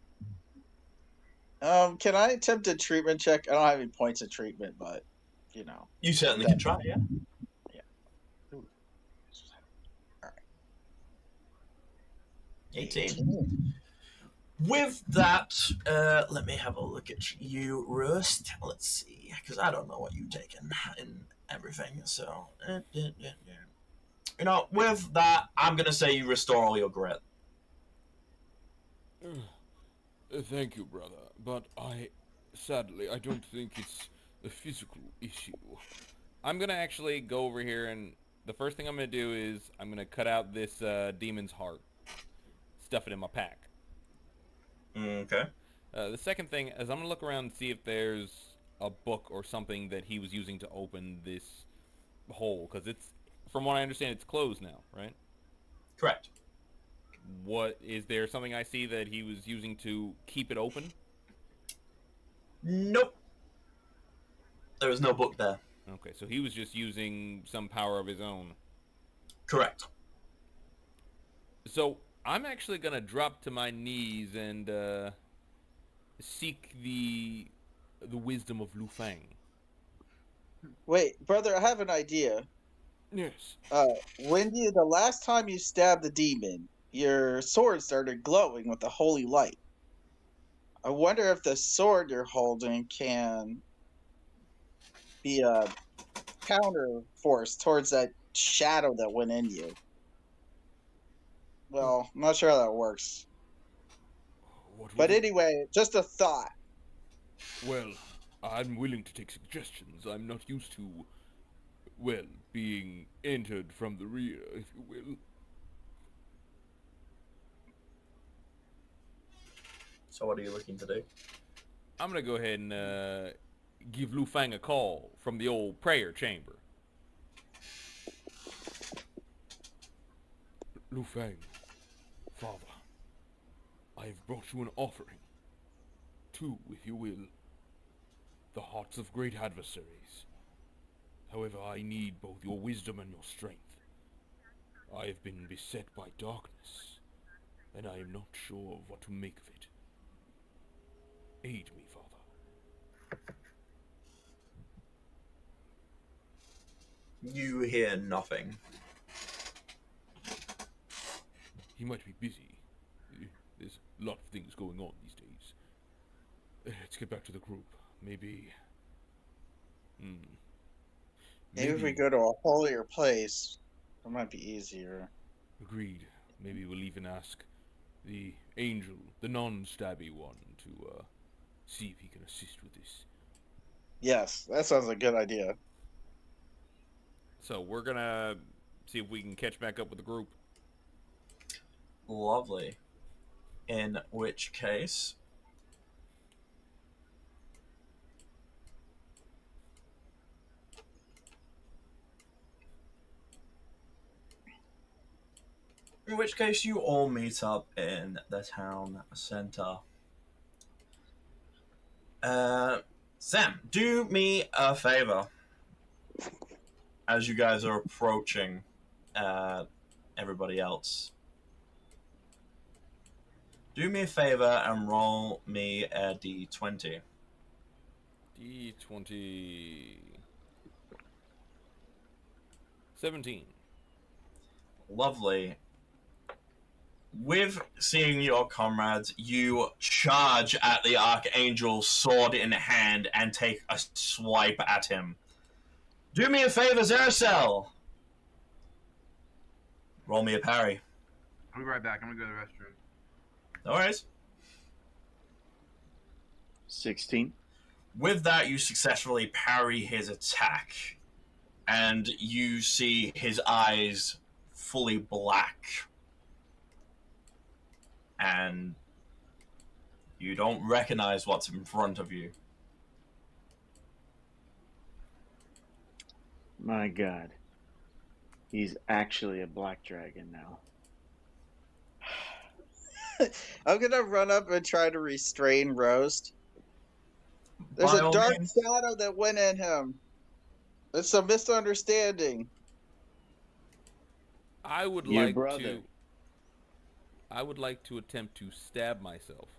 Can I attempt a treatment check? I don't have any points of treatment, but you know. You certainly can try, yeah. Alright. 18. With that, let me have a look at you, Rust. Let's see, because I don't know what you've taken in everything, so... You know, with that, I'm going to say you restore all your grit. Thank you, brother, but sadly, I don't think it's a physical issue. I'm gonna actually go over here, and the first thing I'm gonna do is I'm gonna cut out this demon's heart, stuff it in my pack. Okay. The second thing is I'm gonna look around and see if there's a book or something that he was using to open this hole, because it's, from what I understand, it's closed now, right? Correct. What is there something I see that he was using to keep it open? Nope. There is no book there. Okay, so he was just using some power of his own. Correct. So I'm actually gonna drop to my knees and seek the wisdom of Lu Fang. Wait, brother, I have an idea. Yes. The last time you stabbed the demon, your sword started glowing with a holy light. I wonder if the sword you're holding can be a counter force towards that shadow that went in you. Well, I'm not sure how that works. But anyway, just a thought. Well, I'm willing to take suggestions. I'm not used to, well, being entered from the rear, if you will. So what are you looking to do? I'm gonna go ahead and give Lu Fang a call from the old prayer chamber. Lu Fang, Father, I have brought you an offering. Two, if you will, the hearts of great adversaries. However, I need both your wisdom and your strength. I have been beset by darkness, and I am not sure of what to make of it. Aid me, Father. You hear nothing. He might be busy. There's a lot of things going on these days. Let's get back to the group. Maybe If we go to a holier place, it might be easier. Agreed. Maybe we'll even ask the angel, the non-stabby one, to see if he can assist with this. Yes, that sounds like a good idea. So we're gonna see if we can catch back up with the group. Lovely. In which case... you all meet up in the town center. Sam, do me a favor. As you guys are approaching everybody else. Do me a favor and roll me a d20. D20. 17. Lovely. With seeing your comrades, you charge at the Archangel, sword in hand, and take a swipe at him. Do me a favor, Zeracel! Roll me a parry. I'll be right back. I'm gonna go to the restroom. No worries. 16. With that, you successfully parry his attack, and you see his eyes fully black. And you don't recognize what's in front of you. My god. He's actually a black dragon now. I'm gonna run up and try to restrain Roast. There's By a all dark means. shadow that went in him. It's a misunderstanding. I would Your like brother. to. I would like to attempt to stab myself.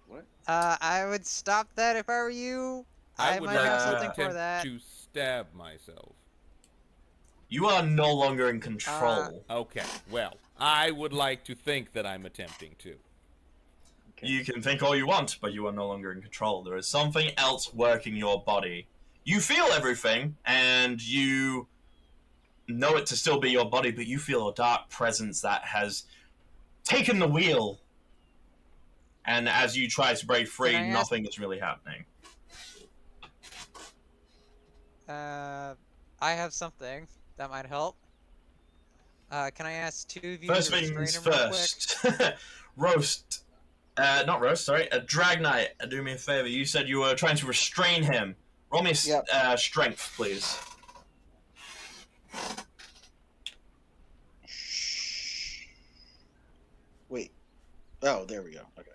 What? I would stop that if I were you. I would might like have to something for attempt that. to stab myself. You are no longer in control. Okay, well, I would like to think that I'm attempting to. Okay. You can think all you want, but you are no longer in control. There is something else working your body. You feel everything, and you know it to still be your body, but you feel a dark presence that has taken the wheel. And as you try to break free, Can I ask- nothing is really happening. I have something that might help. Can I ask two of you First to restrain things him real quick? first. Roast. Not Roast, sorry. Drag Knight, do me a favor. You said you were trying to restrain him. Roll me Yep. strength, please. Wait. Oh, there we go. Okay.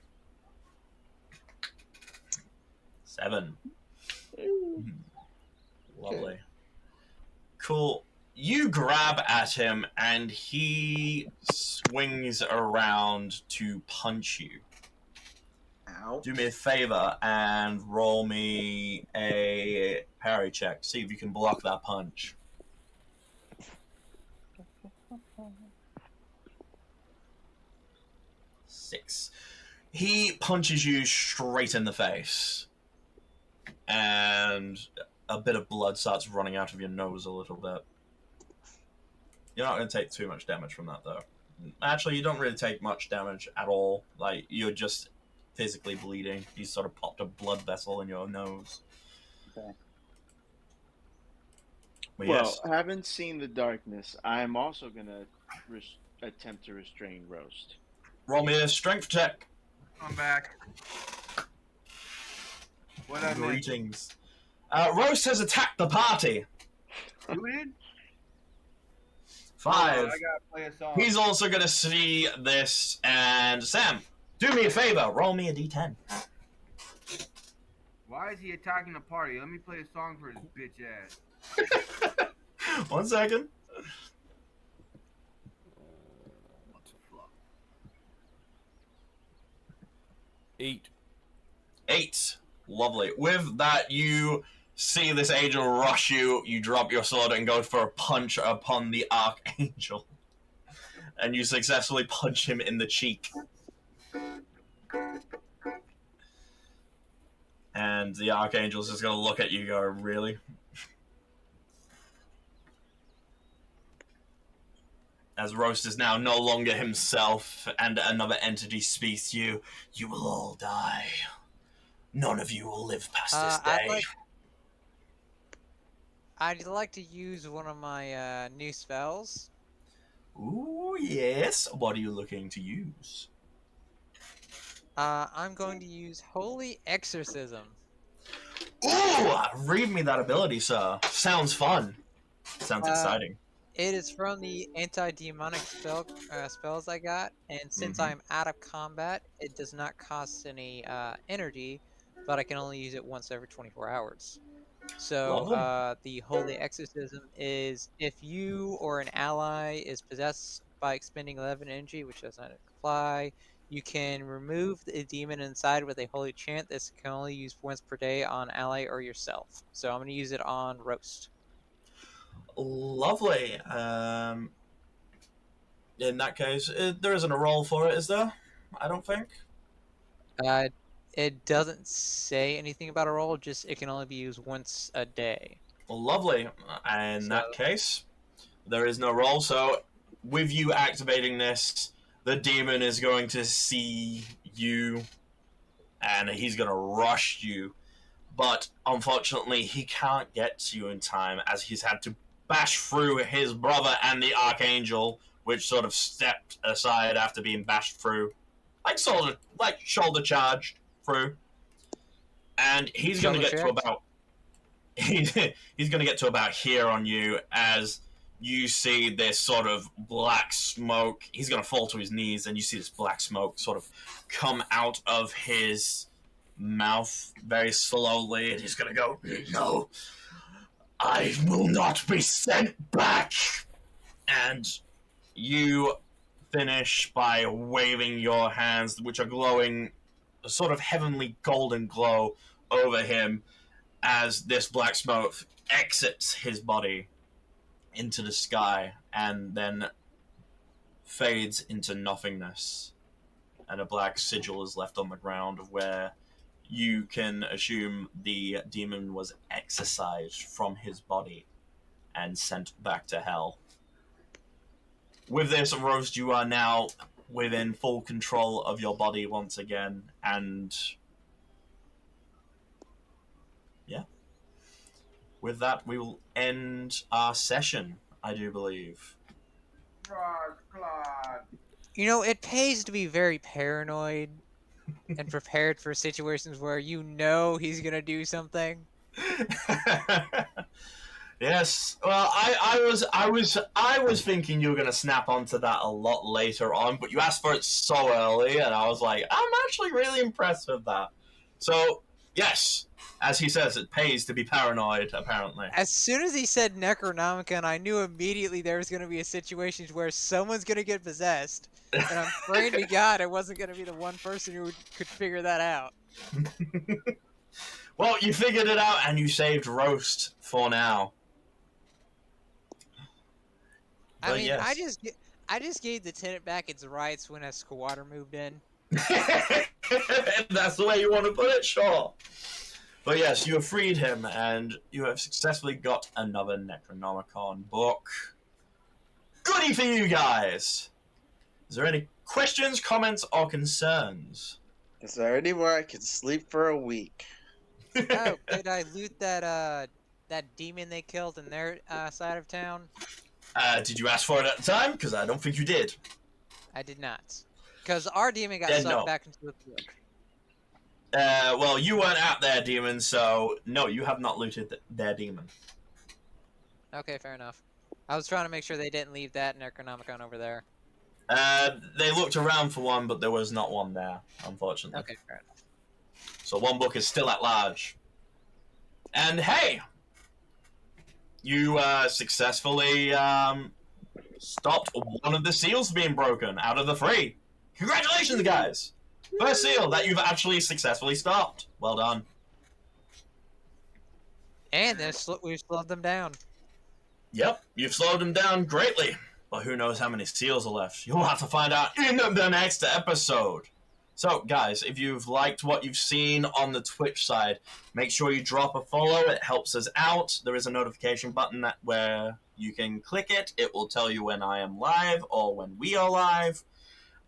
7. Lovely. Cool. You grab at him, and he swings around to punch you. Ow. Do me a favor and roll me a parry check. See if you can block that punch. 6. He punches you straight in the face. And a bit of blood starts running out of your nose a little bit. You're not going to take too much damage from that, though. Actually, you don't really take much damage at all. Like, you're just physically bleeding. You sort of popped a blood vessel in your nose. Okay. But Well, yes, having seen the darkness, I'm also gonna attempt to restrain Roast. roll me a strength check. I'm back. What I missed? Greetings. Roast has attacked the party. Who did? 5. I gotta play a song. He's also going to see this. And Sam, do me a favor. Roll me a d10. Why is he attacking the party? Let me play a song for his bitch ass. 1 second. What the fuck? 8. 8. Lovely. With that, you see this angel rush you. You drop your sword and go for a punch upon the Archangel. And you successfully punch him in the cheek. And the Archangel's just going to look at you and go, really? As Roast is now no longer himself and another entity speaks to you, you will all die. None of you will live past this day. I'd like to use one of my new spells. Ooh, yes. What are you looking to use? I'm going to use Holy Exorcism. Ooh, read me that ability, sir. Sounds fun. Sounds exciting. It is from the anti-demonic spells I got, and since Mhm. I'm out of combat, it does not cost any energy, but I can only use it once every 24 hours. So, Lovely. the Holy Exorcism is if you or an ally is possessed by expending 11 energy, which does not apply, you can remove the demon inside with a holy chant. This can only use once per day on ally or yourself. So I'm going to use it on Roast. Lovely. In that case, there isn't a roll for it, is there? I don't think. Uh, it doesn't say anything about a roll, just it can only be used once a day. Lovely. In So, that case, there is no roll. So, with you activating this, the demon is going to see you, and he's going to rush you. But unfortunately, he can't get to you in time, as he's had to bash through his brother and the Archangel, which sort of stepped aside after being bashed through, like shoulder charged through. And he's going to shoulder get to checked. about he's going to get to about here on you as you see this sort of black smoke. He's going to fall to his knees, and you see this black smoke sort of come out of his mouth very slowly, and he's going to go, "No, I will not be sent back." And you finish by waving your hands, which are glowing a sort of heavenly golden glow over him, as this black smoke exits his body into the sky and then fades into nothingness. And a black sigil is left on the ground where you can assume the demon was exorcised from his body and sent back to hell. With this, Roast, you are now within full control of your body once again, and yeah. With that, we will end our session, I do believe. You know, it pays to be very paranoid and prepared for situations where you know he's going to do something. Yes. Well, I was thinking you were gonna snap onto that a lot later on, but you asked for it so early, and I was like, I'm actually really impressed with that. So, yes, as he says, it pays to be paranoid, apparently. As soon as he said Necronomicon, I knew immediately there was going to be a situation where someone's going to get possessed. And I'm praying to God it wasn't going to be the one person who could figure that out. Well, you figured it out, and you saved Roast for now. I But mean, yes. I just gave the tenant back its rights when a squatter moved in. That's the way you want to put it, sure. But yes, you have freed him, and you have successfully got another Necronomicon book. Goody for you guys! Is there any questions, comments, or concerns? Is there anywhere I can sleep for a week? Oh, did I loot that demon they killed in their side of town? Did you ask for it at the time? Because I don't think you did. I did not. Because our demon got Then sucked no. back into the book. Well, you weren't out there, demon, so no, you have not looted their demon. Okay, fair enough. I was trying to make sure they didn't leave that Necronomicon over there. They looked around for one, but there was not one there, unfortunately. Okay, fair enough. So one book is still at large. And hey! You successfully stopped one of the seals being broken out of the 3. Congratulations, guys! First seal that you've actually successfully stopped. Well done. And we've slowed them down. Yep, you've slowed them down greatly. But who knows how many seals are left. You'll have to find out in the next episode. So, guys, if you've liked what you've seen on the Twitch side, make sure you drop a follow. It helps us out. There is a notification button where you can click it. It will tell you when I am live or when we are live.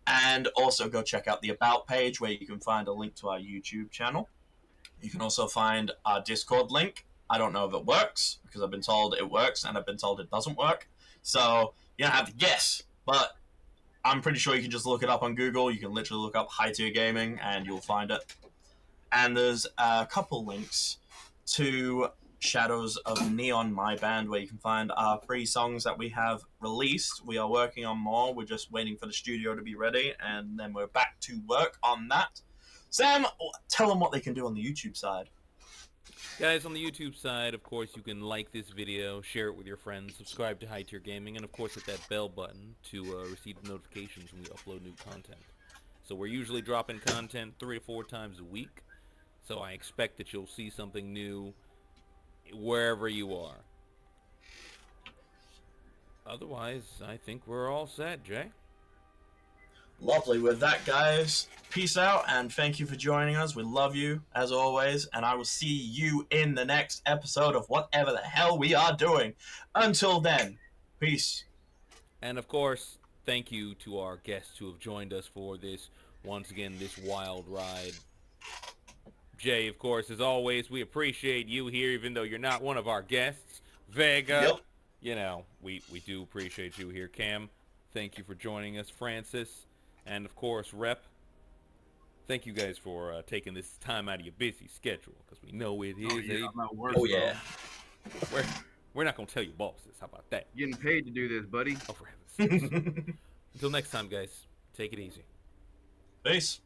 And also go check out the About page where you can find a link to our YouTube channel. You can also find our Discord link. I don't know if it works, because I've been told it works, and I've been told it doesn't work. So, you don't have to guess, but I'm pretty sure you can just look it up on Google. You can literally look up High Tier Gaming, and you'll find it. And there's a couple links to Shadows of Neon, my band, where you can find our 3 songs that we have released. We are working on more. We're just waiting for the studio to be ready, and then we're back to work on that. Sam, tell them what they can do on the YouTube side. Guys, on the YouTube side, of course, you can like this video, share it with your friends, subscribe to High Tier Gaming, and of course hit that bell button to receive notifications when we upload new content. So we're usually dropping content 3 to 4 times a week, so I expect that you'll see something new wherever you are. Otherwise, I think we're all set, Jay. Lovely. With that, guys, peace out, and thank you for joining us. We love you, as always, and I will see you in the next episode of whatever the hell we are doing. Until then, peace. And of course, thank you to our guests who have joined us for this, once again, this wild ride. Jay, of course, as always, we appreciate you here, even though you're not one of our guests. Vega, Yep. you know, we do appreciate you here. Cam, thank you for joining us. Francis, and of course, Rep, thank you guys for taking this time out of your busy schedule, because we know it is I'm at work, Oh, bro. yeah. we're not going to tell your bosses. How about that? Getting paid to do this, buddy. Oh, for heaven's sakes. Until next time, guys, take it easy. Peace.